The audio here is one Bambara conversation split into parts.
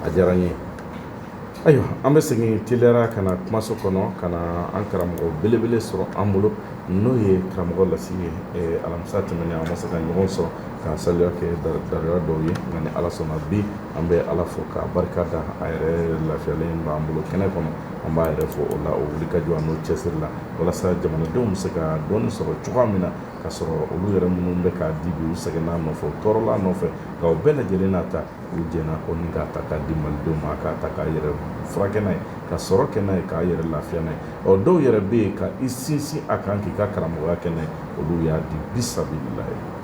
a diyara n ye ayiwa an bɛ segin teliyara ka na kumaso kɔnɔ ka na an karamɔgɔ belebele sɔrɔ an bolo n'o ye karamɔgɔ Lasigi ye alamisa tɛmɛnen an ma se ka ɲɔgɔn sɔrɔ ka saliya kɛ daruya dɔw ye nka ni Ala sɔnna bi an bɛ Ala fo k'a barika da a yɛrɛ lafiyalen b'an bolo kɛnɛ kɔnɔ an b'a yɛrɛ fo o la o wulikajɔ n'o cɛsiri la walasa jamanadenw bɛ se ka dɔɔni sɔrɔ cogoya min na ka sɔrɔ olu yɛrɛ minnu bɛ k'a di bi u sɛgɛnna nɔfɛ u tɔɔrɔla nɔfɛ nka o bɛɛ lajɛlen n'a ta u jɛna ko ni k'a ta k'a di malidenw ma k'a ta k'a yɛrɛ furakɛ n'a ye ka sɔrɔ kɛ n'a ye k'a yɛrɛ lafiya n'a ye dɔw yɛrɛ bɛ yen ka i sinsin a kan k'i ka karamɔgɔya kɛ n'a ye olu y'a di bisabililahi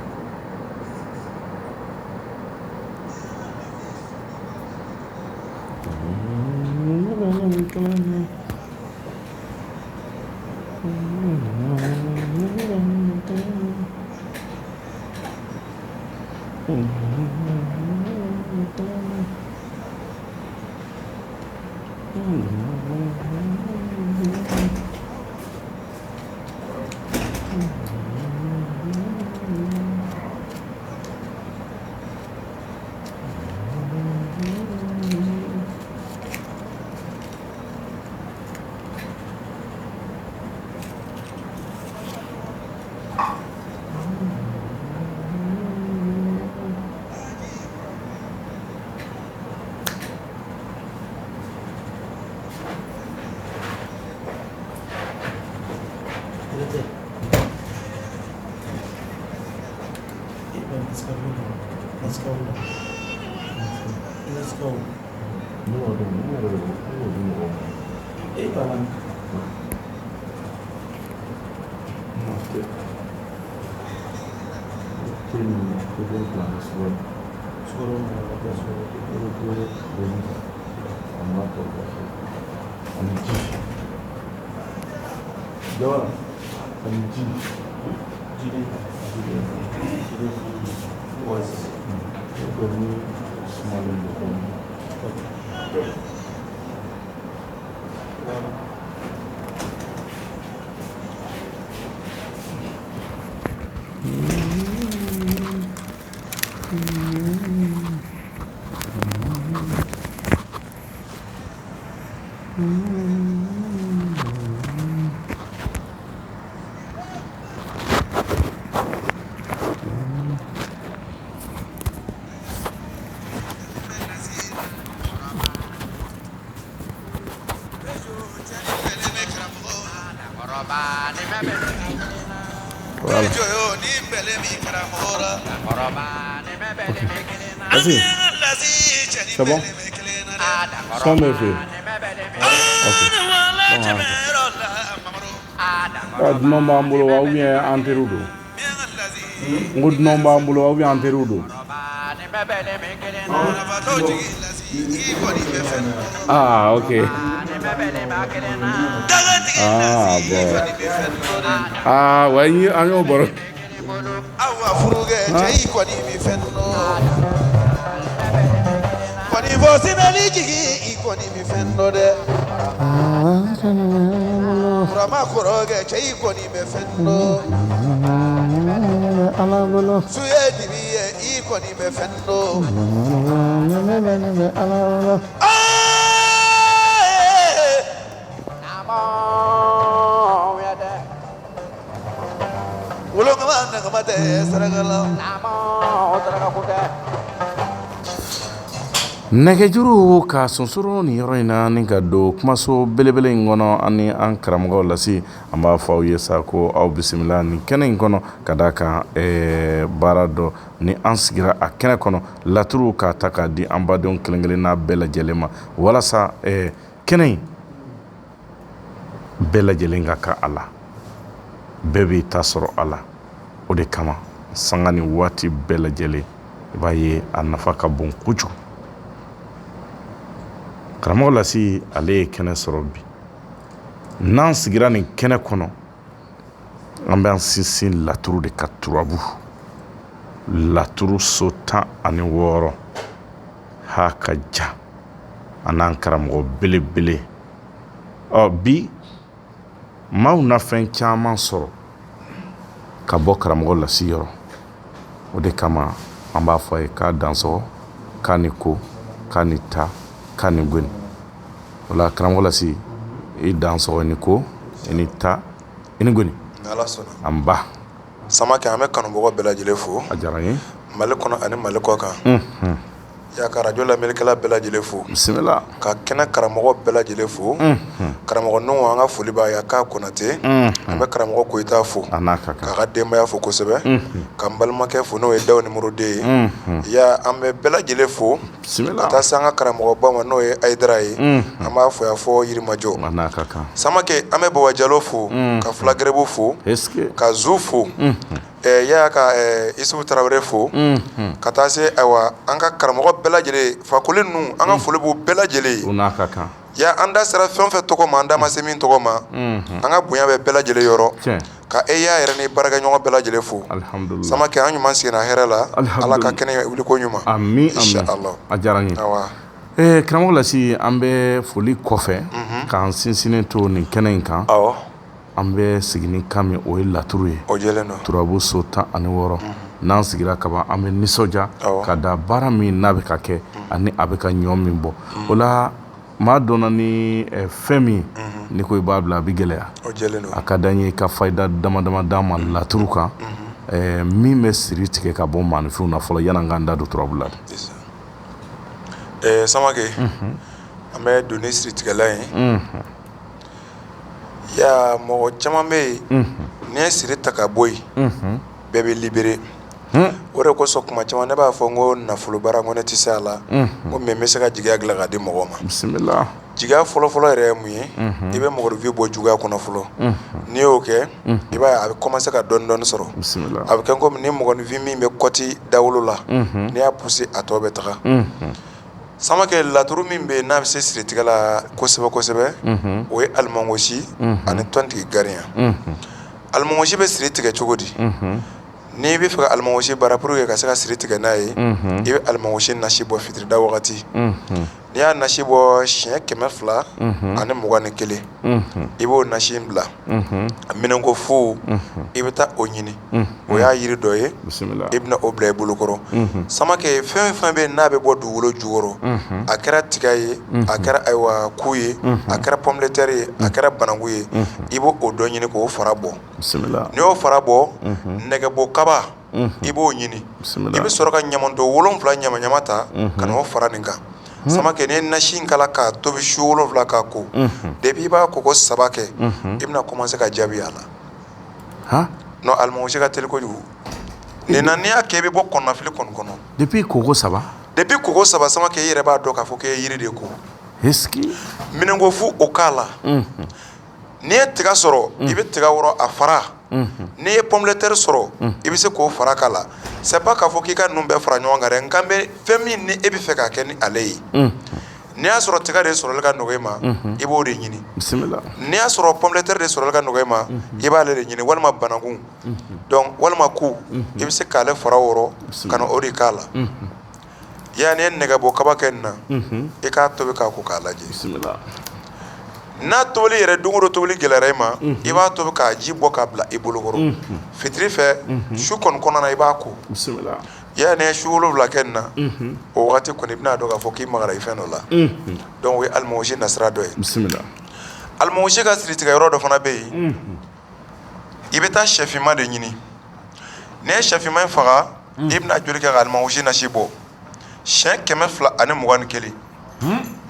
Let's go. C'est bon? Son me fait. Ok. Non b'an bolo wa ou bien an teriw don? N ko dunan b'an bolo wa ou bien an teriw don? Ah, ok. Ah, bon. Ah, ouais, an y'o baro. Nɛgɛjuru ka sonsoro ni yɔrɔ in na ni ka don kumaso belebele in kɔnɔ ani an karamɔgɔ Lasi an b'a fɔ aw ye sa ko aw bisimila ni kɛnɛ in kɔnɔ ka d'a kan baara dɔ ni an sigira a kɛnɛ kɔnɔ laturu k'a ta k'a di an badenw kelen kelen n'a bɛɛ lajɛlen ma walasa kɛnɛ in bɛɛ lajɛlen ka kan a la bɛɛ b'i ta sɔrɔ a la o de kama sanga ni waati bɛɛ lajɛlen i b'a ye a nafa ka bon kojugu karamɔgɔ Lasi ale ye kɛnɛ sɔrɔ bi n'an sigira nin kɛnɛ kɔnɔ an bɛ an sinsin laturu de ka turabu laturu so 16 ha ka ja an n'an karamɔgɔ belebele bi maaw na fɛn caman sɔrɔ ka bɔ karamɔgɔ Lasi yɔrɔ o de kama an b'a fɔ a ye k'a dansɔgɔ k'a ni ko k'a ni ta k'a ni goni wala karamɔgɔ lasi i dan sɔgɔ ni ko i ni ta i ni goni n'Ala sɔnna an ba Samake an bɛ kanubagaw bɛɛ lajɛlen fo a diyara n ye Mali kɔnɔ ani Mali kɔ kan y'a ka radio lamɛnnikɛla bɛɛ lajɛlen fo bisimila ka kɛnɛ karamɔgɔ bɛɛ lajɛlen fo karamɔgɔ Nuhu an ka foli b'a ye k'a Konate an bɛ karamɔgɔ Koyita fo a n'a ka k'a kan ka denbaya fo kosɛbɛ ka n balimakɛ fo n'o ye Dawu Nimoroden ye ya an bɛ bɛɛ lajɛlen fo ka bisimila taa se an ka karamɔgɔba ma n'o ye Ayidara ye an b'a fo yan fɔ Yirimajɔ a n'a ka kan Samake an bɛ Baba Jalo fo ka Fulakɛrɛbu fo est-ce que ka Zu fo y'a ka Isufu Tarawele fo ka taa se ayiwa an ka karamɔgɔ bɛɛ lajɛlen fakoli ninnu an ka foli b'u bɛɛ lajɛlen ye o n'a ka kan ya an da sera fɛn fɛn tɔgɔ ma an da ma se min tɔgɔ ma an ka bonya bɛ bɛɛ lajɛlen yɔrɔ tiɲɛ ka y'a yɛrɛ ni baarakɛɲɔgɔn bɛɛ lajɛlen fo alhamdulillah Samake an ɲuman sigira hɛrɛ la Ala ka kɛnɛ wuli ko ɲuman ami Inshallah a diyara n ye awa karamɔgɔ lasi an bɛ foli kɔfɛ k'an sinsinnen to nin kɛnɛ in kan awɔ an bɛ sigi ni kan min o ye laturu ye o jɛlen don turabu so 16 n'an sigira kaban an bɛ nisɔndiya awɔ ka da baara min n'a bɛ ka kɛ ani a bɛ ka ɲɔ min bɔ o la maa dɔnna ni fɛn min ni ko i b'a bila a bɛ gɛlɛya o jɛlen don a ka d'an ye ka fayida dama dama d'an ma laturu kan min bɛ siri tigɛ ka bɔ maanifinw na fɔlɔ yan'an k'an da don turabu la Samake an bɛ don ni siri tigɛla ye ya mɔgɔ caman bɛ yen n'i ye siri ta ka bɔ yen bɛɛ bɛ libéré o de kosɔn kuma caman ne b'a fɔ n ko nafolo baara n ko ne tɛ se a la n ko mais n bɛ se ka jigiya dilan k'a di mɔgɔw ma bisimila jigiya fɔlɔfɔlɔ yɛrɛ ye mun ye i bɛ mɔgɔninfin bɔ juguya kɔnɔ fɔlɔ n'i y'o kɛ i b'a ye a bɛ commencer ka dɔɔni dɔɔni sɔrɔ bisimila a bɛ kɛ komi ni mɔgɔninfin min bɛ kɔti dawolo la n'i y'a pousser a tɔ bɛ taga Samake laturu min bɛ yen n'a bɛ se siritigɛ la kosɛbɛ kosɛbɛ o ye alimangosi ani tɔntigi garinya alimangosi bɛ siri tigɛ cogo di n'i bɛ fɛ ka alimangosi baara pour que ka se ka siri tigɛ n'a ye i bɛ alimangosi nasi bɔ fitirida wagati n'i y'a nasi bɔ siɲɛ 200 ani 21 i b'o nasi bila a minɛnko fu i bɛ taa o ɲini o y'a yiri dɔ ye bisimila i bɛna o bila i bolokɔrɔ Samake fɛn fɛn bɛ yen n'a bɛ bɔ dugukolo jukɔrɔ a kɛra tiga ye a kɛra ayiwa ku ye a kɛra pomme de terre ye a kɛra bananku ye i b'o dɔ ɲini k'o fara bɔ bisimila n'i y'o fara bɔ nɛgɛbɔ kaba i b'o ɲini i bɛ sɔrɔ ka ɲamato 7 ɲama ta ka n'o fara nin kan Samake n'i ye nasi in kala k'a tobi su 7 k'a ko depuis i b'a koko 3 kɛ i bɛna commencer ka jaabi a la non alimangosi ka teli kojugu nin na n'i y'a kɛ i bɛ bɔ kɔnɔnafili kɔnɔ depuis koko 3 depuis koko 3 Samake i yɛrɛ b'a dɔn k'a fɔ k'e ye yiri de ko est-ce que minɛnko fu o k'a la n'i ye tiga sɔrɔ i bɛ tiga wɔrɔ a fara n'i ye pomme de terre sɔrɔ i bɛ se k'o fara k'a la c'est pas k'a fɔ k'i ka ninnu bɛɛ fara ɲɔgɔn kan dɛ nka bɛ fɛn min ni e bɛ fɛ k'a kɛ ni ale ye n'i y'a sɔrɔ tiga de sɔrɔli ka nɔgɔ i ma i b'o de ɲini bisimila n'i y'a sɔrɔ pomme de terre de sɔrɔli ka nɔgɔ i ma i b'ale de ɲini walima bananku donc walima ku i bɛ se k'ale fara wɔrɔ ka na o de k'a la yani n'i ye nɛgɛbɔ kaba kɛ nin na i k'a tobi k'a ko k'a lajɛ bisimila n'a tobili yɛrɛ don o don tobili gɛlɛyara i ma i b'a tobi k'a ji bɔ k'a bila i bolokɔrɔ fitiri fɛ su kɔni kɔnɔna na i b'a ko bisimila yani n'i ye su 7 kɛ nin na o wagati kɔni i bɛna dɔn k'a fɔ k'i magara i fɛn dɔ la donc o ye alimangosi nasira dɔ ye bisimila alimangosi ka siritigɛyɔrɔ dɔ fana bɛ yen i bɛ taa sɛfinma de ɲini n'i ye sɛfinma in faga i bɛna joli kɛ ka alimangosi nasi bɔ siɲɛ 200 ani 21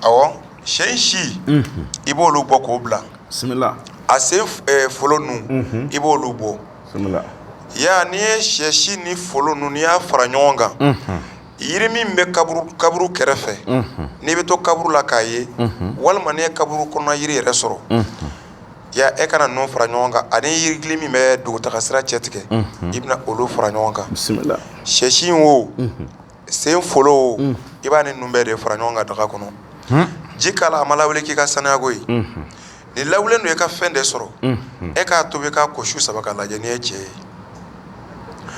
awɔ sɛ si i b'olu bɔ k'o bila bisimila a sen folo nun i b'olu bɔ bisimila ya n'i ye sɛ si ni folo nun n'i y'a fara ɲɔgɔn kan yiri min bɛ kaburu kɛrɛfɛ n'i bɛ to kaburu la k'a ye walima n'i ye kaburu kɔnɔna yiri yɛrɛ sɔrɔ ya e kana ninnu fara ɲɔgɔn kan ani yirigili min bɛ dugutaga sira cɛ tigɛ i bɛna olu fara ɲɔgɔn kan bisimila sɛ si wo sen folo wo i b'a ni ninnu bɛɛ de fara ɲɔgɔn kan daga kɔnɔ ji k'a la a ma lawuli k'i ka sanuya ko ye ni lawulen don i ka fɛn de sɔrɔ e k'a tobi k'a ko su 3 k'a lajɛ n'i ye cɛ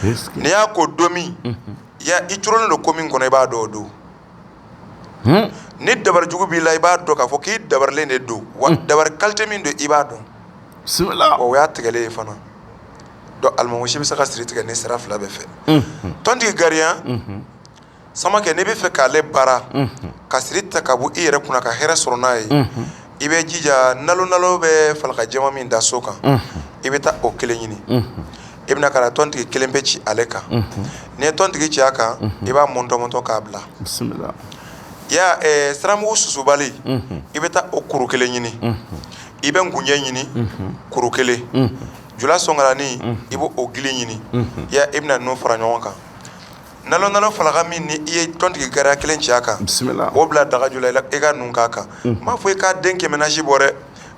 ye n'i y'a ko don min ya i corolen don ko min kɔnɔ i b'a dɔn o don ni dabari jugu b'i la i b'a dɔn k'a fɔ k'i dabarilen de don wa dabari qualité min don i b'a dɔn bisimila wa o y'a tigɛlen ye fana donc alimangosi bɛ se ka siri tigɛ ni sira 2 bɛɛ fɛ tɔntigi garinya samakɛ n'i bɛ fɛ k'ale baara ka siri ta ka bɔ i yɛrɛ kunna ka hɛrɛ sɔrɔ n'a ye i bɛ jija nalo bɛ falaka jɛma min da so kan i bɛ taa o kelen ɲini i bɛna ka na tɔntigi kelen bɛ ci ale kan n'i ye tɔntigi ci a kan i b'a mɔntɔmɔntɔ k'a bila ya siramugu susubali i bɛ taa o kuru kelen ɲini i bɛ ngunjɛ ɲini kuru kelen jula sɔngalanin i b'o gili ɲini ya i bɛna ninnu fara ɲɔgɔn kan nalo falaka min ni i ye tɔntigi gariya kelen ci a kan o bila daga jula i ka ninnu k'a kan n m'a fɔ i k'a den 100 bɔ dɛ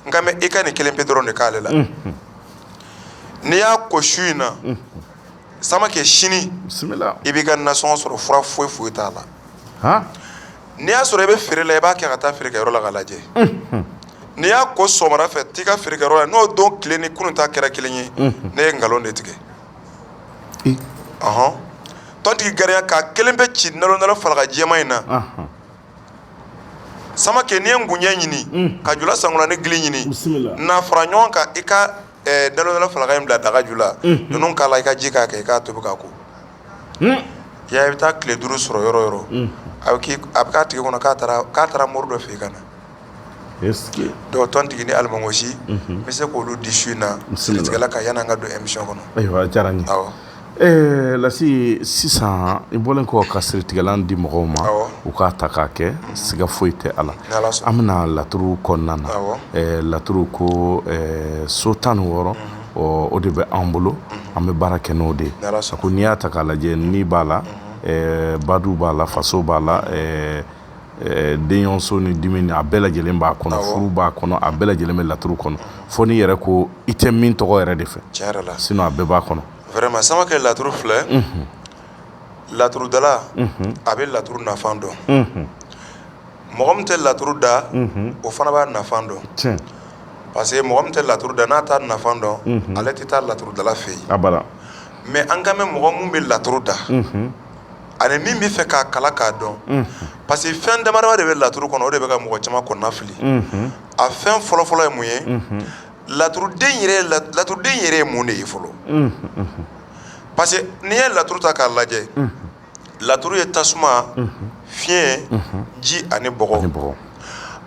nka mɛ i ka nin kelen pe dɔrɔn de k'ale la n'i y'a ko su in na samakɛ sini i b'i ka nasɔngɔ sɔrɔ fura foyi t'a la n'i y'a sɔrɔ i bɛ feere la i b'a kɛ ka taa feerekɛyɔrɔ la ka lajɛ n'i y'a ko sɔgɔmada fɛ t'i ka feerekɛyɔrɔ la n'o don tile ni kunun ta kɛra kelen ye ne ye nkalon de tigɛ tɔntigi gariya k'a kelen bɛ ci nalo falaka jɛma in na samakɛ n'i ye ngunjɛ ɲini ka jula sankula ni gili ɲini n'a fara ɲɔgɔn kan i ka nalo falaka in bila daga ju la ninnu k'a la i ka ji k'a kɛ i k'a tobi k'a ko ya i bɛ taa tile 5 sɔrɔ yɔrɔ o yɔrɔ a bɛ k'a tigi kɔnɔ k'a taara mori dɔ fɛ i ka na dɔw tɔntigi ni alimɔgosi n bɛ se k'olu di su in na siritigɛla ka yanni an ka don émission kɔnɔ. Ayiwa a diyara n ye Lasi sisan i bɔlen kɔ ka siritigɛlan di mɔgɔw ma u k'a ta k'a kɛ siga foyi tɛ a la an bɛna laturu kɔnɔna na laturu ko so 16 o de bɛ an bolo an bɛ baara kɛ n'o de ye a ko n'i y'a ta k'a lajɛ ni b'a la badu b'a la faso b'a la denɲɔgɔnso ni dimi a bɛɛ lajɛlen b'a kɔnɔ furu b'a kɔnɔ a bɛɛ lajɛlen bɛ laturu kɔnɔ fo n'i yɛrɛ ko i tɛ min tɔgɔ yɛrɛ de fɛ sinon a bɛɛ b'a kɔnɔ vraiment samakɛ laturu filɛ laturu dala a bɛ laturu nafan dɔn mɔgɔ min tɛ laturu da o fana b'a nafan dɔn parce que mɔgɔ min tɛ laturu da n'a t'a nafan dɔn ale tɛ taa laturu dala fɛ yen mais an ka mɛn mɔgɔ min bɛ laturu da ani min bɛ fɛ k'a kala k'a dɔn parce que fɛn damadama de bɛ laturu kɔnɔ o de bɛ ka mɔgɔ caman kɔnɔna fili a fɛn fɔlɔfɔlɔ ye mun ye laturuden yɛrɛ ye mun de ye fɔlɔ parce que n'i ye laturu ta k'a lajɛ laturu ye tasuma fiɲɛ ji ani bɔgɔ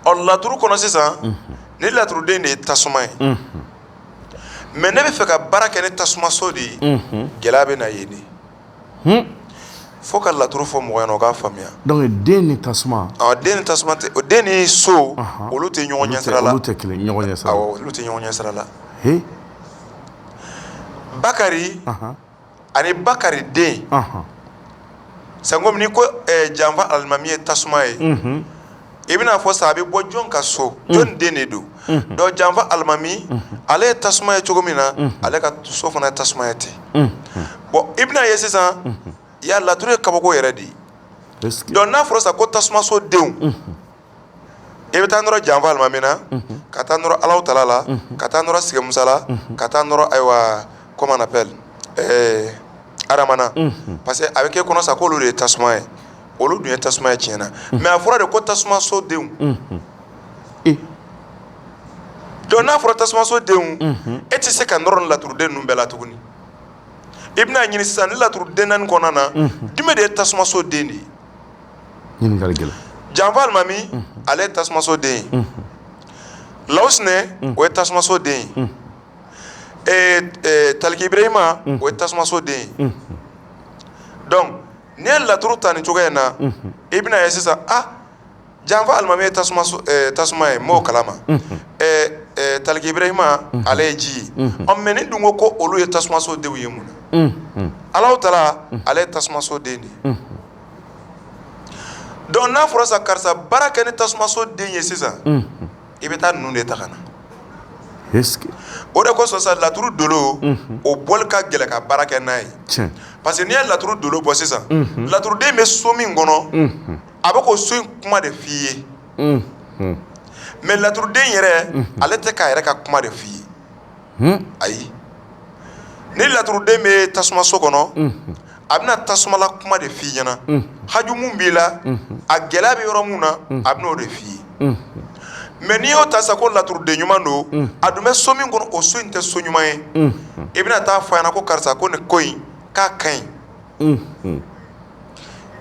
ɔ laturu kɔnɔ sisan ni laturuden de ye tasuma ye mais ne bɛ fɛ ka baara kɛ ni tasumaso de ye gɛlɛya bɛ na yen de fo ka laturu fɔ mɔgɔ ɲɛna o k'a faamuya donc den ni tasuma den ni tasuma tɛ den ni so olu tɛ ɲɔgɔn ɲɛsira la olu tɛ kelen ɲɔgɔn ɲɛsira la olu tɛ ɲɔgɔn ɲɛsira la Bakari ani Bakari den sango n'i ko janfa alimami ye tasuma ye i bɛna fɔ sa a bɛ bɔ jɔn ka so jɔn den de don donc janfa alimami ale ye tasuma ye cogo min na ale ka so fana ye tasuma ye ten bon i bɛna ye sisan ya laturu ye kabako yɛrɛ de ye donc n'a fɔra sa ko tasumaso denw i bɛ taa nɔrɔ janfa alimami na ka taa nɔrɔ Alahu Taala la ka taa nɔrɔ Sigimusa la ka taa nɔrɔ ayiwa comment on appelle Aramana parce que a bɛ kɛ kɔnɔ sa k'olu de ye tasuma ye olu dun ye tasuma ye tiɲɛ na mais a fɔra de ko tasumaso denw donc n'a fɔra tasumaso denw e tɛ se ka nɔrɔ ni laturuden ninnu bɛɛ la tuguni i bɛna ɲini sisan ni laturuden naani kɔnɔna na jumɛn de ye tasumaso den de ye ɲininkali gɛlɛn janfa alimami ale ye tasumaso den ye Lawusinɛ o ye tasumaso den ye Taliki Ibrahima o ye tasumaso den ye donc n'i ye laturu ta nin cogoya in na i bɛna ye sisan janfa alimami ye tasuma ye n b'o kalama Taliki Ibrahima ale ye ji ye mais ni dun ko olu ye tasumaso denw ye mun na Alahu Taala ale ye tasumaso den de ye donc n'a fɔra sa karisa baara kɛ ni tasumaso den ye sisan i bɛ taa ninnu de ta ka na o de kosɔn sa laturu dolo o bɔli ka gɛlɛ ka baara kɛ n'a ye parce que n'i ye laturu dolo bɔ sisan laturuden bɛ so min kɔnɔ a bɛ k'o so in kuma de f'i ye mais laturuden yɛrɛ ale tɛ k'a yɛrɛ ka kuma de f'i ye ayi ni laturuden bɛ tasumaso kɔnɔ a bɛna tasumala kuma de f'i ɲɛna haju mun b'i la a gɛlɛya bɛ yɔrɔ mun na a bɛna o de f'i ye mais n'i y'o ta sa ko laturuden ɲuman don a dun bɛ so min kɔnɔ o so in tɛ so ɲuman ye i bɛna taa fɔ a ɲɛna ko karisa ko nin ko in k'a ka ɲi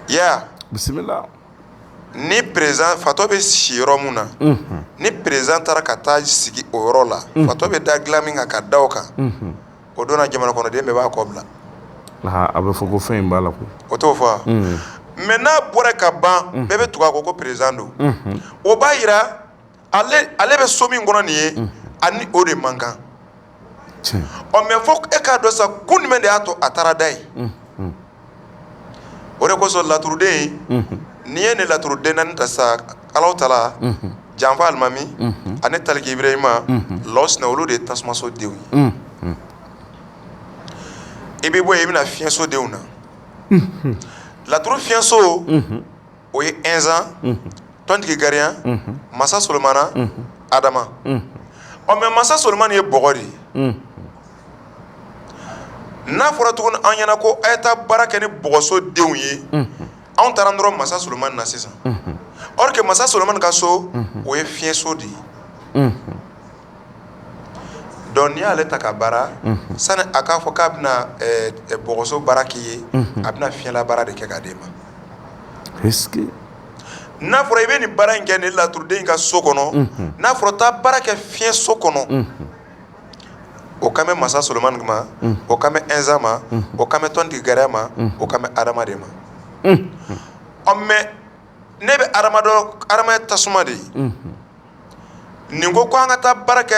ya bisimila ni président fatɔ bɛ si yɔrɔ mun na ni président taara ka taa sigi o yɔrɔ la fatɔ bɛ da dilan min kan ka da o kan o donna jamana kɔnɔden bɛɛ b'a kɔ bila a bɛ fɔ ko fɛn in b'a la ko o t'o fɔ wa mais n'a bɔra ka ban bɛɛ bɛ tugu a kɔ ko président don o b'a yira ale bɛ so min kɔnɔ nin ye ani o de man kan mais fo e k'a dɔn sa kun jumɛn de y'a to a taara da yen o de kosɔn laturuden n'i ye nin laturuden naani ta sa Alahu Taala janfa alimami ani taliki Ibrahima lɔ sinɛ olu de ye tasumaso denw ye i bɛ bɔ yen i bɛna fiɲɛso denw na laturu fiɲɛso o ye Ɛnzan tɔntigi Gariyan masa Solomana Adama mais masa Solomana ye bɔgɔ de ye n'a fɔra tuguni an ɲɛna ko a ye taa baara kɛ ni bɔgɔso denw ye anw taara dɔrɔn masa Solomana na sisan or que masa Solomana ka so o ye fiɲɛso de ye donc n'i y'ale ta ka baara sani a k'a fɔ k'a bɛna bɔgɔso baara k'i ye a bɛna fiɲɛla baara de kɛ k'a d'e ma n'a fɔra i bɛ nin baara in kɛ nin laturuden ka so kɔnɔ n'a fɔra taa baara kɛ fiɲɛso kɔnɔ o kan bɛ masa Solomana ma o kan bɛ Ɛnzan ma o kan bɛ tɔntigi Gariyan ma o kan bɛ Adama de ma mais ne bɛ Adama ye tasuma de ye nin ko an ka taa baara kɛ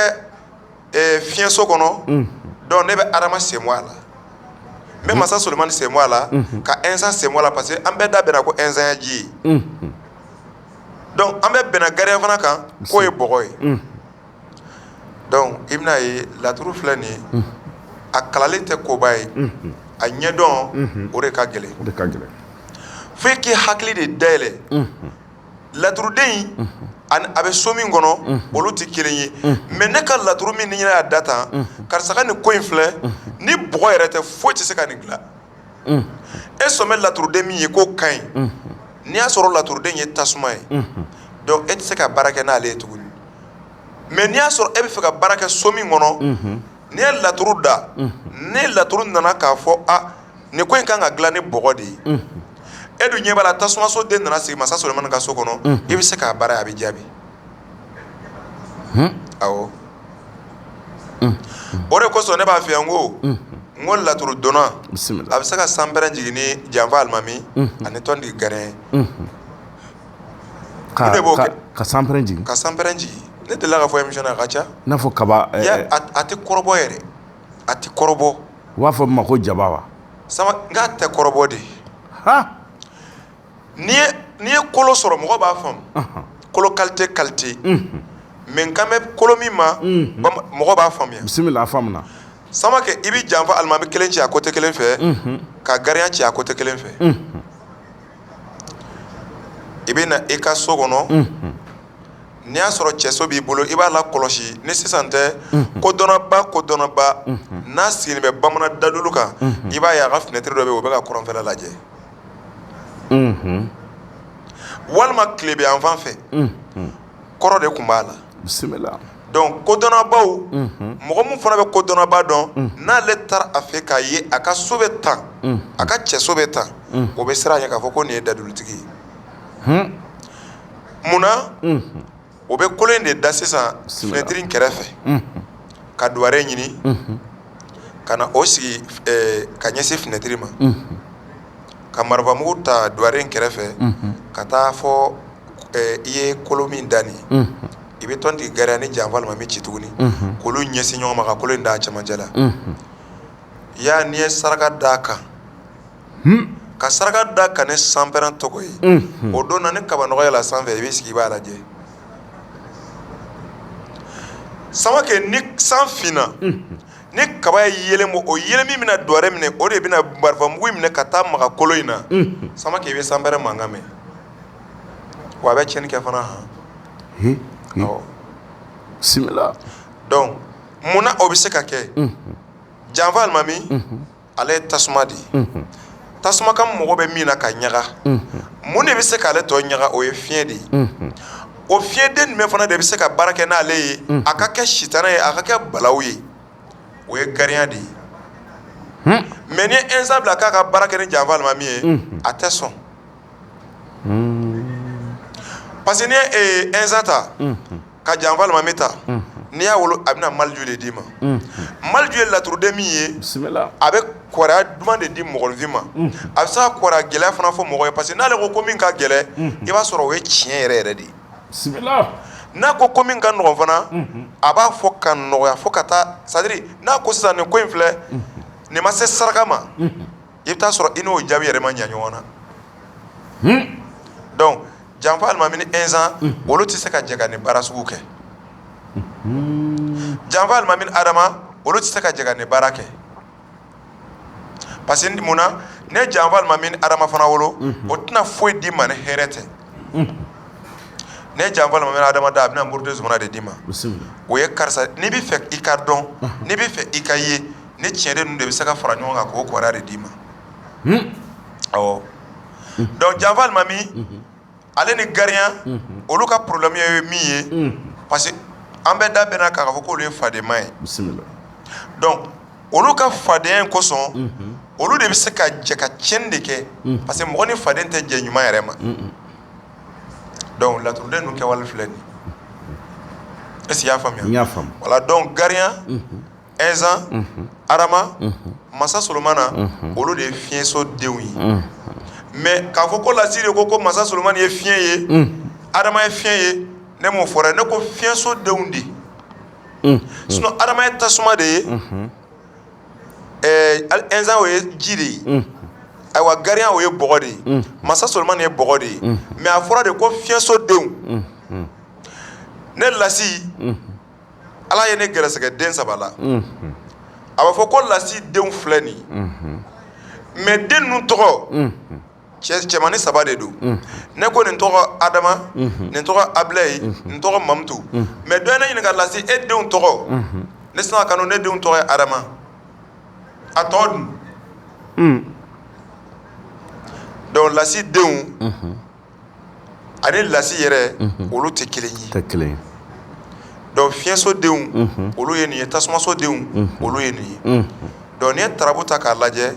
fiɲɛso kɔnɔ donc ne bɛ Adama sen bɔ a la n bɛ masa Solomana sen bɔ a la ka Ɛnzan sen bɔ a la parce que an bɛɛ da bɛnna ko Ɛnzan ye ji ye donc an bɛ bɛnna Gariyan fana kan k'o ye bɔgɔ ye donc i bɛna ye laturu filɛ nin ye a kalalen tɛ koba ye a ɲɛdɔn o de ka gɛlɛn fo i k'i hakili de dayɛlɛ laturuden ani a bɛ so min kɔnɔ olu tɛ kelen ye mais ne ka laturu min ni ɲɛna y'a da tan karisa ka nin ko in filɛ ni bɔgɔ yɛrɛ tɛ foyi tɛ se ka nin dilan e sɔn bɛ laturuden min ye k'o ka ɲi n'i y'a sɔrɔ laturuden ye tasuma ye donc e tɛ se ka baara kɛ n'ale ye tuguni mais n'i y'a sɔrɔ e bɛ fɛ ka baara kɛ so min kɔnɔ n'i ye laturu da ni laturu nana k'a fɔ nin ko in kan ka dilan ni bɔgɔ de ye e dun ɲɛ b'a la tasumaso den nana sigi masa Solomana ka so kɔnɔ i bɛ se k'a baara a bɛ jaabi awɔ o de kosɔn ne b'a f'i ye n ko laturu dɔnna a bɛ se ka sanpɛrɛn jigin ni janfa alimami ani tɔntigi Gariyan ka sanpɛrɛn jigin ne delila ka fɔ émission na a ka ca n'a fɔ kaba a tɛ kɔrɔbɔ yɛrɛ a tɛ kɔrɔbɔ u b'a fɔ min ma ko jaba wa nka tɛ kɔrɔbɔ de n'i ye kolo sɔrɔ mɔgɔ b'a faamu kolo qualité mais n kan bɛ kolo min ma mɔgɔ b'a faamuya bisimila a faamuna Samakɛ i bɛ janfa alimami kelen ci a côté kelen fɛ ka Gariyan ci a côté kelen fɛ i bɛ na i ka so kɔnɔ n'i y'a sɔrɔ cɛso b'i bolo i b'a la kɔlɔsi ni sisan tɛ kodɔnnaba n'a sigilen bɛ bamanan dadulu kan i b'a ye a ka fenêtre dɔ bɛ yen o bɛ ka kɔrɔnfɛla lajɛ walima tile bɛ yan fan fɛ kɔrɔ de tun b'a la bisimila donc kodɔnnabaw mɔgɔ min fana bɛ kodɔnnaba dɔn n'ale taara a fɛ k'a ye a ka so bɛ tan a ka cɛso bɛ tan o bɛ siran a ɲɛ k'a fɔ ko nin ye dadulutigi ye munna o bɛ kolo in de da sisan fenêtre in kɛrɛfɛ ka duware ɲini ka na o sigi ka ɲɛsin fenêtre ma ka marifamugu ta duware in kɛrɛfɛ ka taa fɔ i ye kolo min da nin i bɛ tɔntigi Gariyan ni janfa alimami ci tuguni k'olu ɲɛsin ɲɔgɔn ma ka kolo in da a cɛmancɛ la y'a n'i ye saraka d'a kan ka saraka da kan ni sanpɛrɛn tɔgɔ ye o don na ni kaba nɔgɔ yɛlɛla sanfɛ i b'i sigi i b'a lajɛ Samakɛ ni san finna ni kaba ye yelen bɔ o yelen min bɛna duware minɛ o de bɛna marifamugu minɛ ka taa maga kolo in na Samakɛ i bɛ sanpɛrɛn mankan mɛn wa a bɛ tiɲɛni kɛ fana bisimila donc munna o bɛ se ka kɛ janfa alimami ale ye tasuma de ye tasuma kan mɔgɔ bɛ min na ka ɲaga mun de bɛ se k'ale tɔ ɲaga o ye fiɲɛ de ye o fiɲɛden jumɛn fana de bɛ se ka baara kɛ n'ale ye a ka kɛ sitana ye a ka kɛ balawu ye o ye Gariyan de ye mais ni ye Ɛnzan bila k'a ka baara kɛ ni janfa alimami ye a tɛ sɔn parce que ni enzata ka janfal mamita ni ya wolo abina malju le dima malju la turu de mi ye bismillah avec kora duma de di mogol vima absa kora gele fana fo mogoy parce que na le ko min ka gele i ba soro we chien yere di bismillah na ko min kan no fana aba fo kan no ya fo kata sadiri na ko sa ne ko infle ne ma se saraka ma i ta soro ino jabi yere ma nyanyo wana donc janfa almamini 1 ans olu ti se ka jega ni barasugu ke janfa almamini adama olu ti se ka jega ni barake parce que muna ne janfa almamini adama fana wolo o tina foyi di ma ne herete ne janfa almamini adama da bina murde zumana de dima o ye karsa ni bi fe i ka dɔn ni bi fe i ka ye ne tiɲɛ nu de bi se ka fara ɲɔgɔn kan k'o kɔrɔ de dima awɔ donc janfa almami ale ni gariyan olu ka problème ye min ye parce que an bɛ da bɛnna k'a fɔ k'olu ye fadema ye donc olu ka fadenya kosɔn olu de bɛ se ka jɛ ka tiɲɛni de kɛ parce que mɔgɔ ni faden tɛ jɛ ɲuman yɛrɛ ma donc laturuden ninnu kɛwale filɛ nin est ce que i y'a faamuya n y'a faamu voilà donc gariyan ɛnzan adama masa solomana olu de ye fiɲɛso denw ye mais k'a fɔ ko lasiri ko masa solomani ye fiɲɛ ye adama ye fiɲɛ ye ne m'o fɔra ne ko fiɲɛso denw de sinon adama ye tasuma de ye ɛnzan o ye ji de ye ayiwa gariyan o ye bɔgɔ de ye masa solomani ye bɔgɔ de ye mais a fɔra de ko fiɲɛso denw ne lasi ala ye ne gɛrɛsɛgɛ den 3 la a b'a fɔ ko lasi denw filɛ nin mais den ninnu tɔgɔ cɛmani 3 de don ne ko nin tɔgɔ adama nin tɔgɔ abilayi nin tɔgɔ mamutu mais dɔ ye ne ɲininka lasi e denw tɔgɔ ne sina kanu ne denw tɔgɔ ye adama a tɔgɔ dun donc lasi denw ani lasi yɛrɛ olu tɛ kelen ye donc fiɲɛso denw olu ye nin ye tasumaso denw olu ye nin ye donc n'i ye tarabu ta k'a lajɛ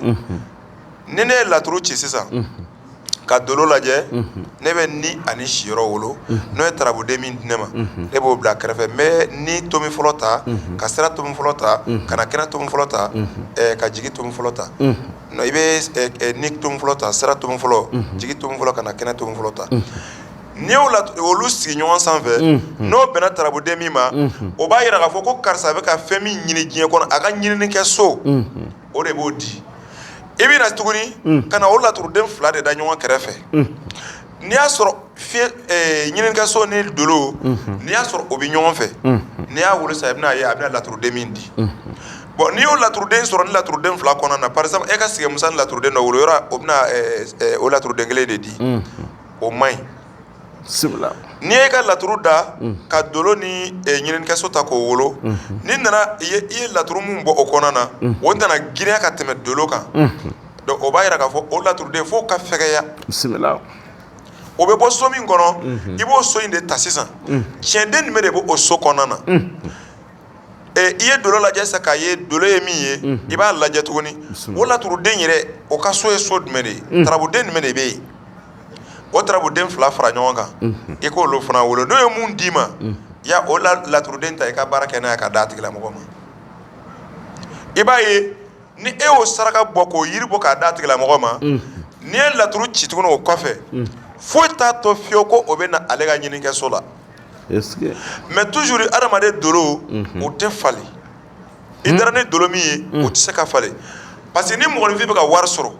ni ne ye laturu ci sisan ka dolo lajɛ ne bɛ ni ani siyɔrɔ wolo n'o ye tarabuden min di ne ma ne b'o bila kɛrɛfɛ n bɛ ni tomi fɔlɔ ta ka sira tomi fɔlɔ ta ka na kɛnɛ tomi fɔlɔ ta ka jigi tomi fɔlɔ ta i bɛ ni tomi fɔlɔ ta sira tomi fɔlɔ jigi tomi fɔlɔ ka na kɛnɛ tomi fɔlɔ ta n'i y'olu sigi ɲɔgɔn sanfɛ n'o bɛnna tarabuden min ma o b'a yira k'a fɔ ko karisa bɛ ka fɛn min ɲini diɲɛ kɔnɔ a ka ɲinini kɛ so o de b'o di i bɛ na tuguni ka na o laturuden 2 de da ɲɔgɔn kɛrɛfɛ n'i y'a sɔrɔ ɲininikɛso ni dolo n'i y'a sɔrɔ o bɛ ɲɔgɔn fɛ n'i y'a wolo sa i bɛna ye a bɛna laturuden min di bon n'i y'o laturuden sɔrɔ ni laturuden 2 kɔnɔna na par exemple e ka sigimusa ni laturuden dɔ wolo yɔrɔ o bɛna o laturuden 1 de di o man ɲi n'i ye ka laturu da ka dolo ni ɲininikɛso ta k'o wolo n'i nana i ye laturu min bɔ o kɔnɔna na o nana girinya ka tɛmɛ dolo kan donc o b'a yira k'a fɔ o laturuden fo ka fɛgɛya o bɛ bɔ so min kɔnɔ i b'o so in de ta sisan tiɲɛden jumɛn de b'o so kɔnɔna na i ye dolo lajɛ sisan k'a ye dolo ye min ye i b'a lajɛ tuguni o laturuden yɛrɛ o ka so ye so jumɛn de ye tarabuden jumɛn de bɛ yen o tarabuden 2 fara ɲɔgɔn kan i k'olu fana wolo n'o ye mun d'i ma ya o laturuden ta i ka baara kɛ n'a ye ka d'a tigilamɔgɔ ma i b'a ye ni e y'o saraka bɔ k'o yiri bɔ k'a d'a tigilamɔgɔ ma n'i ye laturu ci tuguni o kɔfɛ foyi t'a to fiyewu ko o bɛ na ale ka ɲininikɛso la mais toujours adamaden dolo o tɛ falen i dara ni dolo min ye o tɛ se ka falen parce que ni mɔgɔninfin bɛ ka wari sɔrɔ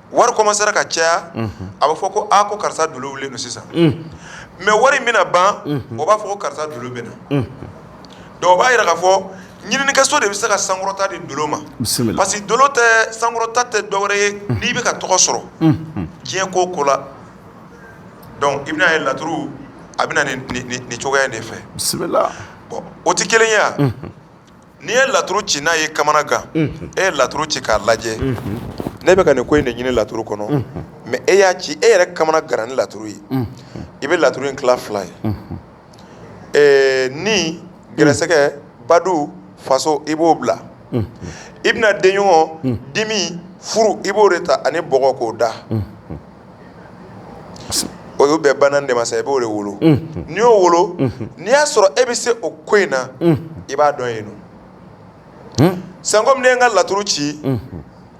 wari commencera ka caya a bɛ fɔ ko ko karisa dolo wulilen don sisan mais wari min bɛna ban o b'a fɔ ko karisa dolo bɛ na donc o b'a yira k'a fɔ ɲininikɛso de bɛ se ka sankɔrɔta di dolo ma parce que dolo tɛ sankɔrɔta tɛ dɔwɛrɛ ye n'i bɛ ka tɔgɔ sɔrɔ diɲɛ ko o ko la donc i bɛna ye laturu a bɛna nin cogoya in de fɛ bon o tɛ kelen ye wa n'i ye laturu ci n'a ye kamana gan e ye laturu ci k'a lajɛ ne bɛ ka nin ko in de ɲini laturu kɔnɔ mais e y'a ci e yɛrɛ kamana garan ni laturu ye i bɛ laturu in tila 2 ye ni gɛrɛsɛgɛ badu faso i b'o bila i bɛna denɲɔgɔn dimi furu i b'o de ta ani bɔgɔ k'o da o y'o bɛɛ banan de ma sa i b'o de wolo n'i y'o wolo n'i y'a sɔrɔ e bɛ se o ko in na i b'a dɔn yen nɔ san komi ne ye n ka laturu ci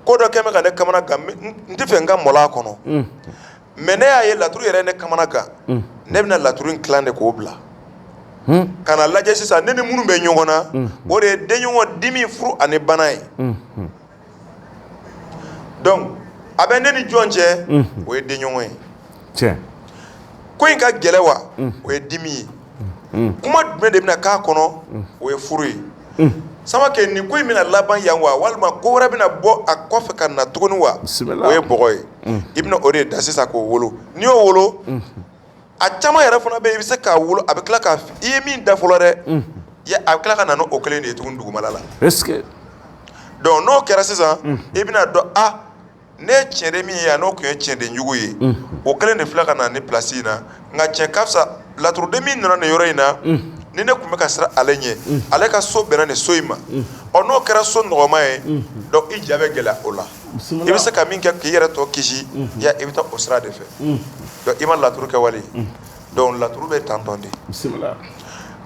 ko dɔ kɛ bɛ ka ne kamana gan n tɛ fɛ n ka mɔlɔ a kɔnɔ mais ne y'a ye laturu yɛrɛ ne kamana gan ne bɛna laturu in tilan de k'o bila ka na lajɛ sisan ne ni minnu bɛ ɲɔgɔn na o de ye denɲɔgɔn dimi furu ani bana ye donc a bɛ ne ni jɔn cɛ o ye denɲɔgɔn ye tiɲɛ ko in ka gɛlɛ wa o ye dimi ye kuma jumɛn de bɛna k'a kɔnɔ o ye furu ye Samakɛ nin ko in bɛna laban yan wa walima ko wɛrɛ bɛna bɔ a kɔfɛ ka na tuguni wa o ye bɔgɔ ye i bɛna o de da sisan k'o wolo n'i y'o wolo a caman yɛrɛ fana bɛ yen i bɛ se k'a wolo a bɛ tila ka i ye min da fɔlɔ dɛ a bɛ tila ka na n'o kelen de ye tuguni dugumala la donc n'o kɛra sisan i bɛna dɔn ne ye tiɲɛden min ye a n'o tun ye tiɲɛden jugu ye o kelen de filɛ ka na ni place in na nka tiɲɛ ka fisa laturuden min nana nin yɔrɔ in na ni ne tun bɛ ka siran ale ɲɛ ale ka so bɛnna nin so in ma n'o kɛra so nɔgɔma ye donc i ja bɛ gɛlɛya o la i bɛ se ka min kɛ k'i yɛrɛ tɔ kisi i bɛ taa o sira de fɛ donc i ma laturu kɛ wale donc laturu bɛ tantɔn de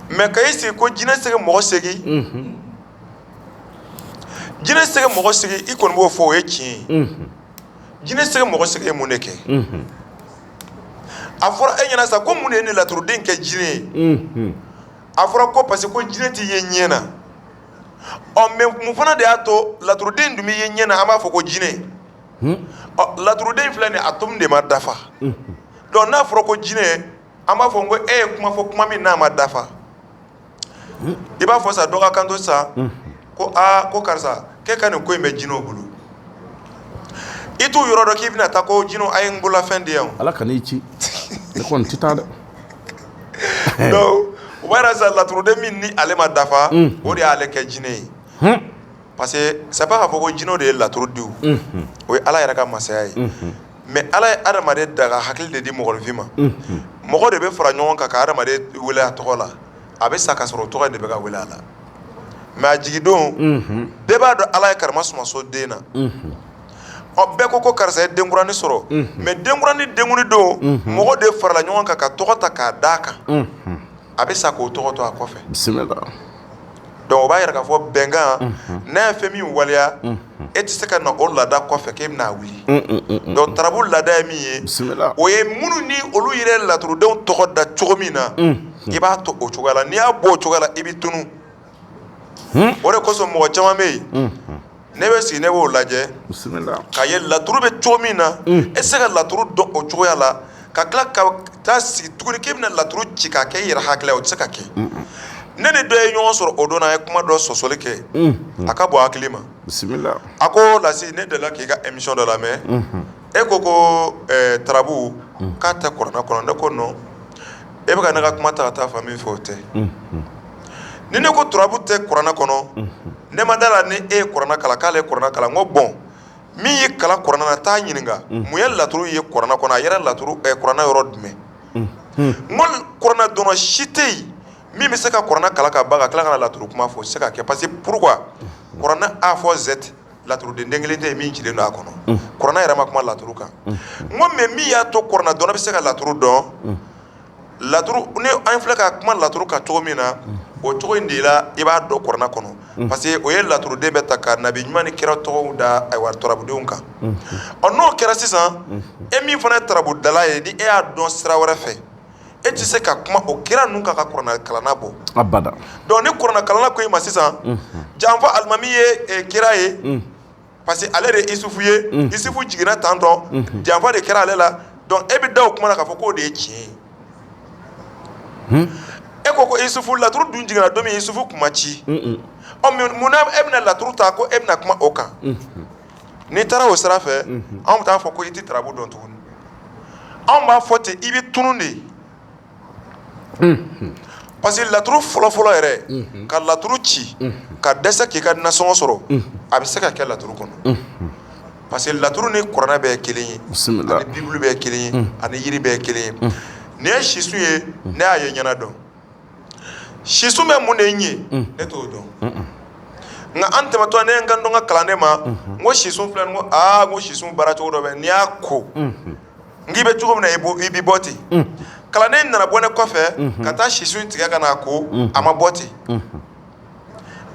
mais ka i sigi ko jinɛ tɛ se ka mɔgɔ segin jinɛ tɛ se ka mɔgɔ segin i kɔni b'o fɔ o ye tiɲɛ ye jinɛ tɛ se ka mɔgɔ segin ye mun de kɛ a fɔra e ɲɛna sa ko mun de ye nin laturuden kɛ jinɛ ye a fɔra ko parce que ko jinɛ tɛ ye ɲɛ na mais mun fana de y'a to laturuden dun bɛ ye ɲɛ na an b'a fɔ ko jinɛ laturuden filɛ nin a tomu de ma dafa donc n'a fɔra ko jinɛ an b'a fɔ ko e ye kuma fɔ kuma min n'a ma dafa i b'a fɔ sa dɔ ka kanto sa ko ko karisa k'e ka nin ko in bɛ jinɛw bolo i t'u yɔrɔ dɔn k'i bɛna taa ko jinɛw a ye n bololafɛn di yan ala ka n'i ci ne kɔni tɛ taa dɛ donc o b'a yira sisan laturuden min ni ale ma dafa o de y'ale kɛ jinɛ ye parce que c'est pas k'a fɔ ko jinɛw de ye laturudenw o ye ala yɛrɛ ka masaya ye mais ala ye adamaden da ka hakili de di mɔgɔninfin ma mɔgɔ de bɛ fara ɲɔgɔn kan ka adamaden wele a tɔgɔ la a bɛ sa ka sɔrɔ o tɔgɔ de bɛ ka wele a la mais a jigindon bɛɛ b'a dɔn ala ye karama suma so den na bɛɛ ko karisa ye denkurani sɔrɔ mais denkurani denkuni don mɔgɔ de farala ɲɔgɔn kan ka tɔgɔ ta k'a d'a kan a bɛ sa k'o tɔgɔ to a kɔfɛ bisimila donc o b'a yira k'a fɔ bɛnkan n'a ye fɛn min waleya e tɛ se ka na o laada kɔfɛ k'e bɛna wuli donc tarabu laada ye min ye o ye minnu ni olu yɛrɛ laturudenw tɔgɔ da cogo min na i b'a to o cogoya la n'i y'a bɔ o cogoya la i bɛ tunu o de kosɔn mɔgɔ caman bɛ yen ne bɛ sigi ne b'o lajɛ k'a ye laturu bɛ cogo min na e tɛ se ka laturu dɔn o cogoya la ka tila ka taa sigi tuguni k'e bɛna laturu ci k'a kɛ i yɛrɛ hakili la o tɛ se ka kɛ ne ni dɔ ye ɲɔgɔn sɔrɔ o don na a ye kuma dɔ sɔsɔli kɛ a ka bɔ hakili ma a ko Lasi ne delila k'i ka émission dɔ lamɛn e ko tarabu k'a tɛ kuranɛ kɔnɔ ne ko non e bɛ ka ne ka kuma ta ka taa fan min fɛ o tɛ ni ne ko tarabu tɛ kuranɛ kɔnɔ ne ma da la ni e ye kuranɛ kalan k'ale ye kuranɛ kalan n ko bon min ye kalan kuranɛ na taa ɲininka mun ye laturu ye kuranɛ kɔnɔ a yɛrɛ laturu kuranɛ yɔrɔ jumɛn n ko kuranɛ dɔnna si tɛ yen min bɛ se ka kuranɛ kalan ka ban ka tila ka na laturu kuma fɔ o tɛ se ka kɛ parce que pourquoi kuranɛ A fɔ Z laturuden den kelen tɛ yen min cilen don a kɔnɔ kuranɛ yɛrɛ ma kuma laturu kan n ko mais min y'a to kuranɛ dɔnna bɛ se ka laturu dɔn laturu ni an filɛ ka kuma laturu kan cogo min na o cogo in de la i b'a dɔn kuranɛ kɔnɔ parce que o ye laturuden bɛ ta ka nabi ɲuman ni kira tɔgɔw da ayiwa tarabudenw kan n'o kɛra sisan e min fana ye tarabudala ye ni e y'a dɔn sira wɛrɛ fɛ e tɛ se ka kuma o kira ninnu kan ka kuranɛ kalanna bɔ abada donc ni kuranɛ kalanna ko i ma sisan janfa alimami ye kira ye parce que ale de ye Isufu ye Isufu jiginna tantɔ janfa de kɛra ale la donc e bɛ da o kuma na k'a fɔ k'o de ye tiɲɛ ye e ko Isufu laturu dun jiginna don min Isufu kun ma ci mun na e bɛna laturu ta ko e bɛna kuma o kan n'i taara o sira fɛ anw bɛ taa fɔ ko i tɛ tarabu dɔn tuguni anw b'a fɔ ten i bɛ tunu de parce que laturu fɔlɔfɔlɔ yɛrɛ ka laturu ci ka dɛsɛ k'i ka nasɔngɔ sɔrɔ a bɛ se ka kɛ laturu kɔnɔ parce que laturu ni kuranɛ bɛɛ ye kelen ye ani bibulu bɛɛ ye kelen ye ani yiri bɛɛ ye kelen ye nin ye sisu ye ne y'a ye ɲɛna dɔn sisu bɛ mun de ye ne t'o dɔn nka an tɛmɛtɔ ne ye n ka dɔn ka kalanden ma n ko sisu filɛ n ko n ko sisu baara cogo dɔ bɛ n'i y'a ko n ngi be cogo min na i bi bɔ ten kalanden nana bɔ ne kɔfɛ ka taa sisu tigɛ ka n'a ko a ma bɔ ten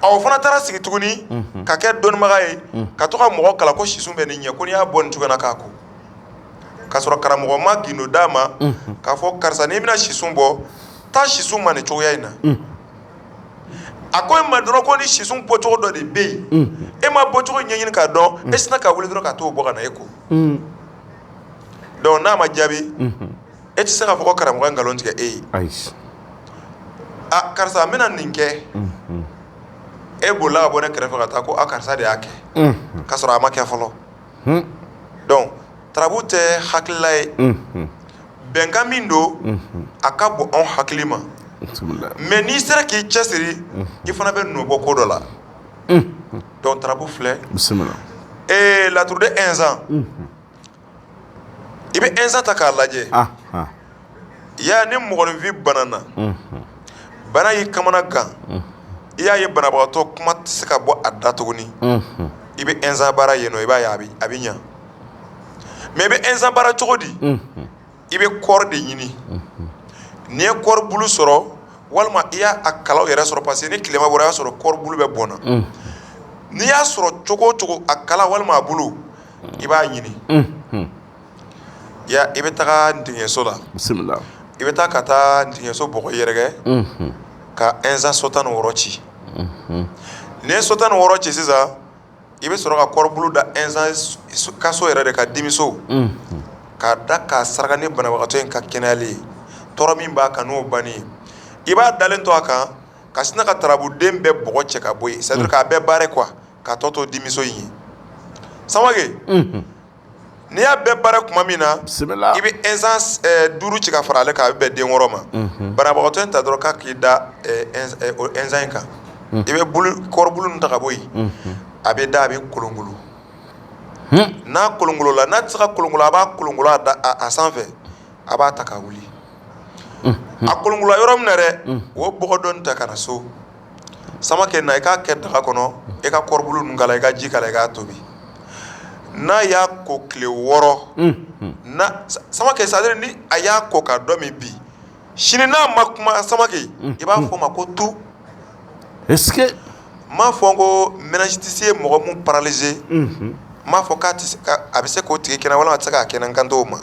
o fana taara sigi tuguni ka kɛ dɔnnibaga ye ka to ka mɔgɔ kala ko sisu bɛ nin ɲɛ ko n'i y'a bɔ nin cogo na k'a ko k'a sɔrɔ karamɔgɔ ma gindo d'a ma k'a fɔ karisa n'i bɛna sisu bɔ taa sisu ma nin cogoya in na a ko e ma dɔrɔn ko ni sisu bɔcogo dɔ de bɛ yen e ma bɔcogo ɲɛɲini k'a dɔn e sina ka wuli dɔrɔn ka t'o bɔ ka na e ko donc n'a ma jaabi e tɛ se k'a fɔ ko karamɔgɔ ye nkalon tigɛ e ye a karisa n bɛna nin kɛ e bolila ka bɔ ne kɛrɛfɛ ka taa ko a karisa de y'a kɛ k'a sɔrɔ a ma kɛ fɔlɔ donc tarabu tɛ hakilila ye bɛnkan min don a ka bon anw hakili ma mais n'i sera k'i cɛsiri i fana bɛ nɔbɔ ko dɔ la donc tarabu filɛ laturu de 1 ans i bɛ 1 ans ta k'a lajɛ ya ni mɔgɔninfin banana bana y'i kamana gan i y'a ye banabagatɔ kuma tɛ se ka bɔ a da tuguni i bɛ 1 ans baara yen nɔ i b'a ye a bɛ ɲa mais i bɛ 1 ans baara cogo di i bɛ kɔɔri de ɲini n'i ye kɔɔri bulu sɔrɔ walima i y'a kalaw yɛrɛ sɔrɔ parce que ni tilema bɔra i y'a sɔrɔ kɔɔri bulu bɛ bɔnna n'i y'a sɔrɔ cogo o cogo a kala walima a bulu i b'a ɲini ya i bɛ taga ntigiɲɛso la i bɛ taa ka taa ntigiɲɛso bɔgɔ yɛrɛkɛ ka 1 ans so 16 ci n'i ye so 16 ci sisan i bɛ sɔrɔ ka kɔɔri bulu da 1 ans ka so yɛrɛ de ka dimiso k'a da k'a saraka ni banabagatɔ in ka kɛnɛyali ye tɔɔrɔ min b'a kan n'o banni ye i b'a dalen to a kan ka sina ka tarabuden bɛɛ bɔgɔ cɛ ka bɔ yen c'est à dire k'a bɛɛ baara quoi k'a tɔ to dimiso in ye samake n'i y'a bɛɛ baara kuma min na i bɛ 1 ans 5 ci ka fara ale kan a bɛ bɛn den 6 ma banabagatɔ in ta dɔrɔn k'a k'i da 1 ans in kan i bɛ kɔɔri bulu ninnu ta ka bɔ yen a bɛ da a bɛ kolongolo n'a kolongolola n'a tɛ se ka kolongolo a b'a kolongolo a sanfɛ a b'a ta ka wuli a kolongolola yɔrɔ min na dɛ o bɔgɔ dɔɔni ta ka na so samakɛ na i k'a kɛ daga kɔnɔ i ka kɔɔri bulu ninnu k'a la i ka ji k'a la i k'a tobi n'a y'a ko tile 6 samakɛ c'est à dire ni a y'a ko ka dɔ min bi sini n'a ma kuma samakɛ i b'a fɔ o ma ko tu est-ce que m'a fɔ ko méningitisi ye mɔgɔ mun paralysé m'a fɔ k'a tɛ se a bɛ se k'o tigi kɛnɛ walima a tɛ se k'a kɛnɛ n kan t'o ma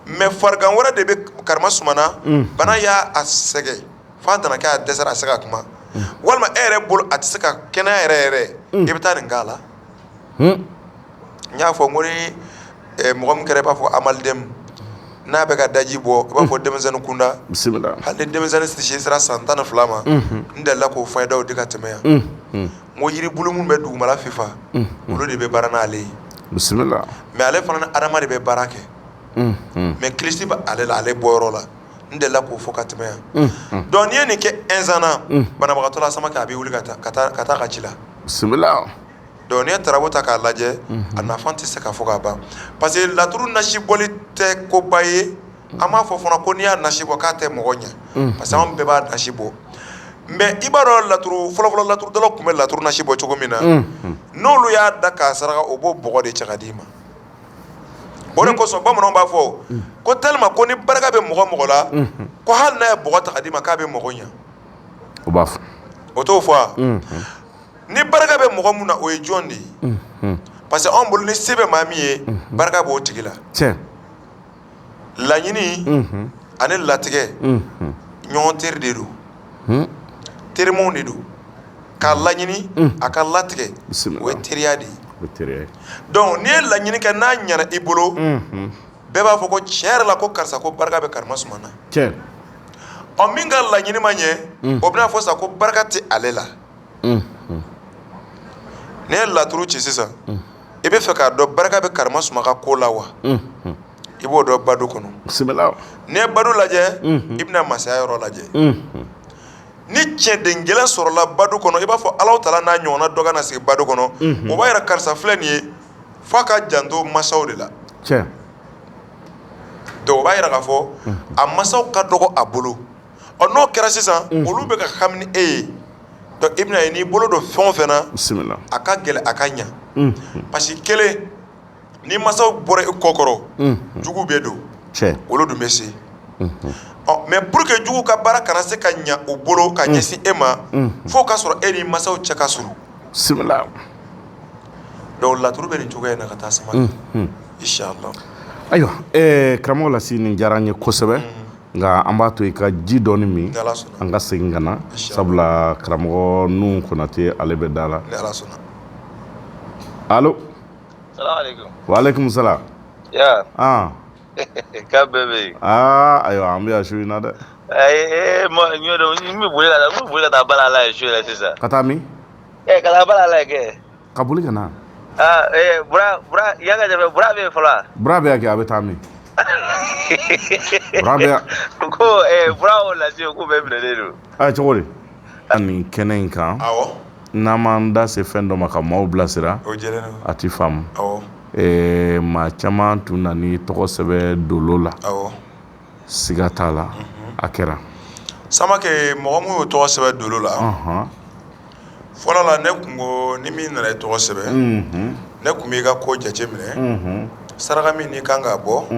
mais farigan wɛrɛ de bɛ karima sumana bana y'a sɛgɛ f'a nana kɛ a dɛsɛra a tɛ se ka kuma walima e yɛrɛ bolo a tɛ se ka kɛnɛya yɛrɛ i bɛ taa nin k'a la n y'a fɔ n ko ni mɔgɔ min kɛra i b'a fɔ amalidɛmu n'a bɛ ka daji bɔ i b'a fɔ denmisɛnnin kunda hali ni denmisɛnnin si sera san 12 ma n delila k'o fɔ daw de ka tɛmɛ yan n ko yiri bulu min bɛ dugumala fifa olu de bɛ baara n'ale ye mais ale fana ni adama de bɛ baara kɛ mais kilisi bɛ ale la ale bɔyɔrɔ la n delila k'o fɔ ka tɛmɛ yan donc n'i ye nin kɛ 1 ans na banabagatɔ la sama kɛ a bɛ wuli ka taa ka ci la donc n'i ye tarabu ta k'a lajɛ a nafa tɛ se ka fɔ ka ban parce que laturu nasi bɔli tɛ koba ye an b'a fɔ fana ko n'i y'a nasi bɔ k'a tɛ mɔgɔ ɲɛ parce que an bɛɛ b'a nasi bɔ mais i b'a dɔn laturu fɔlɔfɔlɔ laturudalaw tun bɛ laturu nasi bɔ cogo min na n'olu y'a da k'a saraka o b'o bɔgɔ de cɛ ka d'i ma o de kosɔn bamananw b'a fɔ ko tellement ko ni barika bɛ mɔgɔ mɔgɔ la ko hali n'a ye bɔgɔ ta ka d'i ma k'a bɛ mɔgɔ ɲɛ o b'a fɔ o t'o fɔ wa ni barika bɛ mɔgɔ mun na o ye jɔn de ye parce que anw bolo ni se bɛ maa min ye barika b'o tigi la laɲini ani latigɛ ɲɔgɔn teri de don terimanw de don k'a laɲini a ka latigɛ o ye teriya de ye donc n'i ye laɲini kɛ n'a ɲɛna i bolo bɛɛ b'a fɔ ko tiɲɛ yɛrɛ la ko karisa ko barika bɛ karima sumana ɔ min ka laɲini ma ɲɛ o bɛna fɔ sa ko barika tɛ ale la n'i ye laturu ci sisan i bɛ fɛ k'a dɔn barika bɛ karima suma ka ko la wa i b'o dɔn badu kɔnɔ n'i ye badu lajɛ i bɛna masaya yɔrɔ lajɛ ni cɛden gɛlɛn sɔrɔla badu kɔnɔ i b'a fɔ Alahu Taala n'a ɲɔgɔnna dɔ kana sigi badu kɔnɔ o b'a yira karisa filɛ nin ye f'a ka janto masaw de la donc o b'a yira k'a fɔ a masaw ka dɔgɔ a bolo ɔ n'o kɛra sisan olu bɛ ka hami ni e ye donc i bɛna ye n'i bolo don fɛn o fɛn na a ka gɛlɛn a ka ɲa parce que kelen ni masaw bɔra i kɔkɔrɔ jugu bɛ don olu dun bɛ se mais pour que jugu ka baara kana se ka ɲa u bolo ka ɲɛsin e ma fo ka sɔrɔ e ni masaw cɛ ka surun bismillah donc laturu bɛ nin cogoya in na ka taa sama inshallah ayiwa karamɔgɔ Lasi nin diyara n ye kosɛbɛ nka an b'a to i ka ji dɔɔni min an ka segin ka na sabula karamɔgɔ Nuhu Konate ale bɛ da la allo salaamaaleykum waaleykum salaam ya ka bɛɛ bɛ yen ayiwa an bɛ yan su in na dɛ n bɛ boli ka taa bala la ye su yɛrɛ sisan ka taa min ka taa bala la kɛ ka boli ka na bura ya ka jɛfɛ bura bɛ yen fɔlɔ bura bɛ yan kɛ a bɛ taa min bura bɛ yan ko bura o Lasi k'u bɛɛ minɛlen don cogo di nin kɛnɛ in kan n'an m'an da se fɛn dɔ ma ka maaw bilasira a ti faamu maa caman tun na ni tɔgɔ sɛbɛ dolo la siga t'a la a kɛra Samakɛ mɔgɔ mun y'o tɔgɔ sɛbɛ dolo la fɔlɔ la ne kun ko ni min nana i tɔgɔ sɛbɛ ne kun b'i ka ko jate minɛ saraka min n'i kan ka bɔ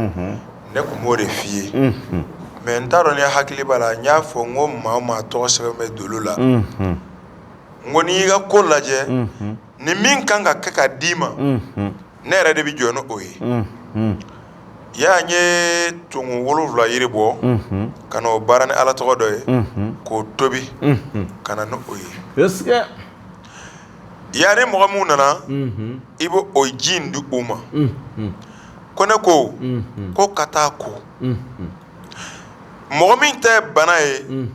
ne kun b'o de f'i ye mais n t'a dɔn ni hakili b'a la n y'a fɔ n ko maa o maa tɔgɔ sɛbɛn bɛ dolo la n ko n'i y'i ka ko lajɛ ni min kan ka kɛ ka d'i ma ne yɛrɛ de bɛ jɔ ni o ye y'a ye tungu 7 yiri bɔ ka n'o baara ni Ala tɔgɔ dɔ ye k'o tobi ka na ni o ye y'a ni mɔgɔ mun nana i bɛ o ji in di u ma ko ne ko ka taa ko mɔgɔ min tɛ bana ye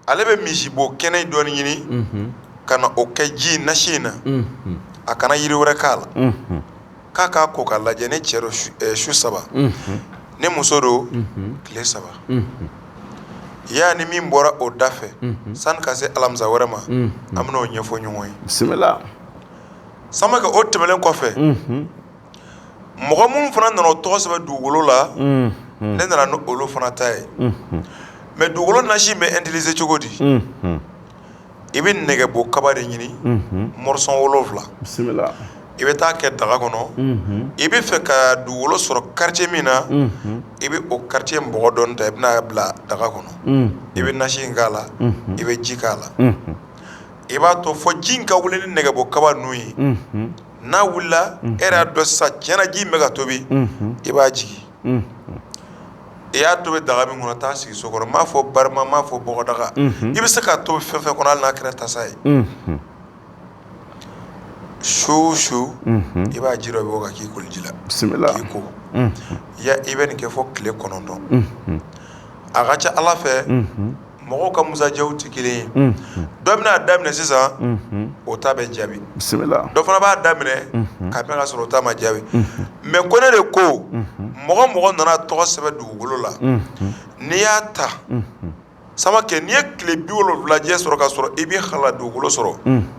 ale bɛ misibo kɛnɛ dɔɔni ɲini ka na o kɛ ji nasi in na a kana yiri wɛrɛ k'a la k'a k'a ko ka lajɛ ne cɛ do su 3 ne muso do tile 3 y'a ni min bɔra o da fɛ sani ka se alamisa wɛrɛ ma an bɛna o ɲɛfɔ ɲɔgɔn ye bismillah Samakɛ o tɛmɛlen kɔfɛ mɔgɔ minnu fana nana o tɔgɔ sɛbɛn dugukolo la ne nana ni olu fana ta ye mais dugukolo nasi bɛ utiliser cogo di i bɛ nɛgɛbo kaba de ɲini morçon 7 bismillah i bɛ taa kɛ daga kɔnɔ i bɛ fɛ ka dugukolo sɔrɔ quartier min na i bɛ o quartier bɔgɔ dɔɔni ta i bɛna bila daga kɔnɔ i bɛ nasi in k'a la i bɛ ji k'a la i b'a to fɔ ji in ka wuli ni nɛgɛbo kaba ninnu ye n'a wulila e yɛrɛ y'a dɔn sisan tiɲɛna ji in bɛ ka tobi i b'a jigin i y'a tobi daga min kɔnɔ taa sigi so kɔnɔ n m'a fɔ barima n m'a fɔ bɔgɔdaga i bɛ se k'a tobi fɛn fɛn kɔnɔ hali n'a kɛra tasa ye su o su i b'a ji dɔ bɛ bɔ ka k'i koliji la k'i ko i bɛ nin kɛ fɔ tile 9 a ka ca Ala fɛ mɔgɔw ka musajaw tɛ kelen ye dɔ bɛna daminɛ sisan o ta bɛ jaabi dɔ fana b'a daminɛ ka bɛn ka sɔrɔ o ta ma jaabi mais ko ne de ko mɔgɔ mɔgɔ nana tɔgɔ sɛbɛn dugukolo la n'i y'a ta Samakɛ n'i ye tile 70 jɛ sɔrɔ ka sɔrɔ i bɛ hala dugukolo sɔrɔ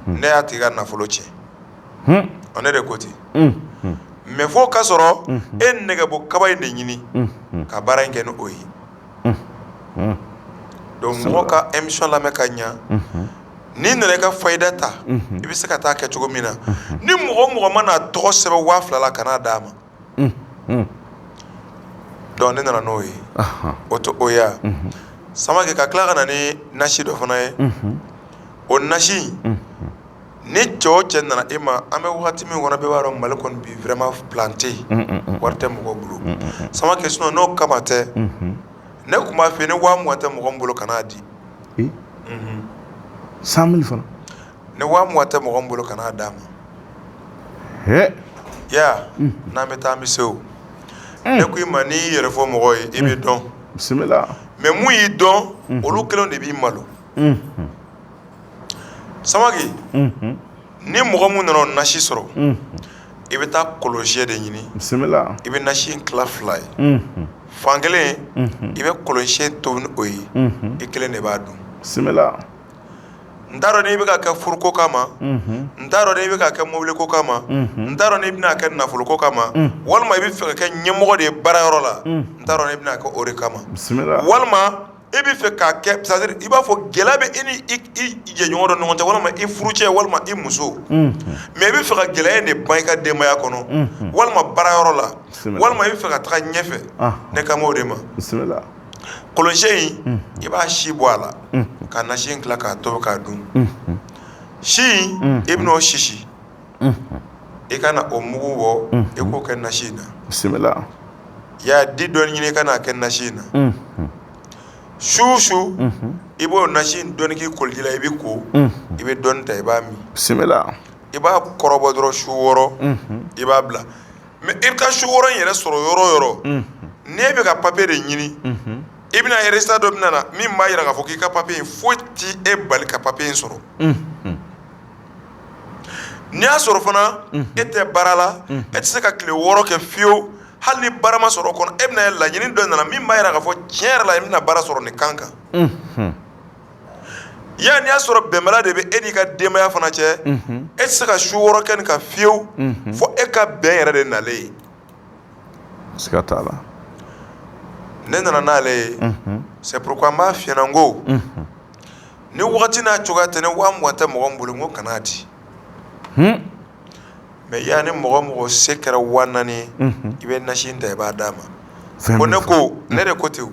ne y'a tigi ka nafolo tiɲɛ ne de ko ten mais fo ka sɔrɔ e nɛgɛbo kaba in de ɲini ka baara in kɛ ni o ye donc mɔgɔ ka émission lamɛn ka ɲa n'i nana i ka fayida ta i bɛ se ka taa kɛ cogo min na ni mɔgɔ mɔgɔ mana tɔgɔ sɛbɛn 2000 la kana d'a ma donc ne nana n'o ye o to o ya Samakɛ ka tila ka na ni nasi dɔ fana ye o nasi ni cɛ o cɛ nana e ma an bɛ wagati min kɔnɔ bɛɛ b'a dɔn Mali kɔni bi vraiment planté wari tɛ mɔgɔ bolo Samakɛ sinon n'o kama tɛ ne kun b'a fɛ ni 20,000 tɛ mɔgɔ min bolo kan'a di 100,000 fana ni 20,000 tɛ mɔgɔ min bolo kan'a d'a ma ya n'an bɛ taa an bɛ se o ne ko i ma n'i y'i yɛrɛ fɔ mɔgɔ ye i bɛ dɔn bismillah mais mun y'i dɔn olu kelenw de b'i malo Samakɛ ni mɔgɔ mun nana o nasi sɔrɔ i bɛ taa kɔlɔsiyɛ de ɲini bismillah i bɛ nasi in tila 2 ye fan kelen i bɛ kɔlɔsiyɛ tobi ni o ye i kelen de b'a dun bismillah n t'a dɔn n'i bɛ ka kɛ furuko kama n t'a dɔn n'i bɛ ka kɛ mobiliko kama n t'a dɔn n'i bɛna kɛ nafoloko kama walima i bɛ fɛ ka kɛ ɲɛmɔgɔ de ye baarayɔrɔ la n t'a dɔn n'i bɛna kɛ o de kama walima e bɛ fɛ k'a kɛ c'est à dire i b'a fɔ gɛlɛya bɛ e ni i jɛɲɔgɔn dɔ ɲɔgɔn cɛ walima i furucɛ walima i muso mais i bɛ fɛ ka gɛlɛya in de ban i ka denbaya kɔnɔ walima baarayɔrɔ la walima i bɛ fɛ ka taga ɲɛfɛ ne kan b'o de ma kolonsen in i b'a si bɔ a la ka nasi in tila k'a tobi k'a dun si in i bɛn'o sisi i ka na o mugu bɔ i k'o kɛ nasi in na y'a di dɔɔni ɲini i ka n'a kɛ nasi in na su o su i b'o nasi in dɔɔni k'i koliji la i bɛ ko i bɛ dɔɔni ta i b'a min i b'a kɔrɔbɔ dɔrɔn su 6 i b'a bila mais i bɛ taa su 6 in yɛrɛ sɔrɔ yɔrɔ o yɔrɔ n'e bɛ ka papier de ɲini i bɛna ye résultat dɔ bɛ na min b'a jira k'a fɔ k'i ka papier in foyi t'i e bali ka papier in sɔrɔ n'i y'a sɔrɔ fana e tɛ baara la e tɛ se ka tile 6 kɛ fiyewu hali ni baara ma sɔrɔ o kɔnɔ e bɛna ye laɲini dɔ nana min b'a jira k'a fɔ tiɲɛ yɛrɛ la i bɛna baara sɔrɔ nin kan kan n'i y'a sɔrɔ bɛnbaliya de bɛ e n'i ka denbaya fana cɛ e tɛ se ka su 6 kɛ nin kan fiyewu fo e ka bɛn yɛrɛ de nalen ye siga t'a la ne nana n'ale ye c'est pourquoi n b'a f'i ɲɛna n ko ni wagati n'a cogoya tɛ ne 20,000 tɛ mɔgɔ min bolo n ko kan'a di mais ni mɔgɔ mɔgɔ se kɛra 4000 ye i bɛ nasi in ta i b'a d'a ma ko ne ko ne de ko ten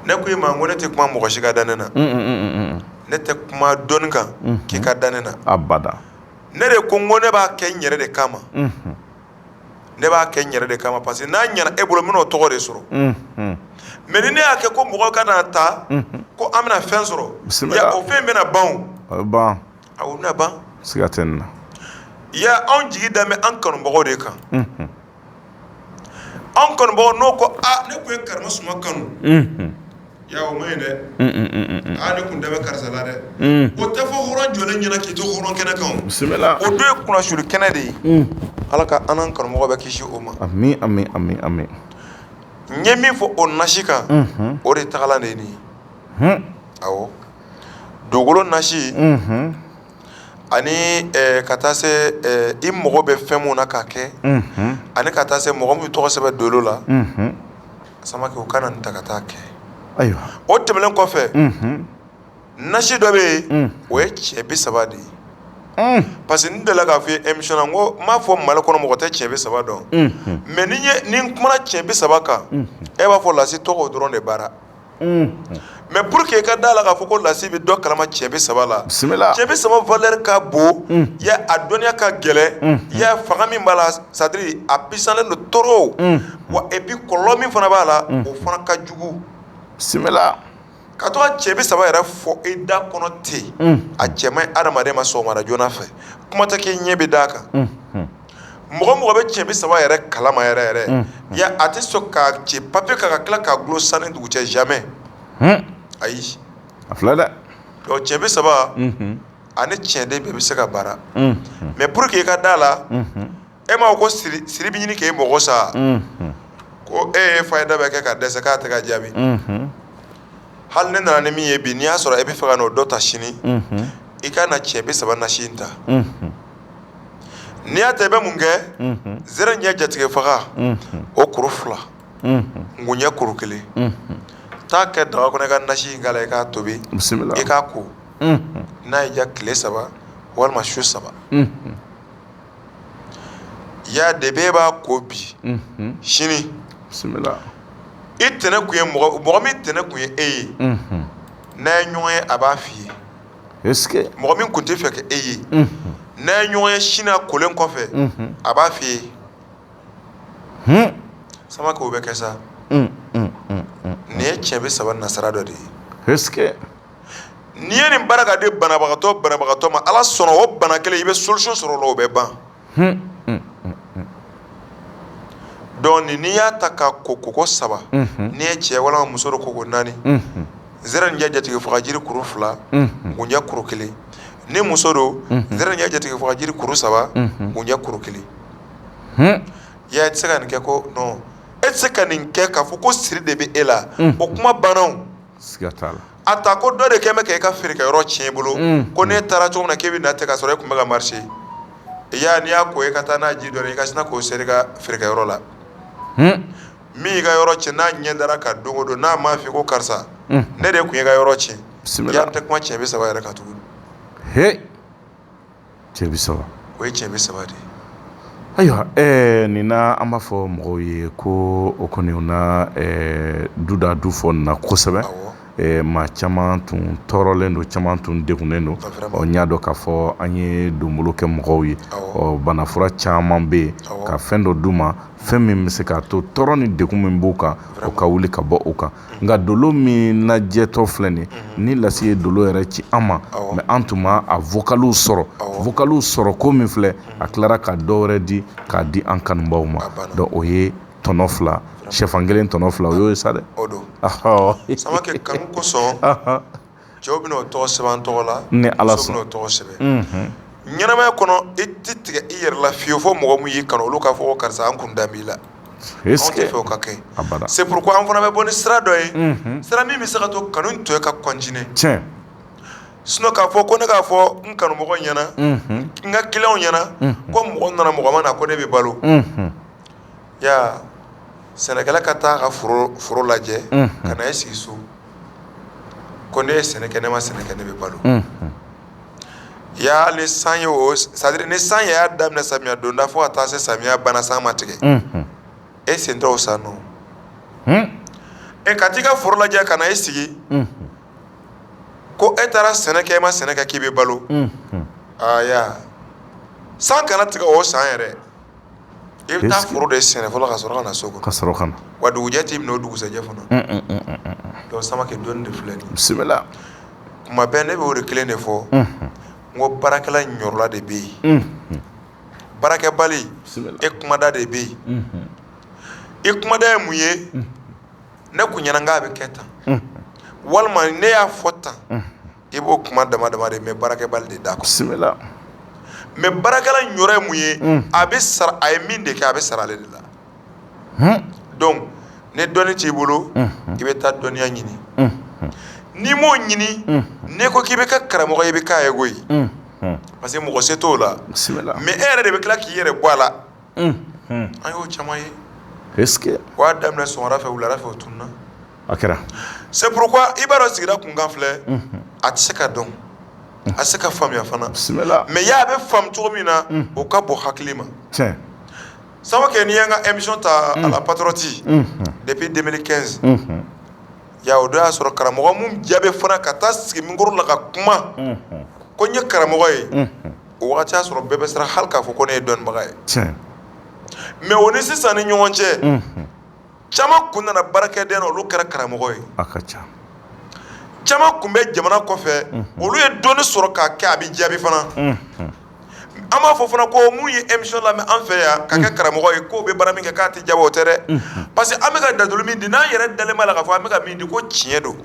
ne ko i ma ko ne tɛ kuma mɔgɔ si ka da ne na ne tɛ kuma dɔnni kan k'i ka da ne na abada ne de ko n ko ne b'a kɛ n yɛrɛ de kama ne b'a kɛ n yɛrɛ de kama parce que n'a ɲɛna e bolo n bɛn'o tɔgɔ de sɔrɔ mais ni ne y'a kɛ ko mɔgɔ ka n'a ta ko an bɛna fɛn sɔrɔ ya o fɛn bɛna ban o awɔ bɛna ban siga tɛ nin na anw jigi da bɛ an kanubagaw de kan anw kanubagaw n'o ko ne kun ye Karimasuma kanu o ma ɲi dɛ ne kun da bɛ karisa la dɛ o tɛ fɔ hɔrɔn jɔlen ɲɛna k'i to hɔrɔn kɛnɛ kan o don ye kunnasuli kɛnɛ de ye Ala ka an n'an kanubagaw bɛ kisi o ma amin n ye min fɔ o nasi kan o de tagalan de ye nin ye awɔ dugukolo nasi ani ka taa se i mɔgɔ bɛ fɛn mun na k'a kɛ ani ka taa se mɔgɔ min tɔgɔ sɛbɛn dolo la Samake o kana nin ta ka taa kɛ o tɛmɛnen kɔfɛ nasi dɔ bɛ yen o ye cɛ 30 de ye parce que n delila k'a fɔ i ye émission na n ko n m'a fɔ Mali kɔnɔ mɔgɔ tɛ cɛ 30 dɔn mais ni n kumana cɛ 30 kan e b'a fɔ Lasi tɔgɔ dɔrɔn de baara mais pour que i ka da la k'a fɔ ko Lasi bɛ dɔ kalama cɛ 30 la cɛ 30 valeur ka bon a dɔnniya ka gɛlɛn fanga min b'a la c'est à dire a puissant don trop wa et puis kɔlɔlɔ min fana b'a la o fana ka jugu ka to ka cɛ 30 yɛrɛ fɔ i da kɔnɔ ten a cɛ man ɲi adamaden ma sɔgɔmada joona fɛ kuma tɛ k'i ɲɛ bɛ d'a kan mɔgɔ bɛ cɛ 30 yɛrɛ kalama yɛrɛ a tɛ sɔn ka cɛ papier kan ka tila k'a gulo san ni dugu cɛ jamais ayi a filɛ dɛ donc cɛ 30 ani cɛnden bɛɛ bɛ se ka baara mais pour que i ka da la e m'a fɔ ko siri bɛ ɲini k'e mɔgɔ sa ko e ye fayida bɛ kɛ ka dɛsɛ k'a tɛ ka jaabi hali ne nana ni min ye bi n'i y'a sɔrɔ e bɛ fɛ ka n'o dɔ ta sini i ka na cɛ 30 nasi in ta n'i y'a ta i bɛ mun kɛ zɛrɛ ɲɛ jatigɛ faga o kuru 2 ngunjɛ kuru 1 taa kɛ daga kɔnɔ i ka nasi in k'a la i k'a tobi i k'a ko n'a y'i diya tile 3 walima su 3 de b'e b'a ko bi sini i tɛnɛ kun ye mɔgɔ min tɛnɛ kun ye e ye n'a ye ɲɔgɔn ye a b'a f'i ye mɔgɔ min kun tɛ fɛ kɛ e ye n'a ye ɲɔgɔn ye sini a kolen kɔfɛ a b'a f'i ye Samake o bɛ kɛ sa nin ye cɛ 30 nasara dɔ de ye n'i ye nin baara ka di banabagatɔ ma Ala sɔnna o bana kelen i bɛ solution sɔrɔ o la o bɛ ban donc n'i y'a ta ka koko 3 n'i ye cɛ walima muso dɔ koko 4 zɛrɛ ɲɛ jatigɛ faga jiri kuru 2 ngunjɛ kuru 1 ni muso do zɛrɛ ɲɛ jatigɛ faga jiri kuru 3 ngunjɛ kuru 1 i tɛ se ka nin kɛ ko non e tɛ se ka nin kɛ k'a fɔ ko siri de bɛ e la o kuma banna o a ta ko dɔ de kɛn bɛ kɛ i ka feerekɛyɔrɔ tiɲɛ i bolo ko n'e taara cogo min na k'e bɛ na ten k'a sɔrɔ e tun bɛ ka marché n'i y'a ko e ka taa n'a ji dɔ ye i ka sina k'o seri i ka feerekɛyɔrɔ la min ka yɔrɔ cɛ n'a ɲɛ dara ka don o don n'a m'a fɛ ko karisa ne de kun ye ka yɔrɔ cɛ yan tɛ kuma cɛ bi saba yɛrɛ ka tuguni cɛ bi saba o ye cɛ bi saba de ayiwa nin na an b'a fɔ mɔgɔw ye ko o kɔni o na duda du fɔ nin na kosɛbɛ maa caman tun tɔɔrɔlen don caman tun degunnen don n y'a dɔn k'a fɔ an ye donbolo kɛ mɔgɔw ye banafura caman bɛ yen ka fɛn dɔ d'u ma fɛn min bɛ se k'a to tɔɔrɔ ni degun min b'u kan o ka wuli ka bɔ o kan nka dolo min lajɛtɔ filɛ nin ni lasi ye dolo yɛrɛ ci an ma mɛ an tun ma a vocaliw sɔrɔ ko min filɛ a tilara ka dɔ wɛrɛ di k'a di an kanubaw ma donc o ye tɔnɔ 2 sɛfan kelen tɔnɔ 2 o y'o ye sa dɛ o don Samakɛ kanu kosɔn cɛw bɛna o tɔgɔ sɛbɛn an tɔgɔ la ni Ala muso bɛna o tɔgɔ sɛbɛn ɲɛnamaya kɔnɔ i tɛ tigɛ i yɛrɛ la fiyewu fɔ mɔgɔ min y'i kanu olu k'a fɔ ko karisa an kun da b'i la anw tɛ fɛ o ka kɛ c'est pourquoi an fana bɛ bɔ ni sira dɔ ye sira min bɛ se ka to kanu in tɔ ye ka continuer sinon k'a fɔ ko ne k'a fɔ n kanumɔgɔ ɲɛna n ka client ɲɛna ko mɔgɔ nana mɔgɔ ma na ko ne bɛ balo ya sɛnɛkɛla ka taa ka foro lajɛ ka na e sigi so ko ne ye sɛnɛ kɛ ne ma sɛnɛ kɛ ne bɛ balo ya ni san ye o c'est-à-dire ni san y'a daminɛ samiya donda fo ka taa se samiya banna san ma tigɛ e sen tɛ o san nɔ ka t'i ka foro lajɛ ka na e sigi ko e taara sɛnɛ kɛ e ma sɛnɛ kɛ k'i bɛ balo ya san kana tigɛ o san yɛrɛ i bɛ taa foro de sɛnɛ fɔlɔ ka sɔrɔ ka na so kɔnɔ wa dugujɛ t'i minɛ o dugusɛjɛ fana donc Samakɛ dɔɔni de filɛ nin bisimila kuma bɛɛ ne bɛ o de kelen de fɔ n ko baarakɛla ɲɔrɔla de bɛ yen baarakɛbali e kumada de bɛ yen i kumada ye mun ye ne kun ɲɛna k'a bɛ kɛ tan walima ne y'a fɔ tan i b'o kuma dama dama de mɛ baarakɛbali de da kɔ mɛ baarakɛla ɲɔrɔ ye mun ye a bɛ sara a ye min de kɛ a bɛ sara ale de la donc ni dɔnni t'i bolo i bɛ taa dɔnniya ɲini n'i m'o ɲini n'i ko k'i bɛ kɛ karamɔgɔ ye i bɛ k'a ye koyi parce que mɔgɔ se t'o la mais e yɛrɛ de bɛ tila k'i yɛrɛ bɔ a la an y'o caman ye o y'a daminɛ sɔgɔmada fɛ wulada fɛ o tununa a kɛra c'est pourquoi i b'a dɔn sigida kunkan filɛ a tɛ se ka dɔn a tɛ se ka faamuya fana mais y'a bɛ faamu cogo min na o ka bon hakili ma Samakɛ n'i ye n ka émission ta à la patriote depuis 2015 ya o don y'a sɔrɔ karamɔgɔ mun jaabi fana ka taa sigi mikoro la ka kuma ko n ye karamɔgɔ ye o wagati y'a sɔrɔ bɛɛ bɛ siran hali k'a fɔ ko ne ye dɔnnibaga ye mais o ni sisan ni ɲɔgɔn cɛ caman kun nana baarakɛden na olu kɛra karamɔgɔ ye caman kun bɛ jamana kɔfɛ olu ye dɔnni sɔrɔ k'a kɛ a bɛ jaabi fana an b'a fɔ fana ko mun ye émission lamɛn an fɛ yan ka kɛ karamɔgɔ ye k'o bɛ baara min kɛ k'a tɛ jaabi o tɛ dɛ parce que an bɛ ka dadulu min di n'an yɛrɛ dalen b'a la k'a fɔ an bɛ ka min di ko tiɲɛ don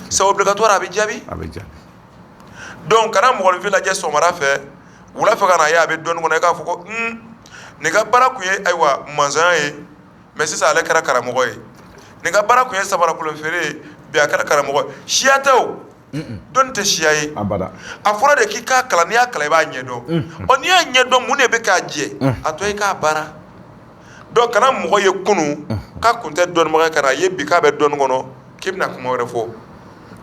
c'est obligatoire a bɛ jaabi donc kana mɔgɔninfin lajɛ sɔgɔmada fɛ wula fɛ ka na ye a bɛ dɔnni kɔnɔ i k'a fɔ ko nin ka baara kun ye ayiwa mansaya ye mais sisan ale kɛra karamɔgɔ ye nin ka baara kun ye samarakolon feere ye bi a kɛra karamɔgɔ ye siya tɛ o dɔnni tɛ siya ye a fɔra de k'i k'a kalan n'i y'a kalan i b'a ɲɛdɔn n'i y'a ɲɛdɔn mun de bɛ k'a jɛ a tɔ i k'a baara donc kana mɔgɔ ye kunun k'a kun tɛ dɔnnibaga ye ka na ye bi k'a bɛ dɔnni kɔnɔ k'i bɛna kuma wɛrɛ fɔ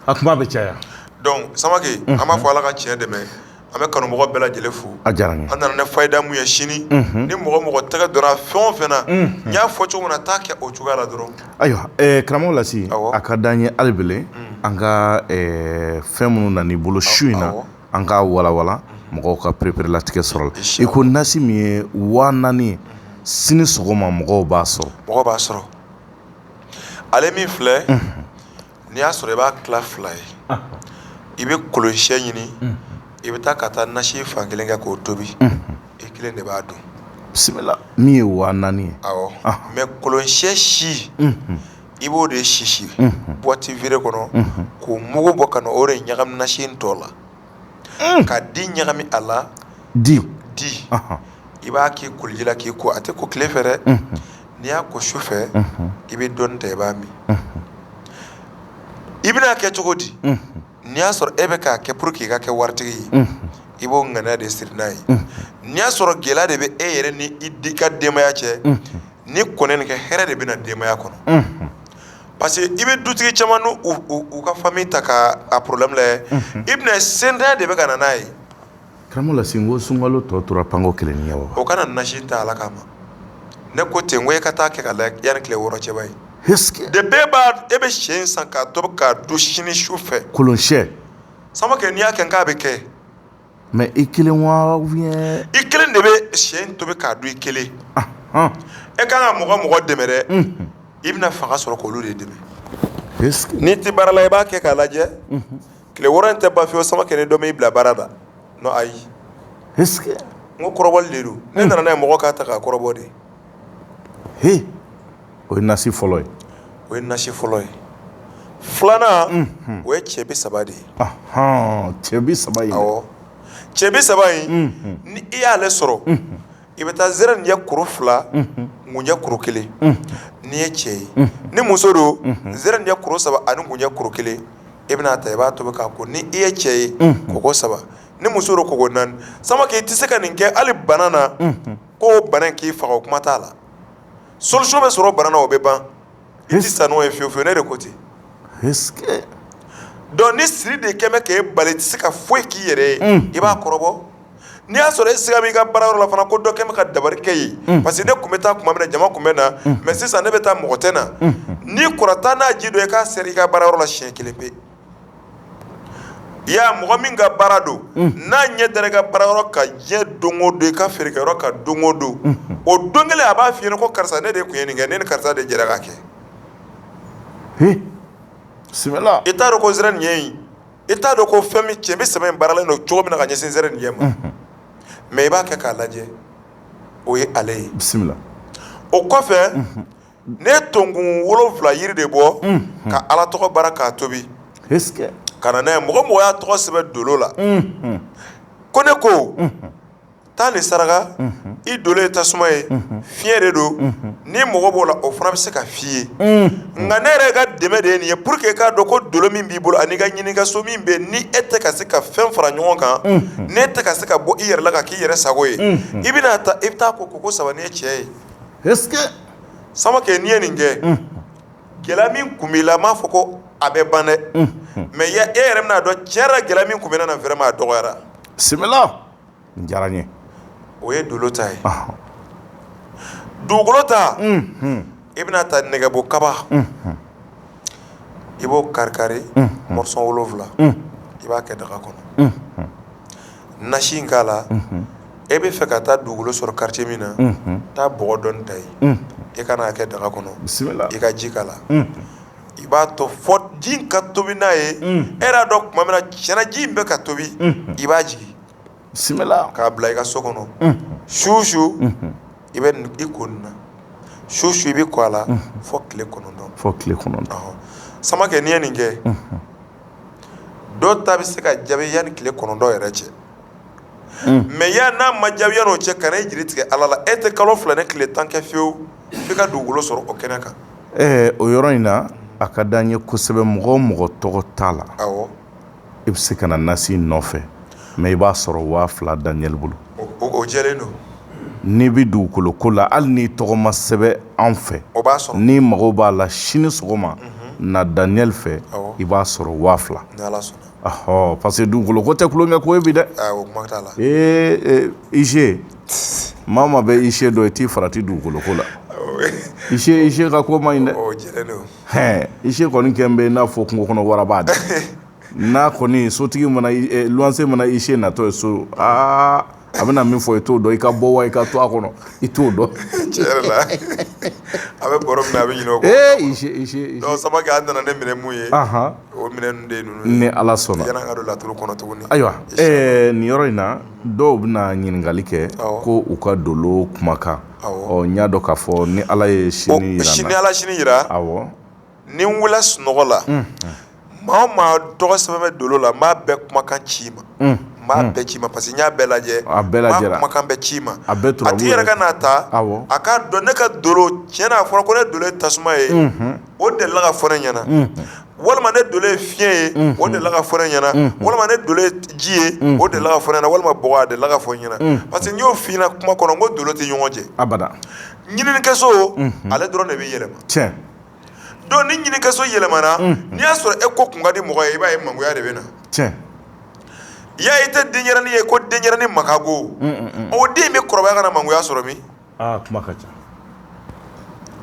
a kuma bɛ caya donc Samakɛ an b'a fɔ Ala ka tiɲɛ dɛmɛ an bɛ kanumɔgɔ bɛɛ lajɛlen fo a diyara n ye an nana ni fayida mun ye sini ni mɔgɔ tɛgɛ donna fɛn o fɛn na n y'a fɔ cogo min na taa kɛ o cogoya la dɔrɔn ayiwa karamɔgɔ Lasi a ka d'an ye hali bi an ka fɛn minnu nana i bolo su in na an k'a walawala mɔgɔw ka pereperelatigɛ sɔrɔ la i ko nasi min ye 4000 ye sini sɔgɔma mɔgɔw b'a sɔrɔ ale min filɛ n'i y'a sɔrɔ i b'a tila 2 ye i bɛ kolonkisɛ ɲini i bɛ taa ka taa nasi fan kelen kɛ k'o tobi i kelen de b'a dun bisimila min ye 4000 ye mais kolonkisɛ si i b'o de sisi boîte vide kɔnɔ k'o mugu bɔ ka na o de ɲagami nasi in tɔ la ka di ɲagami a la i b'a k'i koliji la k'i ko a tɛ ko tile fɛ dɛ n'i y'a ko su fɛ i bɛ dɔɔni ta i b'a min i bɛna kɛ cogo di n'i y'a sɔrɔ e bɛ k'a kɛ pour que i ka kɛ waritigi ye i b'o ŋaniya de siri n'a ye n'i y'a sɔrɔ gɛlɛya de bɛ e yɛrɛ ni i ka denbaya cɛ ni kɔnɛ nin kɛ hɛrɛ de bɛna denbaya kɔnɔ parce que i bɛ dutigi caman n'u ka famille ta ka a problème lajɛ i bɛna sentanya de bɛ ka na n'a ye karamɔgɔ la sinko sunkalo tɔ tora panko kelen ni ye wa o kana nasi ta ala kama ne ko ten ko e ka taa kɛ ka lajɛ yanni tile 6 cɛ ba ye de bɛɛ b'a e bɛ sɛ in san k'a tobi k'a dun sini su fɛ kolon sɛ Samakɛ n'i y'a kɛ k'a bɛ kɛ mais i kelen wa ou bien i kelen de bɛ sɛ in tobi k'a dun i kelen e kan ka mɔgɔ dɛmɛ dɛ i bɛna fanga sɔrɔ k'olu de dɛmɛ n'i tɛ baara la i b'a kɛ k'a lajɛ tile 6 in tɛ ban fiyewu Samakɛ ni dɔ m'i bila baara la non ayi n ko kɔrɔbɔli de don ne nana n'a ye mɔgɔ k'a ta k'a kɔrɔbɔ de he o ye nasi fɔlɔ ye o ye nasi fɔlɔ ye filanan o ye cɛ bi saba de ye cɛ bi saba ye awɔ cɛ bi saba in ni i y'ale sɔrɔ i bɛ taa zɛrɛn ɲɛ kuru 2 ŋunjɛ kuru 1 n'i ye cɛ ye ni muso don zɛrɛn ɲɛ kuru 3 ani ŋunjɛ kuru 1 i bɛna ta i b'a tobi k'a ko ni i ye cɛ ye kɔgɔ 3 ni muso don kɔgɔ 4 Samakɛ i tɛ se ka nin kɛ hali bana na ko bana in k'i faga o kuma t'a la solution bɛ sɔrɔ bana na o bɛ ban i tɛ sa n'o ye fiyewu fiyewu ne de ko ten donc ni siri de kɛmɛ k'e bali i tɛ se ka foyi k'i yɛrɛ ye i b'a kɔrɔbɔ n'i y'a sɔrɔ e siga min i ka baarayɔrɔ la fana ko dɔ kɛmɛ ka dabari kɛ ye parce que ne tun bɛ taa tuma min na jama tun bɛ na mais sisan ne bɛ taa mɔgɔ tɛ na ni kɔrɔta n'a ji don i k'a seri i ka baarayɔrɔ la siɲɛ 1 pe i y'a mɔgɔ min ka baara don n'a ɲɛ dara i ka baarayɔrɔ kan diɲɛ don o don i ka feerekɛyɔrɔ kan don o don o don kelen a b'a f'i ɲɛna ko karisa ne de tun ye nin kɛ ne ni karisa de jɛra k'a kɛ bisimila i t'a dɔn ko zɛrɛn ɲɛ in i t'a dɔn ko fɛn min cɛ bɛ sɛbɛn in baaralen don cogo min na ka ɲɛsin zɛrɛn ɲɛ ma mais i b'a kɛ k'a lajɛ o ye ale ye bisimila o kɔfɛ ne ye tonkun 7 yiri de bɔ ka ala tɔgɔ baara k'a tobi ka na n'a ye mɔgɔ mɔgɔ y'a tɔgɔ sɛbɛn dolo la ko ne ko taa nin saraka i dolo ye tasuma ye fiɲɛ de don ni mɔgɔ b'o la o fana bɛ se ka f'i ye nka ne yɛrɛ ka dɛmɛ de ye nin ye pour que i k'a dɔn ko dolo min b'i bolo ani ka ɲininkaso min bɛ yen ni e tɛ ka se ka fɛn fara ɲɔgɔn kan n'e tɛ ka se ka bɔ i yɛrɛ la ka k'i yɛrɛ sago ye i bɛna ta i bɛ taa ko koko 3 ni ye cɛ ye Samakɛ n'i ye nin kɛ gɛlɛya min kun b'i la n m'a fɔ ko a bɛ ban dɛ mais e yɛrɛ bɛna dɔn tiɲɛ yɛrɛ gɛlɛya min kun bɛ ne na vraiment a dɔgɔyara bisimila n diyara n ye o ye dolo ta ye dugukolo ta i bɛna ta nɛgɛbo kaba i b'o kari morceau 7 i b'a kɛ daga kɔnɔ nasi in k'a la e bɛ fɛ ka taa dugukolo sɔrɔ quartier min na taa bɔgɔ dɔɔni ta ye i ka n'a kɛ daga kɔnɔ i ka ji k'a la i b'a to fɔ ji in ka tobi n'a ye e yɛrɛ y'a dɔn tuma min na tiɲɛna ji in bɛ ka tobi i b'a jigin bisimila k'a bila i ka so kɔnɔ su o su i bɛ i ko nin na su o su i bɛ ko a la fɔ tile 9 Samakɛ n'i ye nin kɛ dɔw ta bɛ se ka jaabi yanni tile 9 yɛrɛ cɛ mais n'a ma jaabi yanni o cɛ kana i jiri tigɛ Ala la e tɛ kalo 2 ni tile 10 kɛ fiyewu f'i ka dugukolo sɔrɔ o kɛnɛ kan o yɔrɔ in na a ka d'an ye kosɛbɛ mɔgɔ o mɔgɔ tɔgɔ t'a la i bɛ se ka na nasi nɔfɛ mais i b'a sɔrɔ 2000 Daniel bolo o jɛlen don n'i bɛ dugukolo ko la hali n'i tɔgɔ ma sɛbɛn an fɛ o b'a sɔrɔ n'i mago b'a la sini sɔgɔma na Daniel fɛ i b'a sɔrɔ 2000 ni Ala sɔnna parce que dugukolo ko tɛ kulonkɛ ko ye bi dɛ o kuma t'a la IC maa o maa bɛ IC dɔn i t'i farati dugukolo ko la IC ka ko ma ɲi dɛ o jɛlen don IC kɔni kɛn bɛ i n'a fɔ kungo kɔnɔ waraba dɛ n'a kɔni sotigi mana luwanse mana IC natɔ ye so a bɛna min fɔ i t'o dɔn i ka bɔ wa i ka to a kɔnɔ i t'o dɔn tiɲɛ yɛrɛ la a bɛ bɔrɔ min na a bɛ ɲinɛ o kɔ IC donc Samakɛ an nana ne minɛ mun ye o minɛ ninnu de ye ninnu ye ni Ala sɔnna yanni an ka don laturu kɔnɔ tuguni ayiwa nin yɔrɔ in na dɔw bɛna ɲininkali kɛ ko u ka dolo kumakan n y'a dɔn k'a fɔ ni Ala ye sini yira ni Ala sini yira ni n wulila sunɔgɔ la maa o maa tɔgɔ sɛbɛn bɛ dolo la n b'a bɛɛ kumakan ci i ma n b'a bɛɛ ci i ma parce que n y'a bɛɛ lajɛ n b'a kumakan bɛɛ ci i ma a tigi yɛrɛ ka n'a ta a k'a dɔn ne ka dolo tiɲɛ na a fɔra ko ne dolo ye tasuma ye o delila ka fɔ ne ɲɛna walima ne dole fiɲɛ ye o de la ka fɔ ne ɲɛna walima ne dole ji ye o de la ka fɔ ne ɲɛna walima bɔgɔ a de la ka fɔ ɲɛna parce que n y'o f'i ɲɛna kuma kɔnɔ n ko dolo tɛ ɲɔgɔn cɛ abada ɲininikɛso ale dɔrɔn de bɛ yɛlɛma tiɲɛ donc ni ɲininikɛso yɛlɛmana n'i y'a sɔrɔ e ko kun ka di mɔgɔ ye i b'a ye mangoya de bɛ na tiɲɛ i y'a ye i tɛ denyɛrɛnin ye ko denyɛrɛnin makago o den bɛ kɔrɔbaya ka na mangoya sɔrɔ min kuma ka ca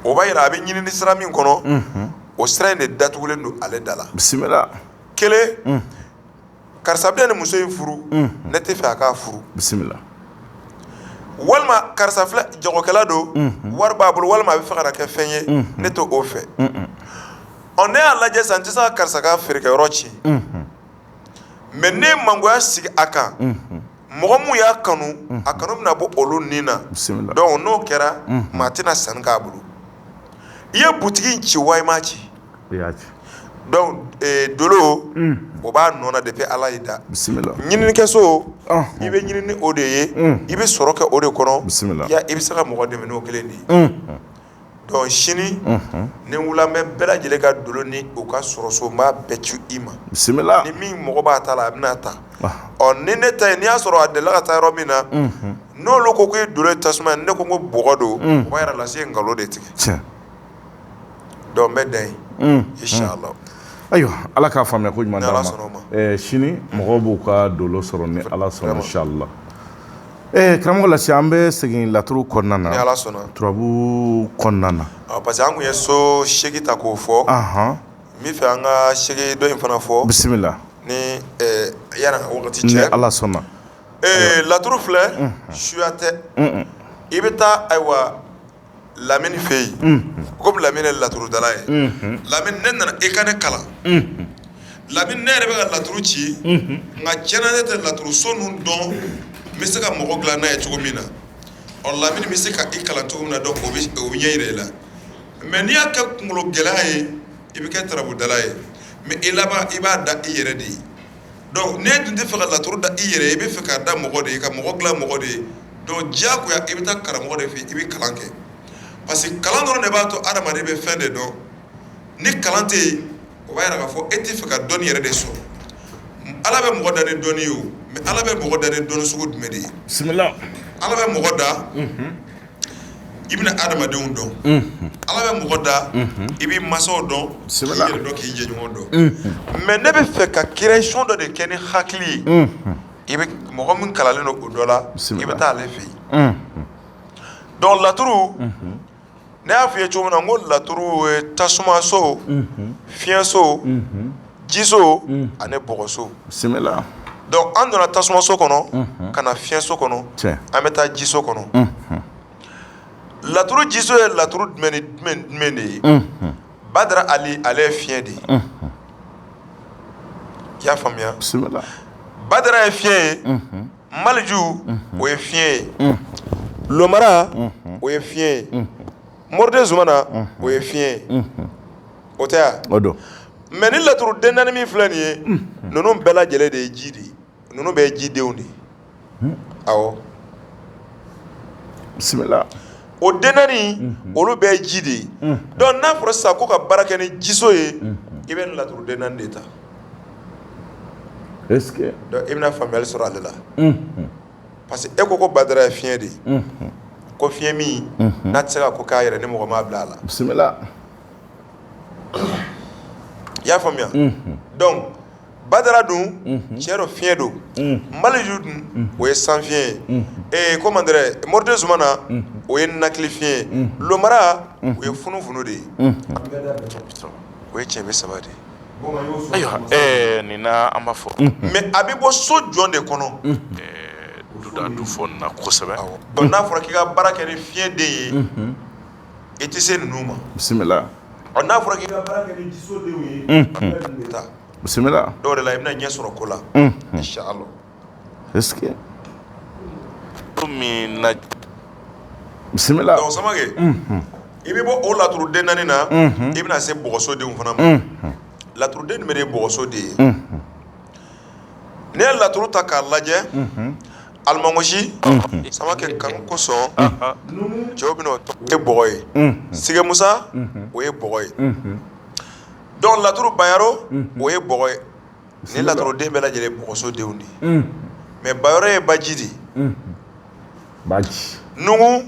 o b'a yira a bɛ ɲinini sira min kɔnɔ o sira in de datugulen don ale da la bisimila kelen karisa bɛ ni muso in furu ne tɛ fɛ a k'a furu bisimila walima karisa filɛ jagokɛla don wari b'a bolo walima a bɛ fɛ ka na kɛ fɛn ye ne tɛ o fɛ ɔ ne y'a lajɛ sisan n tɛ se ka karisa ka feerekɛyɔrɔ tiɲɛ mais ne ye mangoya sigi a kan mɔgɔ mun y'a kanu a kanu bɛna bɔ olu nin na donc n'o kɛra maa tɛna sanni k'a bolo i ye butigi in ci wa i m'a ci donc dolo o b'a nɔ na depuis ala y'i da ɲininikɛso i bɛ ɲini ni o de ye i bɛ sɔrɔ kɛ o de kɔnɔ ya i bɛ se ka mɔgɔ dɛmɛ n'o kelen de ye donc sini ni wula n bɛ bɛɛ lajɛlen ka dolo ni o ka sɔrɔso n b'a bɛɛ ci i ma ni min mɔgɔ b'a ta la a bɛna ta ɔ ni ne ta ye n'i y'a sɔrɔ a delila ka taa yɔrɔ min na n'olu ko k'i dolo ye tasuma ne ko n ko bɔgɔ don o b'a yira la se nkalon de tigɛ donc n bɛ dan yen inshallah ayiwa ala k'a faamuya ko ɲuman d'an ma sini mɔgɔw b'u ka dolo sɔrɔ ni ala sɔnna inshallah karamɔgɔ Lasi an bɛ segin laturu kɔnɔna na ni ala sɔnna turabu kɔnɔna na parce que an kun ye so segi ta k'o fɔ n bɛ fɛ an ka segi dɔ in fana fɔ bisimila ni yanni a wagati cɛ ni ala sɔnna laturu filɛ suya tɛ i bɛ taa ayiwa Lamini fɛ yen komi Lamini ye laturudala ye Lamini ne nana e ka ne kalan Lamini ne yɛrɛ bɛ ka laturu ci nka tiɲɛna ne tɛ laturu so ninnu dɔn n bɛ se ka mɔgɔ dilan n'a ye cogo min na ɔ Lamini bɛ se ka i kalan cogo min na donc o bɛ ɲɛ yira i la mais n'i y'a kɛ kunkolo gɛlɛya ye i bɛ kɛ tarabudala ye mais i laban i b'a da i yɛrɛ de ye donc n'e dun tɛ fɛ ka laturu da i yɛrɛ ye i bɛ fɛ k'a da mɔgɔ de ye ka mɔgɔ dilan mɔgɔ de ye donc diyagoya i bɛ taa karamɔgɔ de fɛ i bɛ kalan kɛ parce que kalan dɔrɔn de b'a to adamaden bɛ fɛn de dɔn ni kalan tɛ yen o b'a yira k'a fɔ e tɛ fɛ ka dɔnni yɛrɛ de sɔrɔ ala bɛ mɔgɔ da ni dɔnni ye o mais ala bɛ mɔgɔ da ni dɔnni sugu jumɛn de ye bisimila ala bɛ mɔgɔ da i bɛna adamadenw dɔn ala bɛ mɔgɔ da i bɛ mansaw dɔn k'i yɛrɛ dɔn k'i jɛɲɔgɔn dɔn mais ne bɛ fɛ ka création dɔ de kɛ ni hakili ye i bɛ mɔgɔ min kalanlen don o dɔ la i bɛ taa ale fɛ yen donc laturu ne y'a f'i ye cogo min na n ko laturu ye tasumaso fiɲɛso jiso ani bɔgɔso bisimila donc an donna tasumaso kɔnɔ ka na fiɲɛso kɔnɔ an bɛ taa jiso kɔnɔ laturu jiso ye laturu jumɛn de ye Badara Ali ale ye fiɲɛ de ye i y'a faamuya bisimila Badara ye fiɲɛ ye Maliju o ye fiɲɛ ye Lomara o ye fiɲɛ ye Mɔriden Zumana o ye fiɲɛ ye o tɛ ya o don mais ni laturu den naani min filɛ nin ye ninnu bɛɛ lajɛlen de ye ji de ye ninnu bɛɛ ye jidenw de ye awɔ bisimila o den naani olu bɛɛ ye ji de ye donc n'a fɔra sisan ko ka baara kɛ ni jiso ye i bɛ nin laturu den naani de ta est-ce que donc i bɛna faamuyali sɔrɔ ale la parce que e ko Badara ye fiɲɛ de ye ko fiɲɛ min n'a tɛ se ka ko k'a yɛrɛ ni mɔgɔ m'a bila a la bisimila i y'a faamuya donc Badara dun tiɲɛ don fiɲɛ don Maliju dun o ye san fiɲɛ ye comment dirais Mɔriden Zumana o ye nakili fiɲɛ ye Lomara o ye funufunu de ye o ye cɛnbɛ saba de ye ayiwa nin na an b'a fɔ mais a bɛ bɔ so jɔn de kɔnɔ duda du fɔ nin na kosɛbɛ donc n'a fɔra k'i ka baara kɛ ni fiɲɛ den ye i tɛ se ninnu ma bisimila n'a fɔra k'i ka baara kɛ ni jisodenw ye a bɛ nin de ta bisimila dɔw de la i bɛna ɲɛ sɔrɔ ko la inshallah est-ce que min na bisimila donc Samake i bɛ bɔ o laturu den naani na i bɛna se bɔgɔsodenw fana ma laturuden jumɛn de ye bɔgɔso de ye n'i ye laturu ta k'a lajɛ alimamusi Samake kanu kosɔn cɛw bɛna o ye bɔgɔ ye Sigemusa o ye bɔgɔ ye donc laturu bayaro o ye bɔgɔ ye ni laturu den bɛɛ lajɛlen bɔgɔso denw de mais bayaro ye baji de baji nugu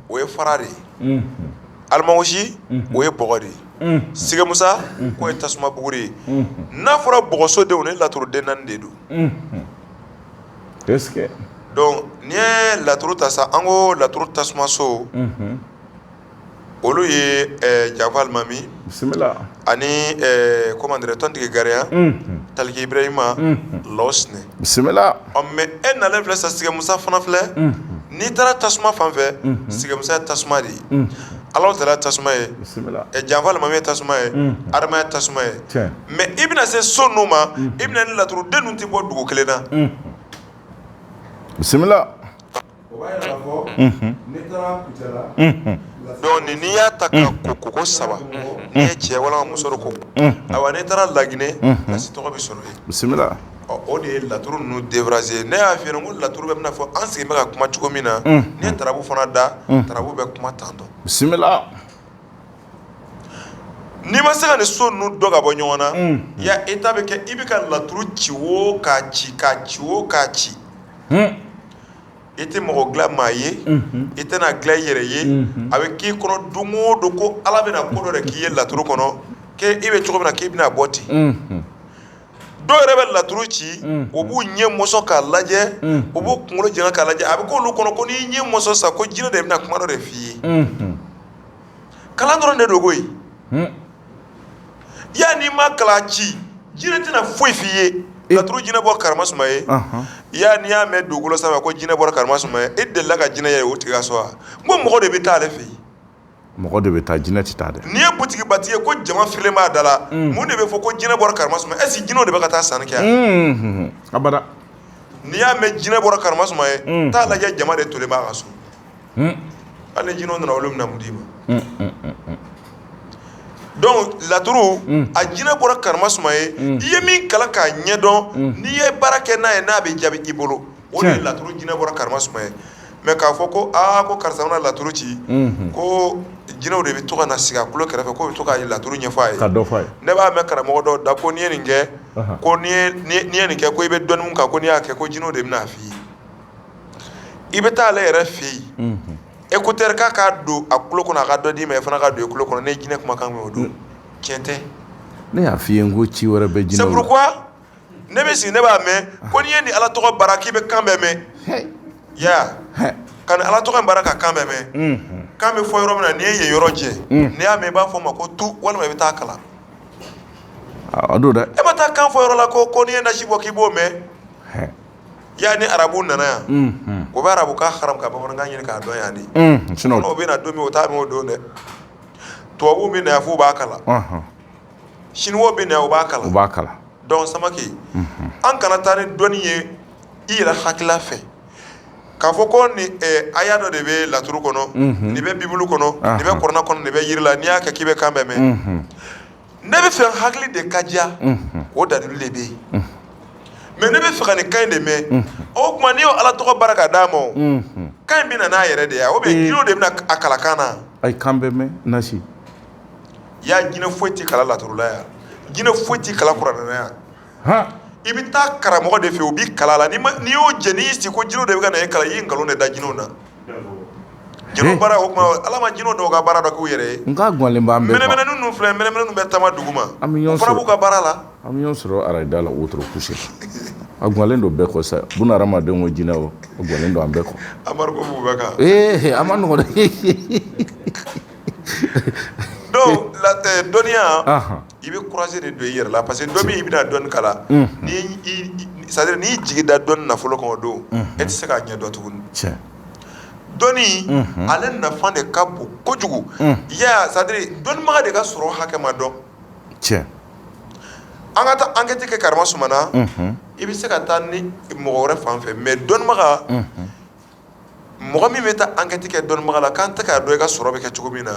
o ye fara de alimamusi o ye bɔgɔ de sigemusa k'o ye tasuma bugu de ye n'a fɔra bɔgɔso denw ni laturu den naani de don est-ce que donc n'i ye laturu ta sa an ko laturu tasuma so olu ye Jafo Alimami bisimila ani comment dire tontigi Gariya Taliki Ibrahima Lawusine bisimila mais e nalen filɛ sa sigemusa fana filɛ n'i taara tasuma fan fɛ sigemusa ye tasuma de ye Alahu Taala ye tasuma ye Jafo Alimami ye tasuma ye Adama ye tasuma ye mais i bɛna se so ninnu ma i bɛna ni laturu den ninnu tɛ bɔ dugu kelen na bisimila o b'a yira k'a fɔ n'i taara Kucala donc n'i y'a ta ka koko saba n'i ye cɛ walima muso dɔ ko ayiwa n'i taara Laginɛ place tɔgɔ bɛ sɔrɔ yen bisimila o de ye laturu ninnu dévrasé ne y'a f'i ɲɛna ko laturu bɛ bɛna fɔ an sigi bɛ ka kuma cogo min na n'i ye tarabu fana da tarabu bɛ kuma tan tɔ bisimila n'i ma se ka nin so ninnu dɔ ka bɔ ɲɔgɔn na ya état bɛ kɛ i bɛ ka laturu ci o k'a ci k'a ci o k'a ci i tɛ mɔgɔ dilan maa ye i tɛna dilan i yɛrɛ ye a bɛ k'i kɔnɔ don o don ko ala bɛna ko dɔ de k'i ye laturu kɔnɔ k'e bɛ cogo min na k'i bɛna bɔ ten dɔw yɛrɛ bɛ laturu ci o b'u ɲɛ mɔsɔn k'a lajɛ o b'u kunkolo jɛngɛ k'a lajɛ a bɛ k'olu kɔnɔ ko n'i ɲɛ mɔsɔn sa ko jinɛ de bɛna kuma dɔ de f'i ye kalan dɔrɔn de don koyi yanni i ma kalan ci jinɛ tɛna foyi f'i ye laturu jinɛ bɔ Karamasuma ye n'i y'a mɛn dugukolo sanfɛ ko jinɛ bɔra Karamasuma ye e delila ka jinɛ ye o tigi ka so wa n ko mɔgɔ de bɛ taa ale fɛ yen mɔgɔ de bɛ taa jinɛ tɛ taa dɛ n'i ye butigi batigi ye ko jama firilen b'a da la mun de bɛ fɔ ko jinɛ bɔra Karamasuma est ce que jinɛw de bɛ ka taa sanni kɛ yan abada n'i y'a mɛn jinɛ bɔra Karamasuma ye taa lajɛ jama de tolen b'a ka so hali ni jinɛw nana olu bɛna mun d'i ma donc laturu a jinɛ bɔra Karamasuma ye i ye min kalan k'a ɲɛdɔn n'i ye baara kɛ n'a ye n'a bɛ jaabi i bolo o de ye laturu jinɛ bɔra Karamasuma ye mais k'a fɔ ko ko karisa bɛna laturu ci ko jinɛw de bɛ to ka na sigi a kulo kɛrɛfɛ ko bɛ to ka laturu ɲɛfɔ a ye ne b'a mɛn karamɔgɔ dɔw da ko n'i ye nin kɛ ko n'i ye nin kɛ ko i bɛ dɔnni mun kan ko n'i y'a kɛ ko jinɛw de bɛna f'i ye i bɛ taa ale yɛrɛ fɛ yen écouteur k'a ka don a kulo kɔnɔ a ka dɔ d'i ma i fana ka don i kulo kɔnɔ ne jinɛ kumakan mɛn o don tiɲɛ tɛ ne y'a f'i ye n ko ci wɛrɛ bɛ jinɛw la c'est pourquoi ne bɛ sigi ne b'a mɛn ko n'i ye nin ala tɔgɔ baara k'i bɛ kan bɛɛ mɛn ya ka nin ala tɔgɔ in baara ka kan bɛɛ mɛn kan bɛ fɔ yɔrɔ min na n'i ye yen yɔrɔ jɛ n'i y'a mɛn i b'a fɔ o ma ko tu walima i bɛ taa kalan a don dɛ e ma taa kan fɔ yɔrɔ la ko n'i ye nasi bɔ k'i b'o mɛn ya ni arabu nana yan o bɛ arabu ka haram ka bamanankan ɲini k'a dɔn yan de o bɛ na don min o t'a mɛn o don dɛ tubabuw bɛ na yan f'u b'a kalan siniwaw bɛ na yan u b'a kalan donc Samake an kana taa ni dɔnni ye i yɛrɛ hakilila fɛ k'a fɔ ko ni aya dɔ de bɛ laturu kɔnɔ nin bɛ bibulu kɔnɔ nin bɛ kuranɛ kɔnɔ nin bɛ yiri la n'i y'a kɛ k'i bɛ kan bɛɛ mɛn ne bɛ fɛ hakili de ka diya o dalilu de bɛ yen mais ne bɛ fɛ ka nin kan in de mɛn o tuma n'i y'o ala tɔgɔ baara ka d'a ma o kan in bɛ na n'a yɛrɛ de ye o bɛ jinɛw de bɛna a kalan kan na ayi kan bɛɛ mɛn nasi ya jinɛ foyi tɛ kalan laturula yan jinɛ foyi tɛ kalan kuranɛ yan i bɛ taa karamɔgɔ de fɛ o b'i kalan la n'i y'o jɛ n'i y'i sigi ko jinɛw de bɛ ka na e kalan i ye nkalon de da jinɛw na jinɛw baara o tuma ala ma jinɛw dɔw ka baara dɔ k'u yɛrɛ ye n ka gɔnlen b'an bɛɛ kan mɛnɛmɛnɛnin ninnu filɛ mɛnɛmɛnɛnin ninnu bɛ taama dugu ma an bɛ ɲɔgɔn o fana b'u ka baara la an bɛ ɲɔgɔn sɔrɔ arajida la wotoro kusi a gɔnlen don bɛɛ kɔ sa buna hadamadenw ko jinɛ o gɔnlen don an bɛɛ kɔ Amadu ko b'u bɛɛ kan a ma nɔgɔn dɛ donc dɔnniya i bɛ courage de don i yɛrɛ la parce que dɔ min i bɛna dɔnni kalan c'est-à-dire n'i jigi da dɔnni nafolo kan o don e tɛ se k'a ɲɛ dɔn tuguni dɔnni ale nafa de ka bon kojugu c'est-à-dire dɔnnibaga de ka sɔrɔ hakɛ ma dɔn an ka taa enquête kɛ Karamasuma na i bɛ se ka taa ni mɔgɔ wɛrɛ fan fɛ mais dɔnnibaga mɔgɔ min bɛ taa enquête kɛ dɔnnibaga la k'an tɛ k'a dɔn i ka sɔrɔ bɛ kɛ cogo min na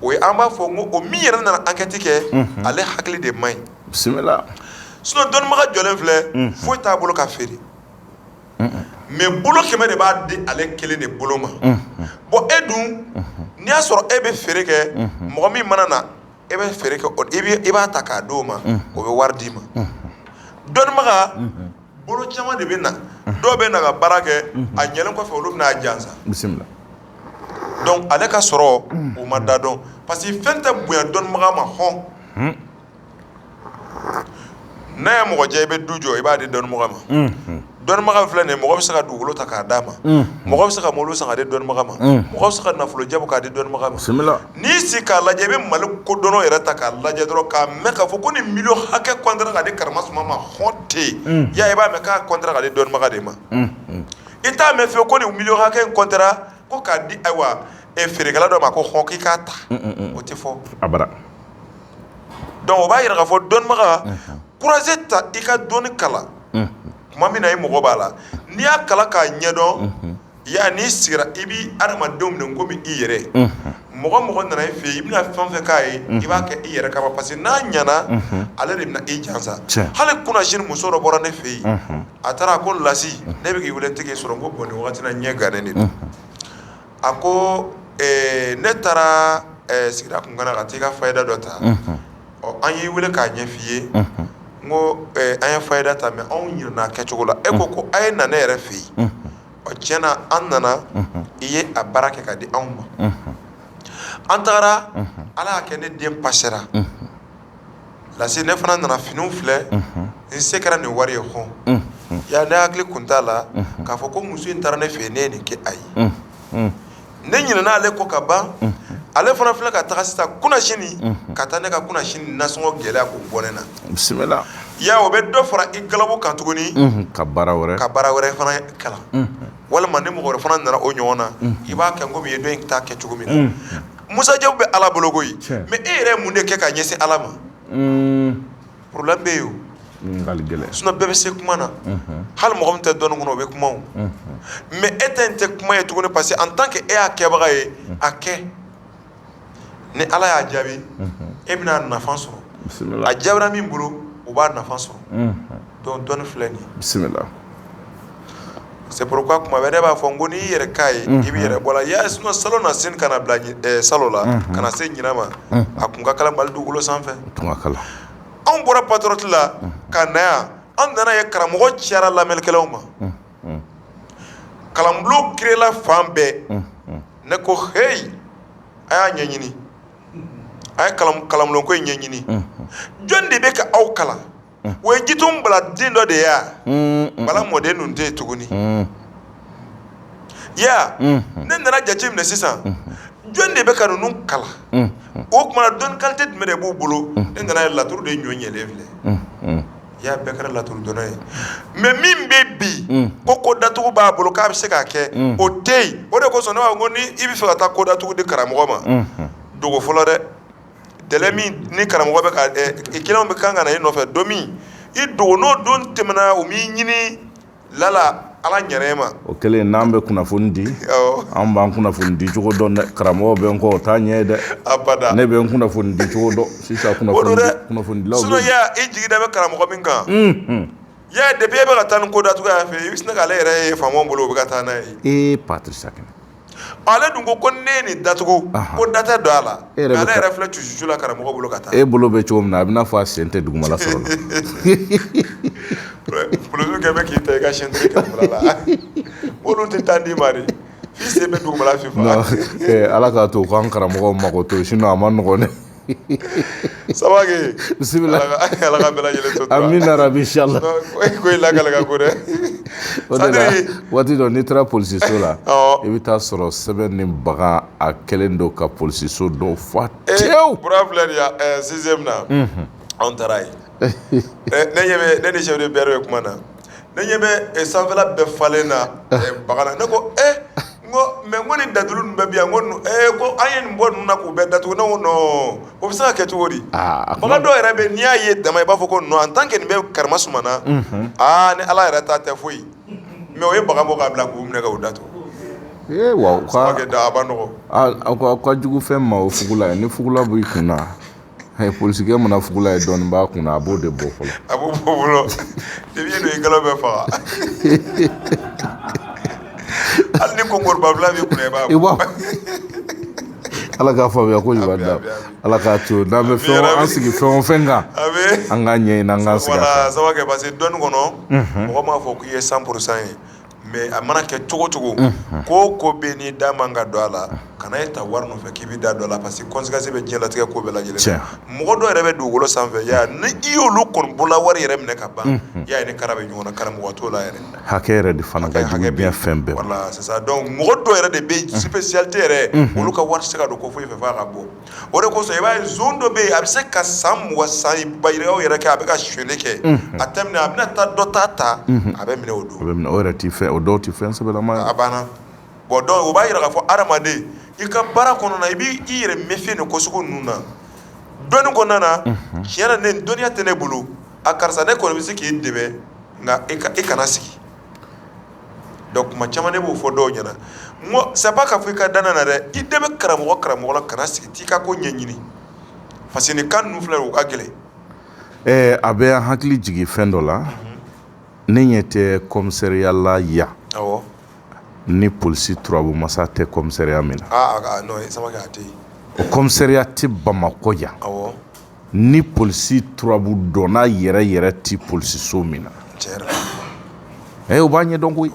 o ye an b'a fɔ n ko o min yɛrɛ nana enquête kɛ ale hakili de man ɲi bisimila sinon dɔnnibaga jɔlen filɛ foyi t'a bolo ka feere mais bolo 100 de b'a di ale kelen de bolo ma bon e dun n'i y'a sɔrɔ e bɛ feere kɛ mɔgɔ min mana na e bɛ fɛɛrɛ kɛ i b'a ta k'a d'o ma o bɛ wari d'i ma dɔnnibaga bolo caman de bɛ na dɔw bɛ na ka baara kɛ a ɲɛlen kɔfɛ olu bɛna a jansa bisimila donc ale ka sɔrɔ o ma da dɔn parce que fɛn tɛ bonya dɔnnibaga ma hɔn n'a ye mɔgɔ diya i bɛ du jɔ i b'a di dɔnnibaga ma dɔnnibaga filɛ nin ye mɔgɔ bɛ se ka dugukolo ta k'a d'a ma mɔgɔ bɛ se ka mobili san k'a di dɔnnibaga ma mɔgɔ bɛ se ka nafolo jɛ bɔ k'a di dɔnnibaga ma bisimila n'i si k'a lajɛ i bɛ Mali kodɔnnaw yɛrɛ ta k'a lajɛ dɔrɔn k'a mɛn k'a fɔ ko ni miliyɔn hakɛ kɔntera k'a di Karamasuma ma hɔn tɛ yen i b'a mɛn k'a kɔntera k'a di dɔnnibaga de ma i t'a mɛn fiyewu ko nin miliyɔn hakɛ in kɔntera ko k'a di ayiwa feerekɛla dɔ ma ko hɔn k'i k'a ta o tɛ fɔ abada donc o b'a yira k'a fɔ dɔnnibaga courage ta i ka dɔnni kalan tuma min na i mɔgɔ b'a la n'i y'a kalan k'a ɲɛdɔn n'i sigira i b'i adamadenw minɛ komi i yɛrɛ mɔgɔ nana i fɛ yen i bɛna fɛn fɛn k'a ye i b'a kɛ i yɛrɛ kama parce que n'a ɲɛna ale de bɛna i jansa hali kunna sini muso dɔ bɔra ne fɛ yen a taara a ko Lasi ne bɛ k'i wele n tɛ k'i sɔrɔ n ko bon nin wagati la ɲɛ gannen de don a ko ne taara sigida kunkana ka t'i ka fayida dɔ ta an y'i wele k'a ɲɛ f'i ye n ko an ye fayida ta mɛ anw ɲinɛna a kɛcogo la e ko a ye na ne yɛrɛ fɛ yen tiɲɛna an nana i ye a baara kɛ ka di anw ma an tagara ala y'a kɛ ne den pasera Lasi ne fana nana finiw filɛ n se kɛra nin wari ye hɔn ne hakili kun t'a la k'a fɔ ko muso in taara ne fɛ yen ne ye nin kɛ a ye ne ɲinɛna ale kɔ ka ban ale fana filɛ ka taga sisan kunna sini ka taa ne ka kunna sini nasɔngɔ gɛlɛya k'o bɔ ne na bisimila o bɛ dɔ fara i galabu kan tuguni ka baara wɛrɛ fana kalan walima ni mɔgɔ wɛrɛ fana nana o ɲɔgɔn na i b'a kɛ komi i ye dɔ in ta kɛ cogo min na musajaw bɛ ala bolo koyi mais e yɛrɛ ye mun de kɛ ka ɲɛsin ala ma problème bɛ yen o sinon bɛɛ bɛ se kuma na hali mɔgɔ min tɛ dɔnni kɔnɔ o bɛ kuma o mais e ta in tɛ kuma ye tuguni parce que en tant que e y'a kɛbaga ye a kɛ ni ala y'a jaabi e bɛna nafa sɔrɔ a jaabira min bolo o b'a nafa sɔrɔ donc dɔnni filɛ nin ye bisimila c'est pourquoi kuma bɛɛ ne b'a fɔ n ko n'i y'i yɛrɛ k'a ye i b'i yɛrɛ bɔ la sinon salon na sini kana bila salon la kana se ɲinan ma a kun ka kalan Mali dugukolo sanfɛ anw bɔra patriote la ka na yan an nana ye karamɔgɔ cayara lamɛnnikɛlaw ma kalanbulon créera fan bɛɛ ne ko hey a y'a ɲɛɲini a ye kalanbulonko in ɲɛɲini jɔn de bɛ ka aw kalan o ye jitɔn bala den dɔ de ye yan bala mɔden ninnu tɛ yen tuguni ne nana jate minɛ sisan jɔn de bɛ ka ninnu kalan o kumana dɔnni qualité jumɛn de b'u bolo ne nana ye laturu de ɲɔ ɲɛlen filɛ bɛɛ kɛra laturu dɔnna ye mais min bɛ bi ko datugu b'a bolo k'a bɛ se k'a kɛ o tɛ yen o de kosɔn ne b'a fɔ ko ni i bɛ fɛ ka taa ko datugu di karamɔgɔ ma dogo fɔlɔ dɛ délai min ni karamɔgɔ bɛ ka kelen bɛ kan ka na i nɔfɛ don min i dogo n'o don tɛmɛna o m'i ɲini lala ala ɲɛrɛ ma o kɛlen n'an bɛ kunnafoni di an b'an kunnafoni di cogo dɔn dɛ karamɔgɔ bɛ n kɔ o t'a ɲɛ dɛ abada ne bɛ n kunnafoni di cogo dɔn sisan kunnafoni dilaw sinon i jigi da bɛ karamɔgɔ min kan depuis e bɛ ka taa ni ko datugu yan fɛ i bɛ sin k'ale yɛrɛ ye faamaw bolo o bɛ ka taa n'a ye Patrice Sakɛnɛ ale dun ko ne ye nin datugu ko da tɛ don a la ale yɛrɛ filɛ tujuju la karamɔgɔ bolo ka taa e bolo bɛ cogo min na a bɛna fɔ a sen tɛ dugumala sɔrɔ polisiw kɛ bɛ k'i ta i ka siyɛn tɛ dugumala la olu tɛ taa d'i ma de f'i sen bɛ dugumala fifa ala k'a to k'an karamɔgɔw mago to sinon a ma nɔgɔn dɛ Sabake bisimila ala ka bɛɛ lajɛlen to amina rabi inshallah ko i lakale ka ko dɛ o de la waati dɔ n'i taara polisiso la i bɛ taa sɔrɔ sɛbɛn ni bagan a kɛlen don ka polisiso dɔw fa tewu bura filɛ nin ye sixième na anw taara yen ne ni chef de bureau ye kuma na ne ɲɛ bɛ sanfɛla bɛɛ falen na bagan na ne ko mais ko ni datulu ninnu bɛɛ bi yan ko an ye nin bɔ ninnu na k'u bɛɛ datugu ne ko non o bɛ se ka kɛ cogo di bagan dɔw yɛrɛ bɛ n'i y'a ye dama i b'a fɔ ko non en tant que nin bɛ Karimasuma na ni ala yɛrɛ ta tɛ foyi mais o ye bagan bɔ k'a bila k'u minɛ k'u datugu wa a ba nɔgɔ ka jugu fɛn ma o fugula ye ni fugula b'i kun na polisikɛ mana fugula ye dɔɔnin b'a kun na a b'o de bɔ fɔlɔ a b'o bɔ fɔlɔ depuis yen i galo bɛ faga hali ni konkoriba fila b'i kunna i b'a bɔ ala k'a faamuya ko ɲuman da ala k'a to n'an bɛ fɛn an sigi fɛn o fɛn kan an k'a ɲɛɲini an k'an sigi a kan. Voilà ça va kɛ parce que dɔnni kɔnɔ mɔgɔ m'a fɔ k'i ye 100% ye mais a mana kɛ cogo cogo ko ko bɛ n'i da man ka don a la kana e ta wari nɔfɛ k'i bɛ da don a la parce que conséquence bɛ diɲɛlatigɛ ko bɛɛ lajɛlen mɔgɔ dɔw yɛrɛ bɛ dugukolo sanfɛ ya ni i y'olu kɔni bolola wari yɛrɛ minɛ ka ban ya ni kara bɛ ɲɔgɔn na karamɔgɔ t'o la yɛrɛ hakɛ yɛrɛ de fana ka jugu bien fɛn bɛɛ voilà c'est ça donc mɔgɔ dɔw yɛrɛ de bɛ spécialité yɛrɛ olu ka wari tɛ se ka don ko foyi fɛ f'a ka bɔ o de kosɔn i b'a ye zone dɔ bɛ yen a bɛ se ka san 20 san bayirikaw yɛrɛ kɛ a bɛ ka suɲɛli kɛ a tɛmɛna a bɛna taa dɔ ta a bɛ minɛ o don o yɛrɛ ti fɛn o dɔw ti fɛn sɛbɛlama ye a banna bon donc o b'a yira k'a fɔ adamaden i ka baara kɔnɔna i b'i yɛrɛ méfier nin ko sugu ninnu na dɔnni kɔnɔna na tiɲɛ na ne dɔnniya tɛ ne bolo a karisa ne kɔni bɛ se k'i dɛmɛ nka i kana sigi donc kuma caman ne b'o fɔ dɔw ɲɛna n ko c'est pas k'a fɔ i ka danna na dɛ i dɛmɛ karamɔgɔ la kana sigi t'i ka ko ɲɛɲini parce que nin kan ninnu filɛ o ka gɛlɛn. A bɛ an hakili jigin fɛn dɔ la ne ɲɛ tɛ commissariat la yan ni polisi turabu masa tɛ commissariat min na non sama kɛ a tɛ yen o commissariat tɛ Bamakɔ yan ni polisi turabu dɔnna yɛrɛ yɛrɛ tɛ polisiso min na o b'a ɲɛdɔn koyi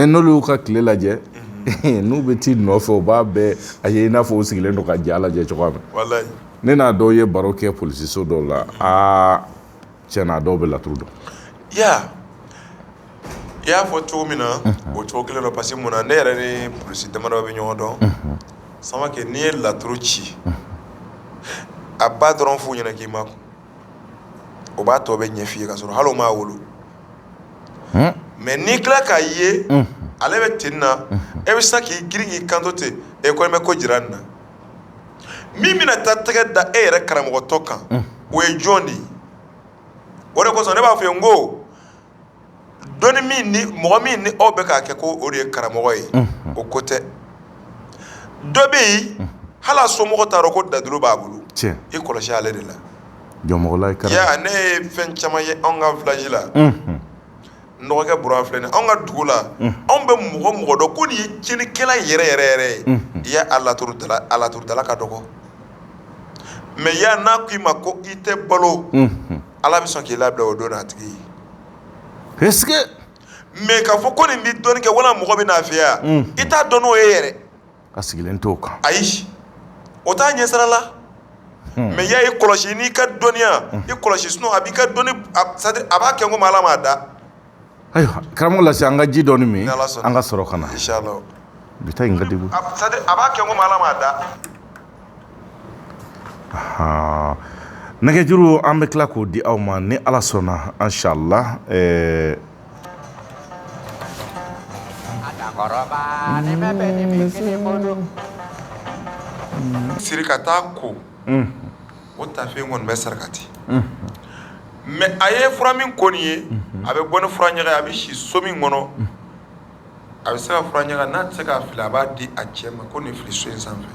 n'olu y'u ka tile lajɛ n'u bɛ t'i nɔfɛ o b'a bɛɛ a ye i n'a fɔ o sigilen don ka ja lajɛ cogoya min ne n'a dɔw ye baro kɛ polisiso dɔw la tiɲɛna a dɔw bɛ laturu dɔn i y'a fɔ cogo min na o cogo kelen don parce que mun na ne yɛrɛ ni polisi damadɔ bɛ ɲɔgɔn dɔn Samake n'i ye laturu ci a ba dɔrɔn f'u ɲɛna k'i ma kun o b'a tɔ bɛ ɲɛ f'i ye ka sɔrɔ hali o m'a wolo mais n'i tila k'a ye ale bɛ ten na e bɛ se k'i girin k'i kanto ten e ko bɛ ko jira nin na min bɛna taa tɛgɛ da e yɛrɛ karamɔgɔtɔ kan o ye jɔn de ye o de kosɔn ne b'a fɔ ye n ko dɔnni min ni mɔgɔ min ni aw bɛ k'a kɛ ko o de ye karamɔgɔ ye o ko tɛ dɔ bɛ yen hali a somɔgɔ t'a dɔn ko dadulu b'a bolo i kɔlɔsi ale de la ne ye fɛn caman ye anw ka village la n dɔgɔkɛ Buran filɛ nin anw ka dugu la anw bɛ mɔgɔ dɔn ko nin ye tiɲɛnikɛla yɛrɛ ye i y'a alaturudala ka dɔgɔ mais ya n'a ko i ma ko i tɛ balo ala bɛ sɔn k'i labila o don n'a tigi ye est-ce que mais k'a fɔ ko nin bɛ dɔnni kɛ wala mɔgɔ bɛ n'a fɛ yan i t'a dɔn n'o ye yɛrɛ a sigilen t'o kan ayi o t'a ɲɛsira la mais ya i kɔlɔsi n'i ka dɔnniya i kɔlɔsi sinon a b'i ka dɔnni a b'a kɛ komi ala m'a da ayiwa karamɔgɔ lase an ka ji dɔɔni min an ka sɔrɔ ka na inchallah bi ta in ka degun a b'a kɛ komi ala m'a da nɛgɛjuru an bɛ tila k'o di aw ma ni ala sɔnna inchallah siri ka taa ko o tafe kɔni bɛ sarakati mais a ye fura min ko nin ye a bɛ bɔ ni fura ɲaga ye a bɛ si so min kɔnɔ a bɛ se ka fura ɲaga n'a tɛ se k'a fili a b'a di a cɛ ma ko nin fili so in sanfɛ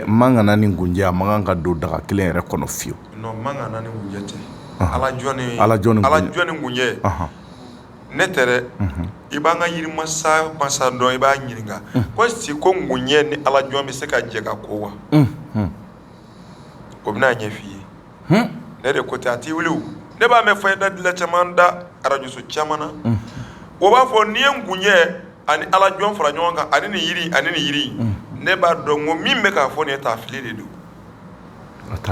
man kana ni ngunjɛ a man kan ka don daga kelen yɛrɛ kɔnɔ fiyewu non man kana ni ngunjɛ tɛ ala jɔn ni ngunjɛ ne tɛ dɛ i b'an ka yirimasa dɔn i b'a ɲininka ko si ko ngunjɛ ni ala jɔn bɛ se ka jɛ ka ko wa o bɛna ɲɛ f'i ye ne de ko tɛ a t'i wuli ne b'a mɛn fayida dilan caman da arajoso caman na o b'a fɔ n'i ye ngunjɛ ani ala jɔn fara ɲɔgɔn kan ani nin yiri ne b'a dɔn ko min bɛ k'a fɔ nin ye taa fili de don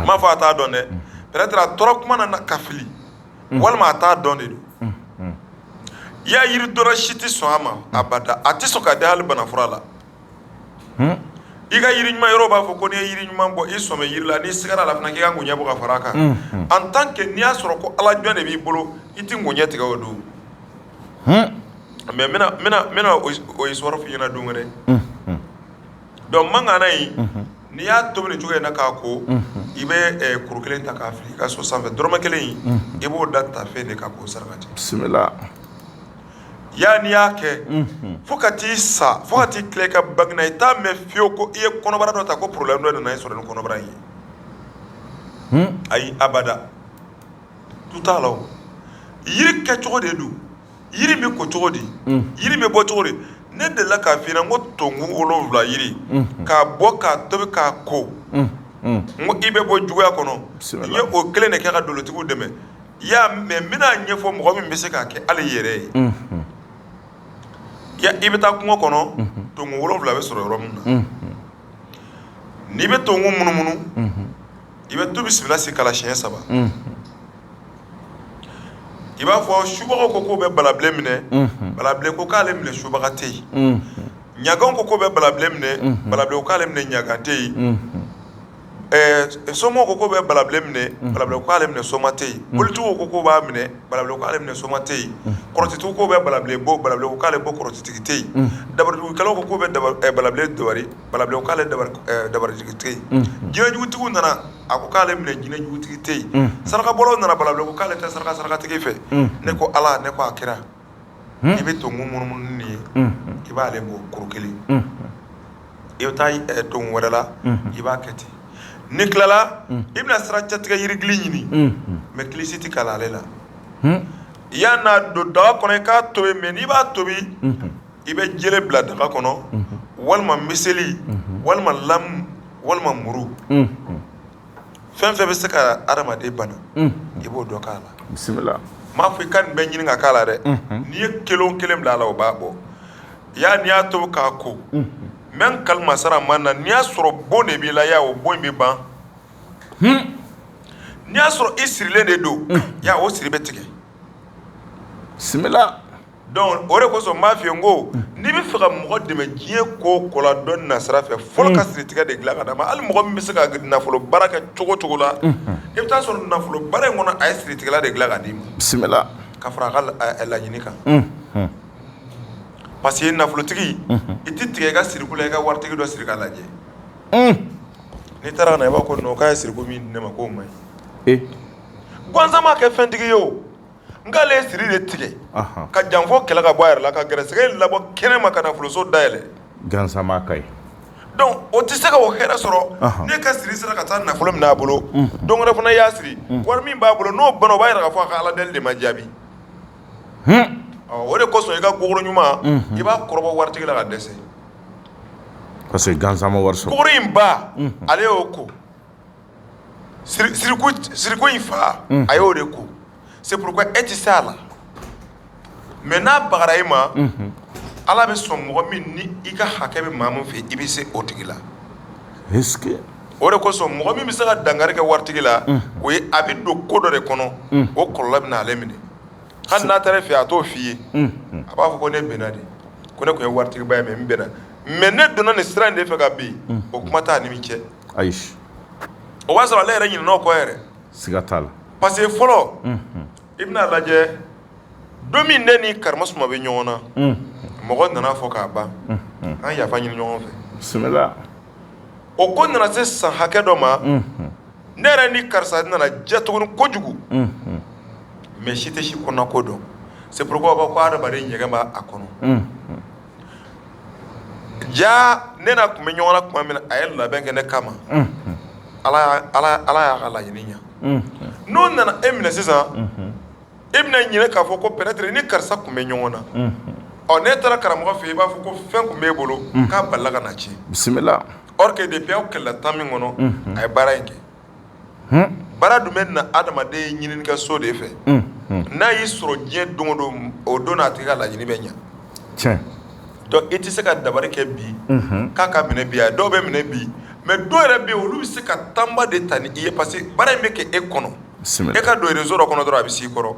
n m'a fɔ a t'a dɔn dɛ peut-être a tora kuma na ka fili walima a t'a dɔn de don i y'a yiri dɔrɔn si tɛ sɔn a ma abada a tɛ sɔn ka di hali banafura la i ka yiri ɲuman yɔrɔ b'a fɔ ko n'i ye yiri ɲuman bɔ i sɔn bɛ yiri la n'i sigara la fana k'i ka ngunjɛ bɔ ka fara a kan en tant que n'i y'a sɔrɔ ko ala jɔn de b'i bolo i tɛ ngunjɛ tigɛ o don mais n bɛna o histoire f'i ɲɛna don wɛrɛ donc mangana in n'i y'a tobi nin cogo in na k'a ko i bɛ kuru kelen ta k'a fili i ka so sanfɛ dɔrɔmɛ kelen in i b'o da tafe de ka k'o sarakati bisimila ya n'i y'a kɛ fo ka t'i sa fo ka t'i tile ka bagina i t'a mɛn fiyewu ko i ye kɔnɔbara dɔ ta ko problème dɔ nana i sɔrɔ ni kɔnɔbara in ye ayi abada tu t'a la o yiri kɛ cogo de don yiri bɛ ko cogo di yiri bɛ bɔ cogo di ne de la k'a f'i ɲɛna n ko tongu 7 yiri k'a bɔ k'a tobi k'a ko n ko i bɛ bɔ juguya kɔnɔ n ye o kelen de kɛ ka dolotigiw dɛmɛ mais n bɛna ɲɛfɔ mɔgɔ min bɛ se k'a kɛ hali yɛrɛ ye i bɛ taa kungo kɔnɔ tongu 7 bɛ sɔrɔ yɔrɔ min na n'i bɛ tongu munumunu i bɛ tu bisimila si kala siɲɛ 3 i b'a fɔ subagaw ko k'o bɛ balabilen minɛ balabilen ko k'ale minɛ subaga tɛ yen ɲaganw ko k'o bɛ balabilen minɛ balabilen ko k'ale minɛ ɲagan tɛ yen somɔgɔw ko k'o bɛ balabilen minɛ balabilen ko k'ale minɛ soma tɛ yen politigiw ko k'o b'a minɛ balabilen ko k'ale minɛ soma tɛ yen kɔrɔtitigiw ko bɛ balabilen bɔ balabilen ko k'ale bɔ kɔrɔtitigi tɛ yen dabarijugukɛlaw ko k'o bɛ balabilen dabari balabilen ko k'ale dabarijigi tɛ yen jinɛjugutigiw nana a ko k'ale minɛ jinɛjugutigi tɛ yen sarakabɔlaw nana balabilen ko k'ale tɛ sarakasarakatigi fɛ ne ko ala ne ko a kira i bɛ tongu munumunu nin ye i b'ale bɔ kuru kelen i bɛ taa tongu wɛrɛ la i b'a kɛ ten ni tilala i bɛna sira cɛtigɛ yirigili ɲini mais kilisi tɛ kala ale la i y'a n'a don daga kɔnɔ i k'a tobi mais n'i b'a tobi i bɛ jele bila daga kɔnɔ walima miseli walima lamu walima muru fɛn fɛn bɛ se ka adamaden bana i b'o dɔ k'a la bisimila m'a fɔ i ka nin bɛɛ ɲini ka k'a la dɛ n'i ye kelen bila a la o b'a bɔ n'i y'a tobi k'a ko même kalimasara man na n'i y'a sɔrɔ bon de b'i la o bon bɛ ban n'i y'a sɔrɔ i sirilen de don o siri bɛ tigɛ bisimila donc o de kosɔn n b'a f'i ye n ko n'i bɛ fɛ ka mɔgɔ dɛmɛ diɲɛ ko o ko la dɔ na sira fɛ fɔlɔ ka siri tigɛ de dilan ka d'a ma hali mɔgɔ min bɛ se ka nafolo baara kɛ cogo o cogo la i bɛ taa sɔrɔ nafolo baara in kɔnɔ a ye siri tigɛla de dilan ka d'i ma bisimila ka fara a ka laɲini kan parce que nafolotigi i tɛ tigɛ i ka siriku la i ka waritigi dɔ siri k'a lajɛ n'i taara ka na i b'a fɔ non k'a ye siriku min di ne ma k'o ma ɲi gansan m'a kɛ fɛntigi ye o nk'ale ye siri de tigɛ ka janfɔ kɛlɛ ka bɔ a yɛrɛ la ka gɛrɛsɛgɛ labɔ kɛnɛ ma ka nafoloso dayɛlɛ gansan m'a ka ɲi donc o tɛ se ka o hɛrɛ sɔrɔ ne ka siri sera ka taa nafolo minɛ a bolo don wɛrɛ fana y'a siri wari min b'a bolo n'o bana o b'a yira k'a fɔ a ka ala deli de ma jaabi o de kosɔn i ka gogoro ɲuman i b'a kɔrɔbɔ waritigi la ka dɛsɛ parce que gansan ma wari sɔrɔ gogoro in ba ale y'o ko siriku in fa a y'o de ko c'est pourquoi e tɛ se a la mais n'a bagara i ma ala bɛ sɔn mɔgɔ min ni i ka hakɛ bɛ maa min fɛ i bɛ se o tigi la est-ce que o de kosɔn mɔgɔ min bɛ se ka dankari kɛ waritigi la o ye a bɛ don ko dɔ de kɔnɔ o kɔlɔlɔ bɛ na ale minɛ hali n'a taara fɛ a t'o f'i ye a b'a fɔ ko ne bɛnna de ko ne tun ye waritigiba ye mais n bɛnna mais ne donna nin sira in de fɛ ka bin o kuma t'a ni min cɛ ayi o b'a sɔrɔ ale yɛrɛ ɲinɛna o kɔ yɛrɛ siga t'a la parce que fɔlɔ i bɛna lajɛ don min ne ni karimasuma bɛ ɲɔgɔn na mɔgɔ nana fɔ k'a ban an yafa ɲini ɲɔgɔn fɛ bisimila o ko nana se san hakɛ dɔ ma ne yɛrɛ ni karisa nana diya tuguni kojugu mais si tɛ si kɔnɔ ko dɔn c'est pourquoi ko adamaden ɲɛgɛn b'a kɔnɔ ja ne n'a tun bɛ ɲɔgɔn na tuma min na a ye labɛn kɛ ne kama ala y'a ka laɲini ɲa n'o nana e minɛ sisan e bɛna ɲinɛ k'a fɔ ko peut-être ni karisa tun bɛ ɲɔgɔn na ne taara karamɔgɔ fɛ yen i b'a fɔ ko fɛn tun b'e bolo k'a balila ka na tiɲɛ bisimila or que depuis aw kɛlɛla tan min kɔnɔ a ye baara in kɛ baara dun bɛ na adamaden ɲininikɛso de fɛ n'a y'i sɔrɔ diɲɛ don o don o don n'a tigi ka laɲini bɛ ɲa tiɲɛ donc i tɛ se ka dabali kɛ bi k'a ka minɛ bi a dɔw bɛ minɛ bi mais dɔw yɛrɛ bɛ yen olu bɛ se ka tanba de ta ni i ye parce que baara in bɛ kɛ e kɔnɔ e ka don réseau dɔ kɔnɔ dɔrɔn a bɛ s'i kɔrɔ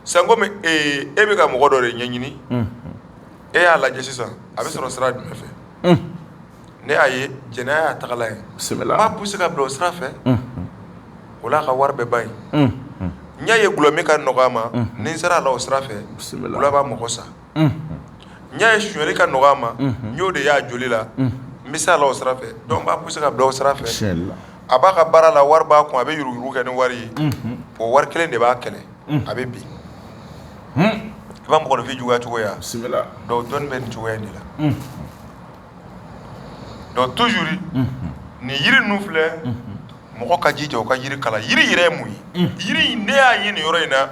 c'est comme e bɛ ka mɔgɔ dɔ de ɲɛɲini e y'a lajɛ sisan a bɛ sɔrɔ sira jumɛn fɛ ne y'a ye jɛnɛya y'a tagala ye n b'a poussé ka bila o sira fɛ o la a ka wari bɛ ban yen n y'a ye gulɔmi ka nɔgɔ a ma ni n sera a la o sira fɛ wula b'a mɔgɔ sa n y'a ye sonyɛli ka nɔgɔ a ma n y'o de y'a joli la n bɛ se a la o sira fɛ donc n b'a poussé ka bila o sira fɛ a b'a ka baara la wari b'a kun a bɛ yuruguyurugu kɛ ni wari ye o wari kelen de b'a kɛlɛ a bɛ bin i b'a mɔgɔninfin juguya cogoya donc dɔnni bɛ nin cogoya in de la donc toujours nin yiri ninnu filɛ mɔgɔ ka jija o ka yiri kala yiri yɛrɛ ye mun ye yiri in ne y'a ye nin yɔrɔ in na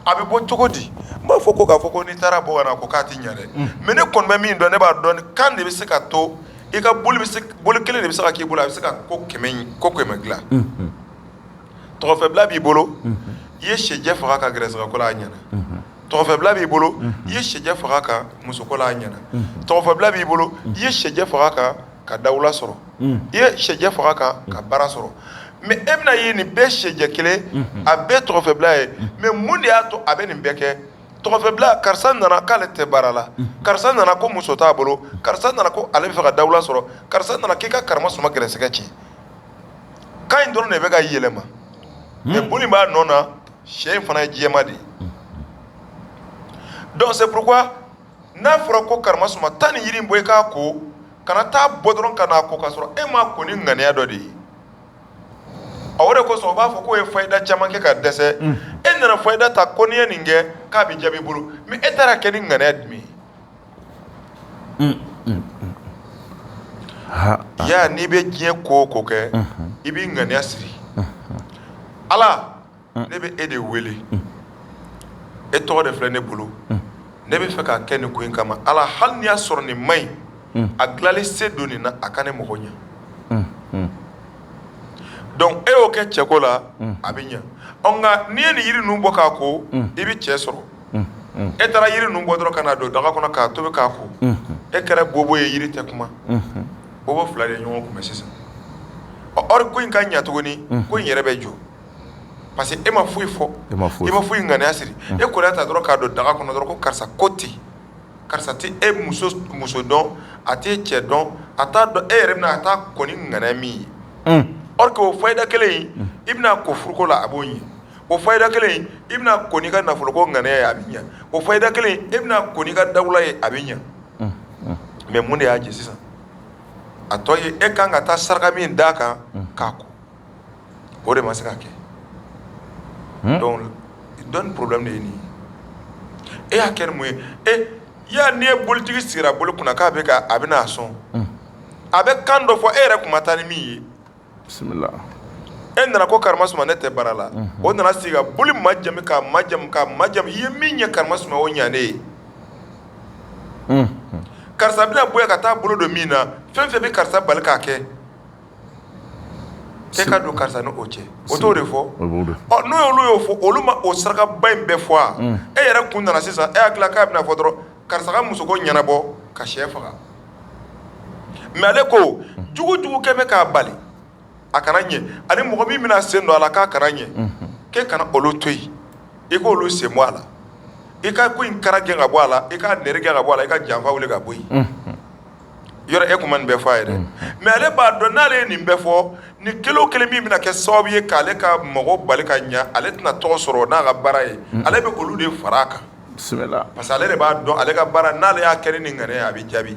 a bɛ bɔ cogo di m'a fɔ ko k'a fɔ ko n'i taara bɔ ka na ko k'a ti ɲɛ dɛ mais ne kɔni bɛ min dɔn ne b'a dɔn kan de bɛ se ka to i ka boli kelen de bɛ se ka k'i bolo a bɛ se ka ko kɛmɛ dilan tɔgɔfɛbila b'i bolo i ye sɛjɛ faga ka gɛrɛsɛgɛ ko la a ɲɛna tɔgɔfɛbila b'i bolo i ye sɛjɛ faga ka musoko la a ɲɛna tɔgɔfɛbila b'i bolo i ye sɛjɛ faga ka dawula sɔrɔ i ye sɛjɛ faga ka baara sɔrɔ mais e bɛna ye nin bɛɛ sɛjɛ kelen a bɛɛ tɔgɔfɛbila ye mais mun de y'a to a bɛ nin bɛɛ kɛ tɔgɔfɛbila karisa nana k'ale tɛ baara la karisa nana ko muso t'a bolo karisa nana ko ale bɛ fɛ ka dawula sɔrɔ karisa nana k'i ka karama suma gɛrɛsɛgɛ tiɲɛ kan in dɔrɔn de bɛ ka yɛlɛma mais boli b'a nɔ na sɛ in fana ye jɛma de ye donc c'est pourquoi n'a fɔra ko karama suma taa nin yiri in bɔ i k'a ko kana taa bɔ dɔrɔn ka n'a ko k'a sɔrɔ e m'a ko ni ŋaniya dɔ de ye o de kosɔn u b'a fɔ k'o ye fayida caman kɛ ka dɛsɛ e nana fayida ta ko n'i ye nin kɛ k'a bɛ jaabi i bolo mais e taara kɛ ni ŋaniya jumɛn ye ya n'i bɛ diɲɛ ko o ko kɛ i b'i ŋaniya siri ala ne bɛ e de wele e tɔgɔ de filɛ ne bolo ne bɛ fɛ k'a kɛ nin ko in kama ala hali n'i y'a sɔrɔ nin ma ɲi a dilali se don nin na a ka ne mago ɲɛ donc e y'o kɛ cɛko la a bɛ ɲɛ nka n'i ye nin yiri ninnu bɔ k'a ko i bɛ cɛ sɔrɔ e taara yiri ninnu bɔ dɔrɔn ka na don daga kɔnɔ k'a tobi k'a ko e kɛra bobo ye yiri tɛ kuma bobo fila de ye ɲɔgɔn kunbɛn sisan or ko in ka ɲɛ tuguni ko in yɛrɛ bɛ jɔ parce que e ma foyi fɔ i ma foyi ŋaniya siri e kɔrɔya ta dɔrɔn k'a don daga kɔnɔ dɔrɔn ko karisa ko ten karisa tɛ e muso dɔn a t'e cɛ dɔn a t'a dɔn e yɛrɛ bɛna a t'a kɔni ŋaniya min ye or que o fayida kelen in i bɛna ko furuko la a b'o ɲɛ o fayida kelen in i bɛna ko n'i ka nafoloko ŋaniya ye a bɛ ɲɛ o fayida kelen in e bɛna ko n'i ka dawula ye a bɛ ɲɛ mais mun de y'a jɛ sisan a tɔ ye e kan ka taa saraka min d'a kan k'a ko o de ma se ka kɛ donc donne problème de ye nin ye e y'a kɛ ni mun ye ya n'i ye bolitigi sigira bolo kunna k'a bɛ ka a bɛna a sɔn a bɛ kan dɔ fɔ e yɛrɛ kun ma taa ni min ye bisimila e nana ko karama suma ne tɛ baara la o nana sigi ka boli majami k'a majami i ye min ɲɛ karama suma o ɲa ne ye karisa bɛna bɔ yan ka taa bolo don min na fɛn fɛn bɛ karisa bali k'a kɛ e ka don karisa ni o cɛ o t'o de fɔ n'o y'o fɔ olu ma o sarakaba in bɛɛ fɔ a e yɛrɛ kun nana sisan e hakili k'a bɛna fɔ dɔrɔn karisa ka musoko ɲɛnabɔ ka sɛ faga mais ale ko jugu kɛ bɛ k'a bali a kana ɲɛ ani mɔgɔ min bɛna sen don a la k'a kana ɲɛ k'e kana olu to yen i k'olu sen bɔ a la i ka ko in kara gɛn ka bɔ a la i ka nɛri gɛn ka bɔ a la i ka janfa wuli ka bɔ yen yɔrɔ e kun ma nin bɛɛ fɔ a ye dɛ mais ale b'a dɔn n'ale ye nin bɛɛ fɔ ni kelen o kelen min bɛna kɛ sababu ye k'ale ka mɔgɔ bali ka ɲɛ ale tɛna tɔgɔ sɔrɔ n'a ka baara ye ale bɛ olu de fara a kan parce que ale de b'a dɔn ale ka baara n'ale y'a kɛ ni nin ŋaniya ye a bɛ jaabi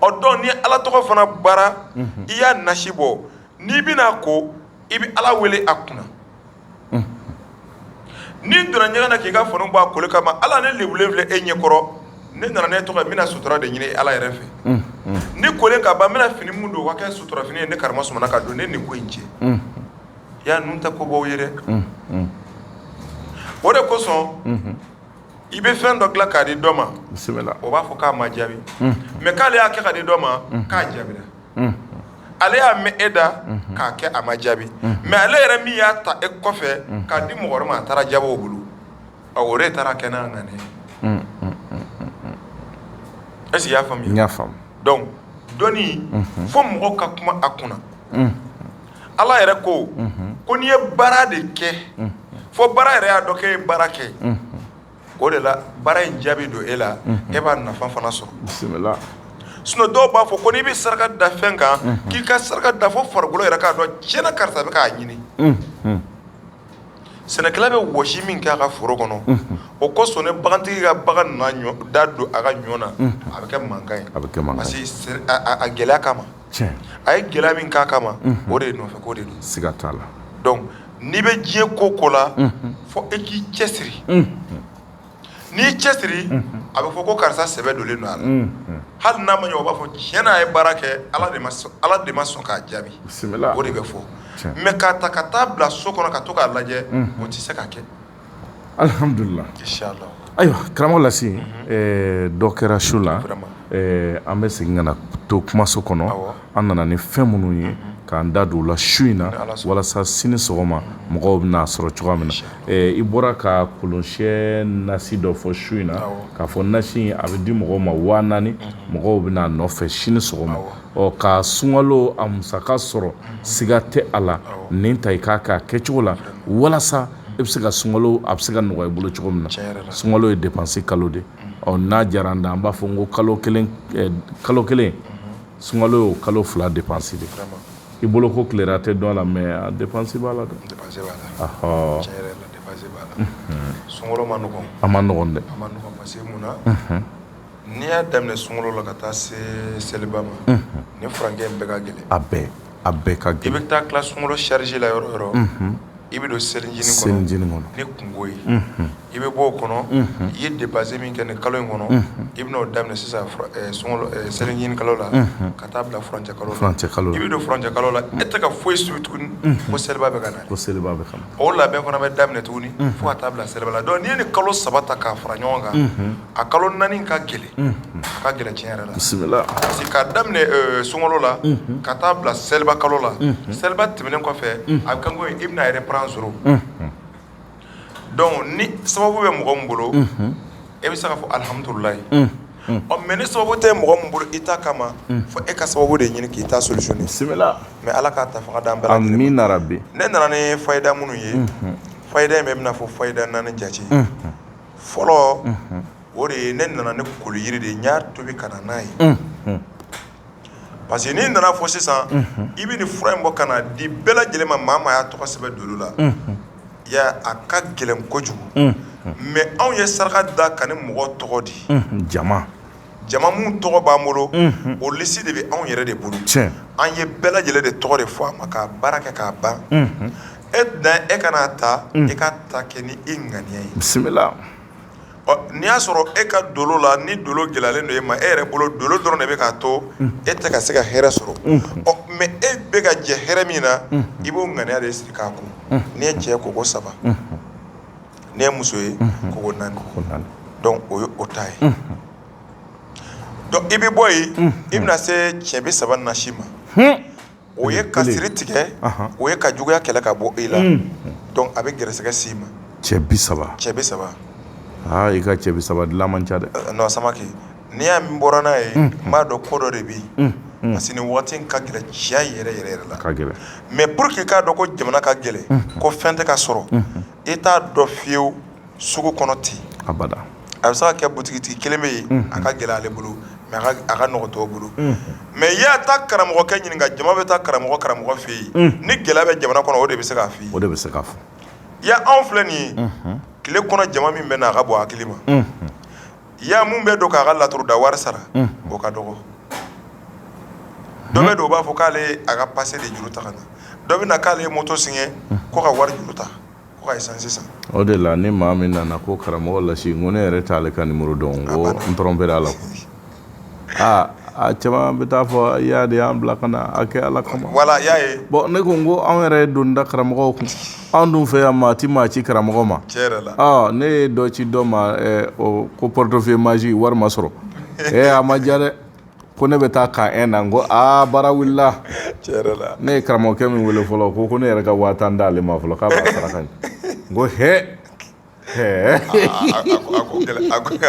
ɔ donc ni ala tɔgɔ fana baara i y'a nasi bɔ n'i bɛna ko i bɛ ala wele a kunna n'i donna ɲɛgɛn na k'i ka fanu bɔ a kolo kama ala ne lebulen filɛ e ɲɛkɔrɔ ne nana ne tɔgɔ n bɛna sutura de ɲini ala yɛrɛ fɛ ni kolen ka ban n bɛna fini mun don o ka kɛ sutura fini ye ne karama sumana ka don ne nin ko in cɛ ya ninnu tɛ ko bɔw ye dɛ o de kosɔn i bɛ fɛn dɔ dilan k'a di dɔ ma o b'a fɔ k'a ma jaabi mais k'ale y'a kɛ ka di dɔ ma k'a jaabira ale y'a mɛn e da k'a kɛ a ma jaabi mais ale yɛrɛ min y'a ta e kɔfɛ k'a di mɔgɔ wɛrɛ ma a taara jaabi o bolo o de taara kɛ n'a ŋaniya est-ce que i y'a faamuya n y'a faamu donc dɔnni fo mɔgɔw ka kuma a kunna ala yɛrɛ ko n'i ye baara de kɛ fo baara yɛrɛ y'a dɔn k'e ye baara kɛ o de la baara in jaabi don e la e b'a nafa fana sɔrɔ bisimila sinon dɔw b'a fɔ ko n'i bɛ saraka da fɛn kan k'i ka saraka da fo farikolo yɛrɛ k'a dɔn tiɲɛna karisa bɛ k'a ɲini sɛnɛkɛla bɛ wɔsi min kɛ a ka foro kɔnɔ o kosɔn ne bagantigi ka bagan nana da don a ka ɲɔ na a bɛ kɛ mankan ye parce que a gɛlɛya kama a ye gɛlɛya min k'a kama o de ye nɔfɛ ko de don siga t'a la donc n'i bɛ diɲɛ ko ko la fo e k'i cɛsiri n'i cɛsiri a bɛ fɔ ko karisa sɛbɛ donnen don a la hali n'a ma ɲɛ o b'a fɔ tiɲɛna a ye baara kɛ ala de ma sɔn k'a jaabi o de bɛ fɔ mais k'a ta ka taa bila so kɔnɔ ka to k'a lajɛ o tɛ se ka kɛ alhamdulilah inshallah ayiwa karamɔgɔ lasi dɔ kɛra su la an bɛ segin ka na to kumaso kɔnɔ an nana ni fɛn minnu ye k'an da don o la su in na walasa sini sɔgɔma mɔgɔw bɛna sɔrɔ cogoya min na i bɔra ka kolonsyɛ nasi dɔ fɔ su in na k'a fɔ nasi in a bɛ di mɔgɔw ma 4000 mɔgɔw bɛna nɔfɛ sini sɔgɔma ka sunkalo a musaka sɔrɔ siga tɛ a la nin ta i k'a kɛ a kɛcogo la walasa i bɛ se ka sunkalo a bɛ se ka nɔgɔya i bolo cogo min na sunkalo ye dépense kalo de n'a diyara an da an b'a fɔ n ko kalo kelen sunkalo y'o kalo 2 dépense de i bolo ko tilera tɛ dɔn a la mais a dépense b'a la dɛ dépense b'a la tiɲɛ yɛrɛ la dépense b'a la sunkalo ma nɔgɔn a ma nɔgɔn dɛ a ma nɔgɔn parce que mun na n'i y'a daminɛ sunkalo la ka taa se seliba ma ni furankɛ in bɛɛ ka gɛlɛn a bɛɛ ka gɛlɛn i bɛ taa tila sunkalo charge la yɔrɔ o yɔrɔ i bɛ don selinjini kɔnɔ ni kungo ye i bɛ bɔ o kɔnɔ i ye dépense min kɛ nin kalo in kɔnɔ i bɛna o daminɛ sisan selinjini kalo la ka taa bila furancɛ kalo la i bɛ don furancɛ kalo la e tɛ ka foyi subi tuguni ko seliba bɛ ka na o labɛn fana bɛ daminɛ tuguni fo ka taa bila seliba la donc n'i ye nin kalo 3 ta k'a fara ɲɔgɔn kan a kalo 4 ka gɛlɛn a ka gɛlɛn tiɲɛ yɛrɛ la bisimila parce que k'a daminɛ sunkalo la ka taa bila seliba kalo la seliba tɛmɛnen kɔfɛ a kan ko i bɛna reprendre sɔrɔ donc ni sababu bɛ mɔgɔ min bolo e bɛ se ka fɔ alhamdulilayi mais ni sababu tɛ mɔgɔ min bolo i ta kama fo e ka sababu de ɲini k'i ta solutionner bisimila mais ala k'a ta fanga d'an bɛɛ lajɛlen amina rabi ne nana ni fayida minnu ye fayida in bɛ bɛna fɔ fayida 4 jate fɔlɔ o de ye ne nana ni koli yiri de ye n y'a tobi ka na n'a ye parce que n'i nana fɔ sisan i bɛ nin fura in bɔ ka na di bɛɛ lajɛlen ma maa maa y'a tɔgɔ sɛbɛn dolo la a ka gɛlɛn kojugu mais anw ye saraka da ka ni mɔgɔ tɔgɔ di jama mun tɔgɔ b'an bolo o lisi de bɛ anw yɛrɛ de bolo an ye bɛɛ lajɛlen de tɔgɔ de fɔ a ma k'a baara kɛ k'a ban e kana ta e ka ta kɛ ni i ŋaniya ye bisimila n'i y'a sɔrɔ e ka dolo la ni dolo gɛlɛyalen do e ma e yɛrɛ bolo dolo dɔrɔn de bɛ k'a to e tɛ ka se ka hɛrɛ sɔrɔ mais e bɛ ka jɛ hɛrɛ min na i b'o ŋaniya de siri k'a kun n'i ye cɛ koko 7 n'i ye muso ye koko 4 donc o ye o ta ye donc i bɛ bɔ yen i bɛna se cɛ bi 7 nasi ma o ye ka siri tigɛ o ye ka juguya kɛlɛ ka bɔ e la donc a bɛ gɛrɛsɛgɛ s'i ma cɛ bi 7 i ka cɛ bi 7 dilan man ca dɛ non Samake n'i y'a min bɔra n'a ye n b'a dɔn ko dɔ de bɛ yen parce que nin waati in ka gɛlɛn ciya yɛrɛ la ka gɛlɛn mais pour que i k'a dɔn ko jamana ka gɛlɛn ko fɛn tɛ ka sɔrɔ i t'a dɔn fiyewu sugu kɔnɔ ten abada a bɛ se ka kɛ butigitigi kelen bɛ yen a ka gɛlɛn ale bolo mais a ka nɔgɔ tɔw bolo mais i y'a ta karamɔgɔkɛ ɲininka jama bɛ taa karamɔgɔ fɛ yen ni gɛlɛya bɛ jamana kɔnɔ o de bɛ se k'a f'i ye o de bɛ se k'a fɔ ya anw filɛ nin ye tile kɔnɔ jama min bɛ na a ka bɔ hakili ma ya mun bɛ don k'a ka laturu da wari sara o ka dɔgɔ dɔ bɛ don o b'a fɔ k'ale a ka pase de juru ta ka na dɔ bɛ na k'ale ye moto siŋɛ ko ka wari juru ta ko ka essence san o de la ni maa min nana ko karamɔgɔ lasi n ko ne yɛrɛ t'ale ka numéro dɔn ko n tɔrɔmpera a la a caman bɛ taa fɔ y'a de y'an bila ka na a kɛ ala kama wala y'a ye bon ne ko n ko anw yɛrɛ ye donda karamɔgɔw kun anw dun fɛ yan maa ti maa ci karamɔgɔ ma tiɲɛ yɛrɛ la ne ye dɔ ci dɔ ma ko portefeuille magi wari ma sɔrɔ a ma diya dɛ ko ne bɛ taa ka na n ko baara wulila tiɲɛ yɛrɛ la ne ye karamɔgɔkɛ min wele fɔlɔ ko ne yɛrɛ ka 5000 d'ale ma fɔlɔ k'a b'a saraka ɲɛ n ko a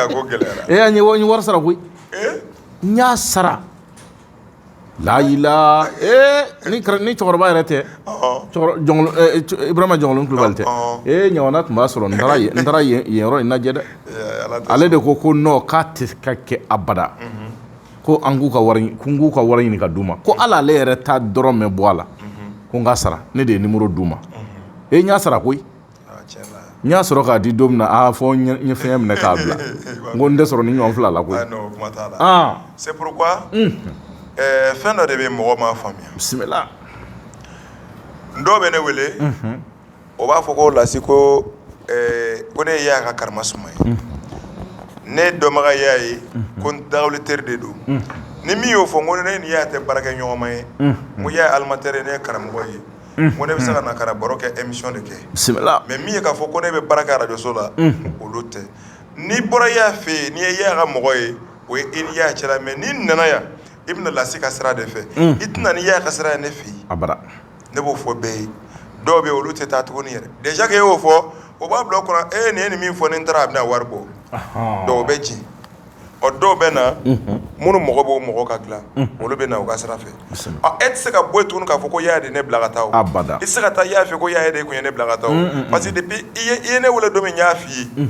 ko gɛlɛyara an ye wari sara koyi n y'a sara layila ni cɛkɔrɔba yɛrɛ tɛ Ibrahima Jɔnkolon Kulubali tɛ ɲɔgɔnna tun b'a sɔrɔ n taara yen yɔrɔ in lajɛ dɛ ale de ko non k'a tɛ ka kɛ abada ko an k'u ka wari ɲini ka d'u ma ko hali ale yɛrɛ ta dɔrɔn mɛ bɔ a la ko n ka sara ne de ye numéro d'u ma n y'a sara koyi n y'a sɔrɔ k'a di don min na fɔ n ye fɛn minɛ k'a bila n ko n tɛ sɔrɔ ni ɲɔgɔn fila la koyi c'est pourquoi fɛn dɔ de bɛ mɔgɔ ma faamuya bisimila dɔw bɛ ne wele o b'a fɔ ko lasi ko ne ye y'a ka karama suma ye ne dɔnbaga y'a ye ko n dawuli teri de don ni min y'o fɔ n ko ne ni y'a tɛ baarakɛ ɲɔgɔnma ye n ko y'a ye alimatɛri ye ne ye karamɔgɔ ye n ko ne bɛ se ka na ka na baro kɛ émission de kɛ bisimila mais min ye k'a fɔ ko ne bɛ baara kɛ arajoso la olu tɛ ni bɔra y'a fɛ n'i ye y'a ka mɔgɔ ye o ye i ni y'a cɛla mais ni nana yan i bɛna lasi ka sira de fɛ i tɛna ni y'a ka sira ye ne fɛ yen abada ne b'o fɔ bɛɛ ye dɔw bɛ yen olu tɛ taa tuguni yɛrɛ déjà que e y'o fɔ o b'a bila o kɔnɔ nin ye nin min fɔ ni n taara a bɛna wari bɔ donc o bɛ jɛn ɔ dɔw bɛ na minnu mɔgɔ b'o mɔgɔ ka dilan olu bɛ na o ka sira fɛ e tɛ se ka bɔ yen tuguni k'a fɔ ko y'a de ne bila ka taa o abada i tɛ se ka taa y'a fɛ ko y'a de kun ye ne bila ka taa o parce que depuis i ye ne wele don min y'a f'i ye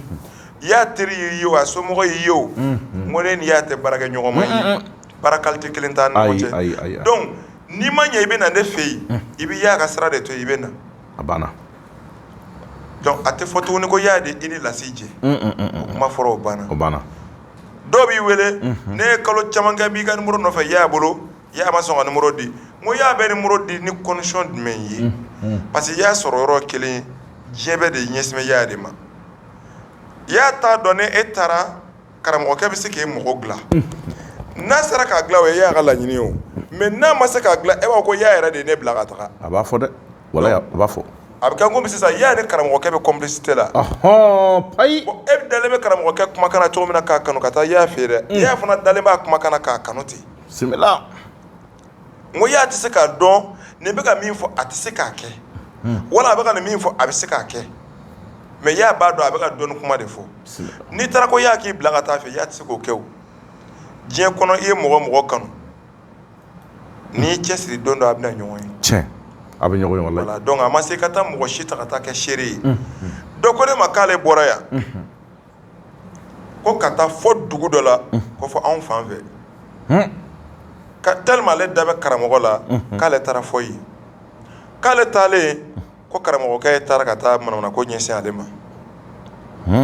y'a teri y'i ye o a somɔgɔ y'i ye o n ko ne ni y'a tɛ baarakɛ ɲɔgɔn ma ye baara qualité kelen t'an ni ɲɔgɔn cɛ donc n'i ma ɲɛ i bɛ na ne fɛ yen i bɛ y'a ka sira de to yen i bɛ na a banna donc a tɛ fɔ tuguni ko y'a de i ni lasi jɛ o kuma fɔra o banna o banna dɔw b'i wele ne ye kalo caman kɛ b'i ka numéro nɔfɛ y'a bolo y'a ma sɔn ka numéro di n ko y'a bɛ numéro di ni condition jumɛn ye parce que y'a sɔrɔ yɔrɔ kelen diɲɛ bɛɛ de ɲɛsin bɛ y'a de ma y'a t'a dɔn ne e taara karamɔgɔkɛ bɛ se k'e mɔgɔ dilan n'a sera k'a dilan o ye y'a ka laɲini o mais n'a ma se k'a dilan e b'a fɔ ko y'a yɛrɛ de ye ne bila ka taga a b'a fɔ dɛ wala a b'a fɔ a bɛ kɛ komi sisan y'a ni karamɔgɔkɛ bɛ complicité la ayi bon e dalen bɛ karamɔgɔkɛ kumakan na cogo min na k'a kanu ka taa y'a fɛ dɛ y'a fana dalen b'a kumakan na k'a kanu ten bisimila n ko y'a tɛ se k'a dɔn nin bɛ ka min fɔ a tɛ se k'a kɛ wala a bɛ ka nin min fɔ a bɛ se k'a kɛ mais y'a b'a dɔn a bɛ ka dɔnni kuma de fɔ n'i taara ko y'a k'i bila ka taa fɛ y'a tɛ se k'o kɛ o diɲɛ kɔnɔ i ye mɔgɔ mɔgɔ kanu n'i cɛsiri don dɔ a bɛna ɲɔgɔn ye tiɲɛ a bɛ ɲɔgɔn ye walayi voilà donc a ma se ka taa mɔgɔ si ta ka taa kɛ seere ye dɔ ko ne ma k'ale bɔra yan ko ka taa fɔ dugu dɔ la ko fɔ anw fan fɛ tellement ale da bɛ karamɔgɔ la k'ale taara fɔ yen k'ale taalen ko karamɔgɔkɛ taara ka taa manamana ko ɲɛsin ale ma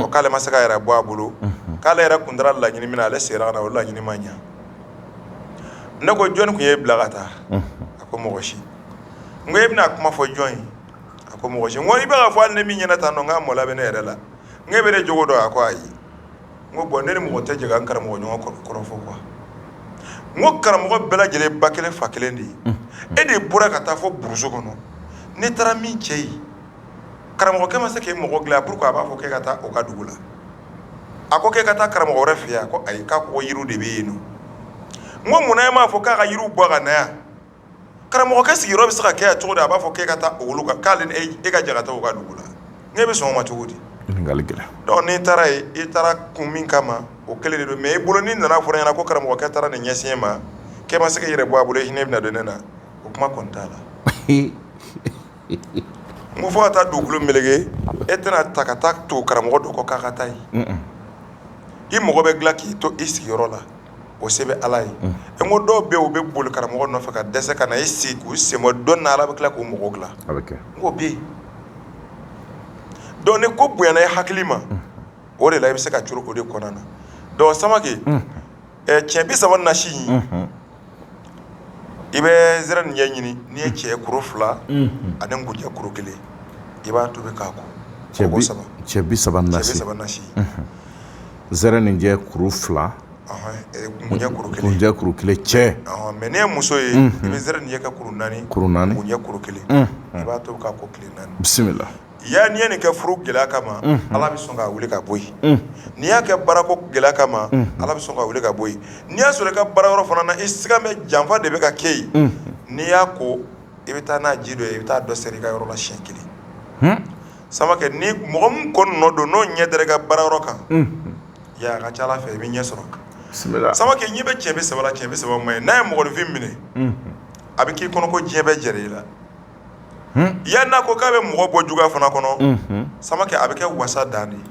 ko k'ale ma se ka yɛrɛ bɔ a bolo k'ale yɛrɛ kun taara laɲini min na ale seginna ka na o laɲini ma ɲa ne ko jɔnni kun ye bila ka taa a ko mɔgɔ si n ko e bɛna kuma fɔ jɔn ye a ko mɔgɔ si n ko i bɛ ka fɔ hali ne min ɲɛna tan nɔ n k'a mɔla bɛ ne yɛrɛ la n ko e bɛ ne jogo dɔn a ko ayi n ko bɔn ne ni mɔgɔ tɛ jɛ ka n karamɔgɔ ɲɔgɔn kɔrɔ fɔ quoi n ko karamɔgɔ bɛɛ lajɛlen ba kelen fa kelen de ye e de bɔra ka taa fɔ burusu kɔnɔ n'i taara min cɛ ye karamɔgɔkɛ ma se k'e mɔgɔ dilan pourquoi a b'a fɔ k'e ka taa o ka dugu la a ko k'e ka taa karamɔgɔ wɛrɛ fɛ yan ko ayi k'a ko yiriw de bɛ yen nɔ n ko munna e m'a fɔ k'a ka yiriw bɔ ka na yan karamɔgɔkɛ sigiyɔrɔ bɛ se ka kɛ yan cogo di a b'a fɔ k'e ka taa olu kan k'ale e ka jagata o ka dugu la n'e bɛ sɔn o ma cogo di ɲininkali gɛlɛn donc n'i taara yen i taara kun min kama o kelen de don mais i bolo n'i nana fɔ ɲɛna ko karamɔgɔkɛ taara nin ɲɛsin e ma k'e ma se k'i yɛrɛ bɔ a bolo hinɛ bɛna don ne na o kuma kɔni t'a la n ko fo ka taa dugukolo meleke e tɛna ta ka taa to karamɔgɔ dɔ kɔ k'a ka taa yen i mɔgɔ bɛ dilan k'i to i sigiyɔrɔ la o se bɛ ala ye n ko dɔw bɛ yen u bɛ boli karamɔgɔ nɔfɛ ka dɛsɛ ka na i sigi k'u senbɔ dɔn na ala bɛ tila k'u mɔgɔ dilan a bɛ kɛ n ko bɛ yen donc ni ko bonyana i hakili ma o de la i bɛ se ka curu o de kɔnɔna na donc Samake cɛ 30 in i bɛ zɛrɛ nin ɲɛ ɲini n'i ye cɛ kuru 2 ani ngunjɛ kuru 1 i b'a tobi k'a ko cɛ 30 zɛrɛ nin jɛ kuru 2 ngunjɛ kuru 1 cɛ mais n'i ye muso ye i bɛ zɛrɛ nin ɲɛ kɛ kuru 4 ngunjɛ kuru 1 i b'a tobi k'a ko tile 4 bisimila ya n'i ye nin kɛ furu gɛlɛya kama ala bɛ sɔn k'a wuli ka bɔ yen n'i y'a kɛ baarako gɛlɛya kama ala bɛ sɔn k'a wuli ka bɔ yen n'i y'a sɔrɔ i ka baara yɔrɔ fana na i siga bɛ janfa de bɛ ka kɛ yen n'i y'a ko i bɛ taa n'a ji dɔ ye i bɛ taa dɔ sɛri i ka yɔrɔ la siɲɛ 1 Samake ni mɔgɔ min kɔni nɔ don n'o ɲɛ dara i ka baara yɔrɔ kan ya a ka ca ala fɛ i bɛ ɲɛ sɔrɔ Samake ɲɛ bɛ cɛ 30 la cɛ 30 ma ye n'a ye mɔgɔninfin minɛ a bɛ k'i kɔnɔ ko diɲɛ bɛ jɛrɛ i la yanni n'a ko k'a bɛ mɔgɔ bɔ juguya fana kɔnɔ Samake a bɛ kɛ wasa dan de ye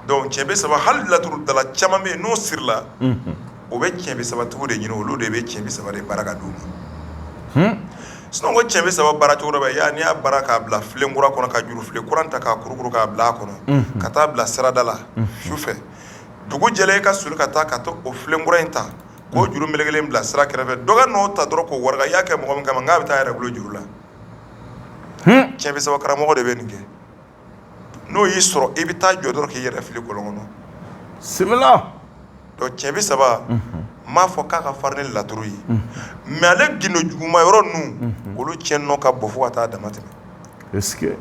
donc cɛ 30 hali laturu dala caman bɛ yen n'o sirila o bɛ cɛ 30 tigiw de ɲini olu de bɛ cɛ 30 de baara ka d'u ma sinon ko cɛ 30 baara cogo dɔ bɛ yen n'i y'a baara k'a bila filen kura kɔnɔ ka juru filen kuran ta k'a kurukuru k'a bila a kɔnɔ ka taa bila sirada la sufɛ dugu jɛlen i ka soli ka taa ka to o filen kura in ta k'o juru melekelen bila sira kɛrɛfɛ dɔ ka n'o ta dɔrɔn k'o waraka i y'a kɛ mɔgɔ min kama nk'a bɛ taa yɛrɛ bolo juru la cɛ 30 karamɔgɔ de bɛ nin kɛ n'o y'i sɔrɔ i bɛ taa jɔ dɔrɔn k'i yɛrɛ fili kɔlɔn kɔnɔ bisimila donc cɛ 30 n m'a fɔ k'a ka farin ni laturu ye mais ale gindo juguma yɔrɔ ninnu olu tiɲɛnɔ ka bon fo ka taa dama tɛmɛ est-ce que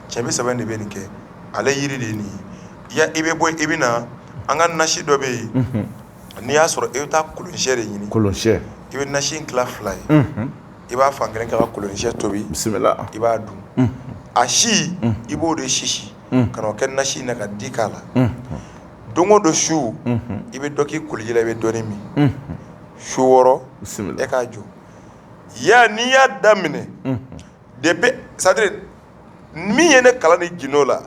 cɛ 30 de bɛ nin kɛ ale yiri de ye nin ye ya i bɛ bɔ i bɛ na an ka nasi dɔ bɛ yen n'i y'a sɔrɔ i bɛ taa kolonkisɛ de ɲini kolonkisɛ i bɛ nasi in tila 2 ye i b'a fan kelen kɛ ka kolonkisɛ tobi bisimila i b'a dun a si i b'o de sisi ka n'o kɛ nasi in na ka di k'a la don o don su i bɛ dɔ k'i koliji la i bɛ dɔɔnin min su wɔɔrɔ bisimila e k'a jɔ ya n'i y'a daminɛ depuis c'est-à-dire min ye ne kalan ni gindo la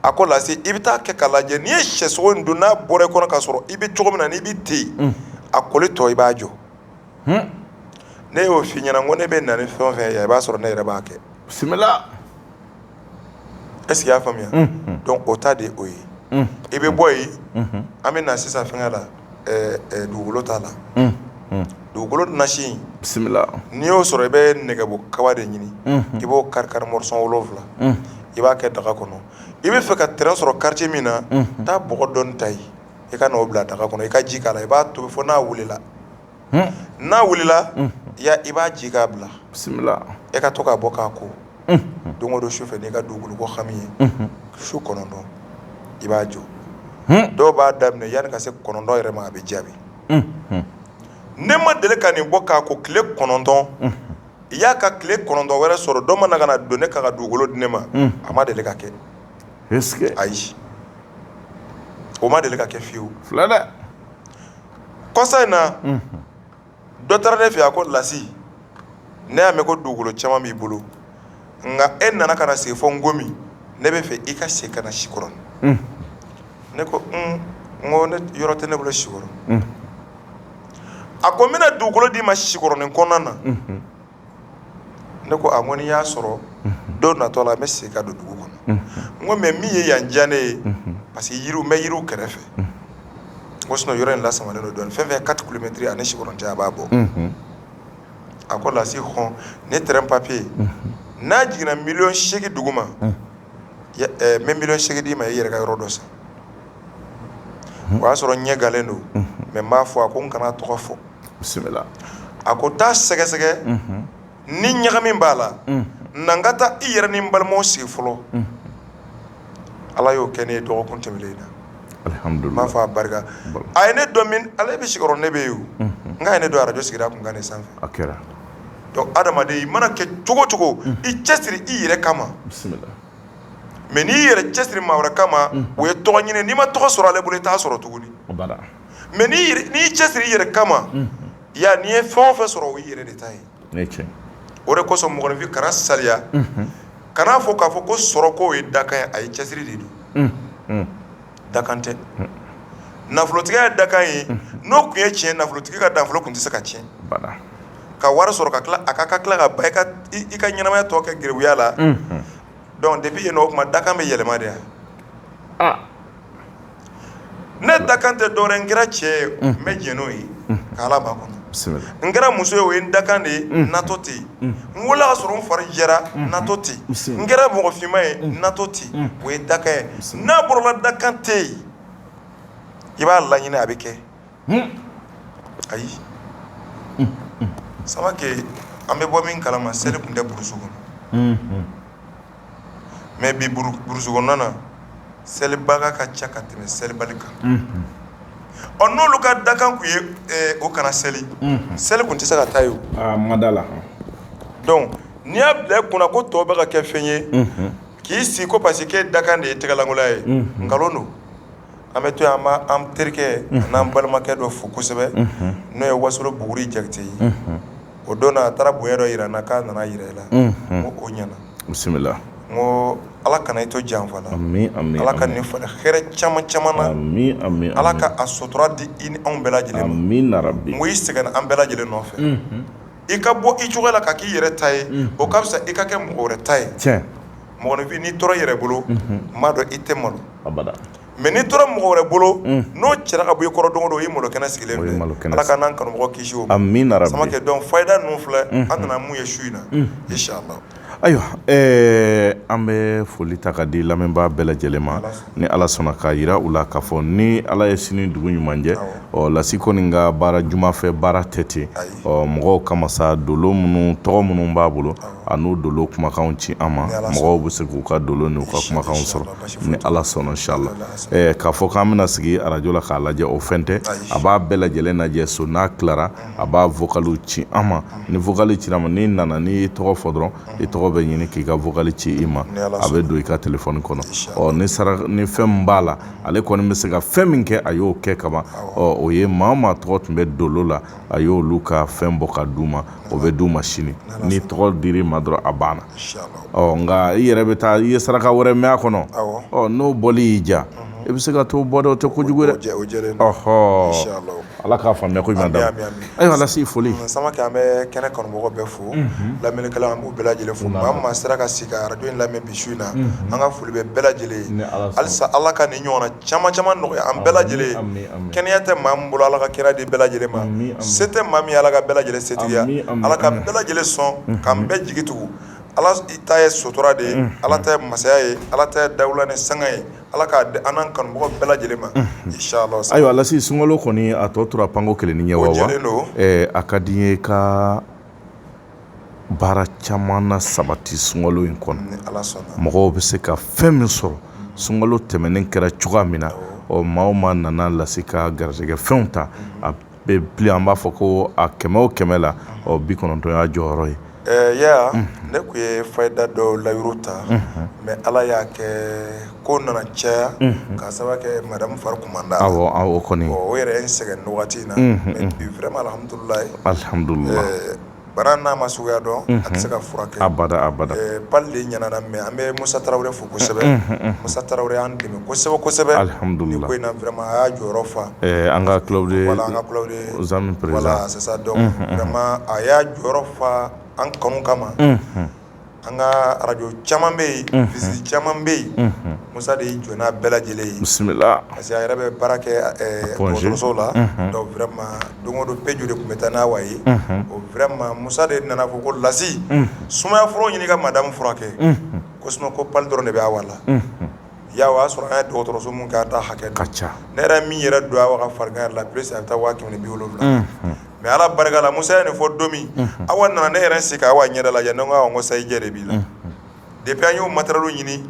a ko lase i bɛ taa kɛ k'a lajɛ n'i ye sɛsogo in dun n'a bɔra i kɔnɔ k'a sɔrɔ i bɛ cogo min na n'i bɛ ten a koli tɔ i b'a jɔ ne y'o f'i ɲɛna ko ne bɛ na ni fɛn o fɛn ye i b'a sɔrɔ ne yɛrɛ b'a kɛ bisimila est-ce que i y'a faamuya donc o ta de o ye i bɛ bɔ yen an bɛ na sisan fɛngɛ la dugukolo t'a la dugukolo nasi in bisimila n'i y'o sɔrɔ i bɛ nɛgɛbo kaba de ɲini i b'o kari morison 7 i b'a kɛ daga kɔnɔ i bɛ fɛ ka terrain sɔrɔ quartier min na taa bɔgɔ dɔɔni ta yen i ka n'o bila daga kɔnɔ i ka ji k'a la i b'a tobi fo n'a wulila n'a wulila i b'a ji k'a bila bisimila e ka to k'a bɔ k'a ko don o don su fɛ n'i ka dugukolo ko hami ye su 9 i b'a jɔ dɔw b'a daminɛ yanni ka se 9 yɛrɛ ma a bɛ jaabi ne ma deli ka nin bɔ k'a ko tile 9 i y'a ka tile 9 wɛrɛ sɔrɔ dɔ mana ka na don ne ka dugukolo di ne ma a ma deli ka kɛ est-ce que ayi o ma deli ka kɛ fiyewu fila dɛ kɔsa in na dɔ taara ne fɛ a ko lasi ne y'a mɛn ko dugukolo caman b'i bolo nka e nana ka na sigi fɔ Ngomi ne bɛ fɛ i ka segin ka na Sikɔrɔni ne ko n ko ne yɔrɔ tɛ ne bolo Sikɔrɔni a ko n bɛna dugukolo d'i ma Sikɔrɔni kɔnɔna na ne ko a ko n'i y'a sɔrɔ dɔw natɔ la n bɛ segin ka don dugu kɔnɔ n ko mɛ min ye yan diya ne ye parce que n bɛ yiriw kɛrɛfɛ n ko sinon yɔrɔ in lasamalen don dɔɔnin fɛn fɛn 4 kilomètres ani Sikɔrɔni cɛ a b'a bɔ a ko lasi hɔn ne terrain papier n'a jiginna 8 millions dugu ma n bɛ 8 millions d'i ma i yɛrɛ ka yɔrɔ dɔ san o y'a sɔrɔ n ɲɛ galen don mɛ n b'a fɔ a ko n kana tɔgɔ fɔ bisimila a ko taa sɛgɛsɛgɛ ni ɲagami b'a la na n ka taa i yɛrɛ ni n balimaw sigi fɔlɔ ala y'o kɛ ne ye dɔgɔkun tɛmɛlen na alhamdulillah n b'a fɔ a barika a ye ne dɔn min ale bɛ Sikɔrɔni ne bɛ yen o n ka ye ne dɔn arajo sigira kunkan de sanfɛ a kɛra donc adamaden i mana kɛ cogo cogo i cɛsiri i yɛrɛ kama bisimila mɛ n'i yɛrɛ cɛsiri maa wɛrɛ kama o ye tɔgɔ ɲini n'i ma tɔgɔ sɔrɔ ale bolo i t'a sɔrɔ tuguni mɛ n'i cɛsiri i yɛrɛ kama ya n'i ye fɛn o fɛn sɔrɔ o y'i yɛrɛ de ta ye ne tiɲɛ o de kosɔn mɔgɔninfin kana saliya kana fɔ k'a fɔ ko sɔrɔ k'o ye dakan ye a ye cɛsiri de don dakan tɛ nafolotigiya ye dakan ye n'o tun ye tiɲɛ nafolotigi ka nafolo tun tɛ se ka tiɲɛ ka wari sɔrɔ ka tila a ka tila ka ba i ka ɲɛnamaya tɔ kɛ gɛrɛbuya la donc depuis yen nɔ o tuma dakan bɛ yɛlɛma de yan ne dakan tɛ dɔwɛrɛ n kɛra cɛ ye n bɛ jɛn n'o ye k'Ala b'a kɔnɔ n kɛra muso ye o ye n dakan de ye natɔ tɛ yen n wolola ka sɔrɔ n fari jɛra natɔ tɛ yen n kɛra mɔgɔ finman ye natɔ tɛ yen o ye dakan ye n'a bɔrɔla dakan tɛ yen i b'a laɲini a bɛ kɛ ayi Samake an bɛ bɔ min kalama seli tun tɛ burusi kɔnɔ mais bi burusi kɔnɔna na selibaga ka ca ka tɛmɛ selibali kan n'olu ka dakan tun ye o kana seli seli tun tɛ se ka taa ye o ma da la donc n'i y'a bila i kunna ko tɔw bɛ ka kɛ fɛn ye k'i sigi ko parce que dakan de ye tɛgɛlankola ye nkalon don an bɛ to yen an terikɛ n'an balimakɛ dɔ fo kosɛbɛ n'o ye Wasolo Buguri Jakite ye o don na a taara bonya dɔ yira n na k'a nana yira i la n ko o ɲɛna bisimila n ko Ala kana i to janfa la amin amin Ala ka nin falen hɛrɛ caman caman na amin amin Ala ka a sutura di i ni anw bɛɛ lajɛlen ma amin narabi n ko i sɛgɛnna an bɛɛ lajɛlen nɔfɛ i ka bɔ i cogoya la ka k'i yɛrɛ ta ye o ka fisa i ka kɛ mɔgɔ wɛrɛ ta ye tiɲɛ mɔgɔninfin n'i tora i yɛrɛ bolo n b'a dɔn i tɛ malo abada mɛ n'i tora mɔgɔ wɛrɛ bolo n'o cɛra ka bɔ i kɔrɔ don o don o ye malokɛnɛ sigilen filɛ Ala ka n'an kanumɔgɔ kisi o ma amin narabi Samake donc fayida ninnu filɛ an nana mun ye su in na inshallah ayiwa an bɛ foli ta ka di lamɛnbaa bɛɛ lajɛlen ma ni Ala sɔnna k'a yira u la k'a fɔ ni Ala ye sini dugu ɲuman jɛ Lasi kɔni ka baara jumafɛ baara tɛ ten mɔgɔw ka masa dolo minnu tɔgɔ minnu b'a bolo a n'o dolo kumakanw ci an ma mɔgɔw bɛ se k'u ka dolo n'u ka kumakanw sɔrɔ ni ala sɔnna inshallah k'a fɔ k'an bɛna sigi arajo la k'a lajɛ o fɛn tɛ a b'a bɛɛ lajɛlen lajɛ so n'a tilara a b'a vocaliw ci an ma ni vocali cira ma n'i nana n'i y'i tɔgɔ fɔ dɔrɔn i tɔgɔ bɛ ɲini k'i ka vocali ci i ma a bɛ don i ka telefɔni kɔnɔ ni fɛn min b'a la ale kɔni bɛ se ka fɛn min kɛ a y'o kɛ kaban o ye maa tɔgɔ tun bɛ dolo la a y'olu ka fɛn bɔ ka d'u ma o bɛ d'u ma sini ni tɔgɔ dir'i ma dɔrɔn a banna nka i yɛrɛ bɛ taa i ye saraka wɛrɛ mɛn a kɔnɔ n'o bɔli y'i ja i bɛ se ka to bɔ dɛ o tɛ kojugu dɛ ala k'a faamuya ko ɲuman da ayiwa Lasi foli Samakɛ an bɛ kɛnɛ kanubagaw bɛɛ fo lamɛnnikɛlaw an b'u bɛɛ lajɛlen fo maa min sera ka sigi ka arajo in lamɛn bi su in na an ka foli bɛ bɛɛ lajɛlen ye halisa ala ka nin ɲɔgɔnna caman nɔgɔya an bɛɛ lajɛlen kɛnɛya tɛ maa min bolo ala ka kɛnɛya di bɛɛ lajɛlen ma se tɛ maa min ala ka bɛɛ lajɛlen setigiya ala ka bɛɛ lajɛlen sɔn k'an bɛɛ jigi tugu ala ta ye sutura de ye ala ta ye masaya ye ala ta ye dawula ni sanga ye ala k'a di an n'an kanubagaw bɛɛ lajɛlen ma inshallah ayiwa Lasi sunkalo kɔni a tɔ tora panko kelen ni ɲɛ wa a ka di n ye ka baara caman na sabati sunkalo in kɔnɔ mɔgɔw bɛ se ka fɛn min sɔrɔ sunkalo tɛmɛnen kɛra cogoya min na maa nana Lasi ka garisɛgɛ fɛnw ta a bɛ bilen an b'a fɔ ko a 100 la 90 y'a jɔyɔrɔ ye ne kun ye fayida dɔ layiuru ta mais ala y'a kɛ ko nana caya k'a sababu kɛ madame Faru Kumanda o kɔni o yɛrɛ ye n sɛgɛn nin wagati in na mais bi vraiment alhamdulillah bana n'a ma suguya dɔn a tɛ se ka furakɛ abada pali de ɲɛna mais an bɛ Musa Tarawele fo kosɛbɛ Musa Tarawele y'an dɛmɛ kosɛbɛ alhamdulillah ni ko in na vraiment a y'a jɔyɔrɔ fa an ka club de Zamin président voilà c'est ça donc vraiment a y'a jɔyɔrɔ fa an kanu kama an ka arajo caman bɛ yen visite caman bɛ yen Musa de y'i jɔ n'a bɛɛ lajɛlen ye bisimila parce que a yɛrɛ bɛ baara kɛ dɔgɔtɔrɔso la donc vraiment don o don pejo de tun bɛ taa n'a wa ye o vraiment Musa de nana fɔ ko Lasi sumaya furaw ɲini ka madame furakɛ ko sinon ko pali dɔrɔn de bɛ awa la ya o y'a sɔrɔ an ye dɔgɔtɔrɔso min k'a ta hakɛ ka ca ne yɛrɛ min yɛrɛ don a ka farigan yɛrɛ la plus a bɛ taa 170 mais ala barika la Musa ye nin fɔ don min awa nana ne yɛrɛ sigi awa ɲɛda lajɛ ne ko awɔ n ko sayi jɛ de b'i la depuis an y'o matériel ɲini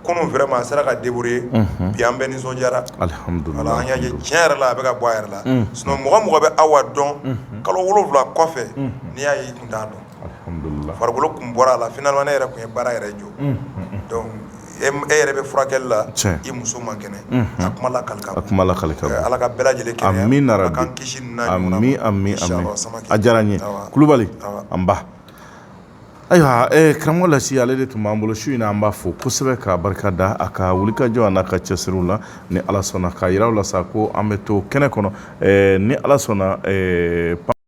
kunun vraiment a sera ka débrouiller bi an bɛɛ nisɔndiyara alhamdulillah an y'a ye tiɲɛ yɛrɛ la a bɛ ka bɔ a yɛrɛ la sinon mɔgɔ bɛ awa dɔn kalo 7 kɔfɛ n'i y'a ye i tun t'a dɔn alhamdulillah farikolo kun bɔra a la finalement ne yɛrɛ kun ye baara yɛrɛ jɔ donc e yɛrɛ bɛ furakɛli la i muso man kɛnɛ a kuma lakali ka bɔ ala ka bɛɛ lajɛlen kɛnɛya amina ala rabi k'an kisi nin n'a ɲɔgɔnna ma amin a diyara n ye Kulubali an ba ayiwa karamɔgɔ Lasi ale de tun b'an bolo su in na an b'a fɔ kosɛbɛ k'a barika da a ka wulikajɔ a n'a ka cɛsiriw la ni ala sɔnna k'a yira u la sa ko an bɛ to kɛnɛ kɔnɔ ni ala sɔnna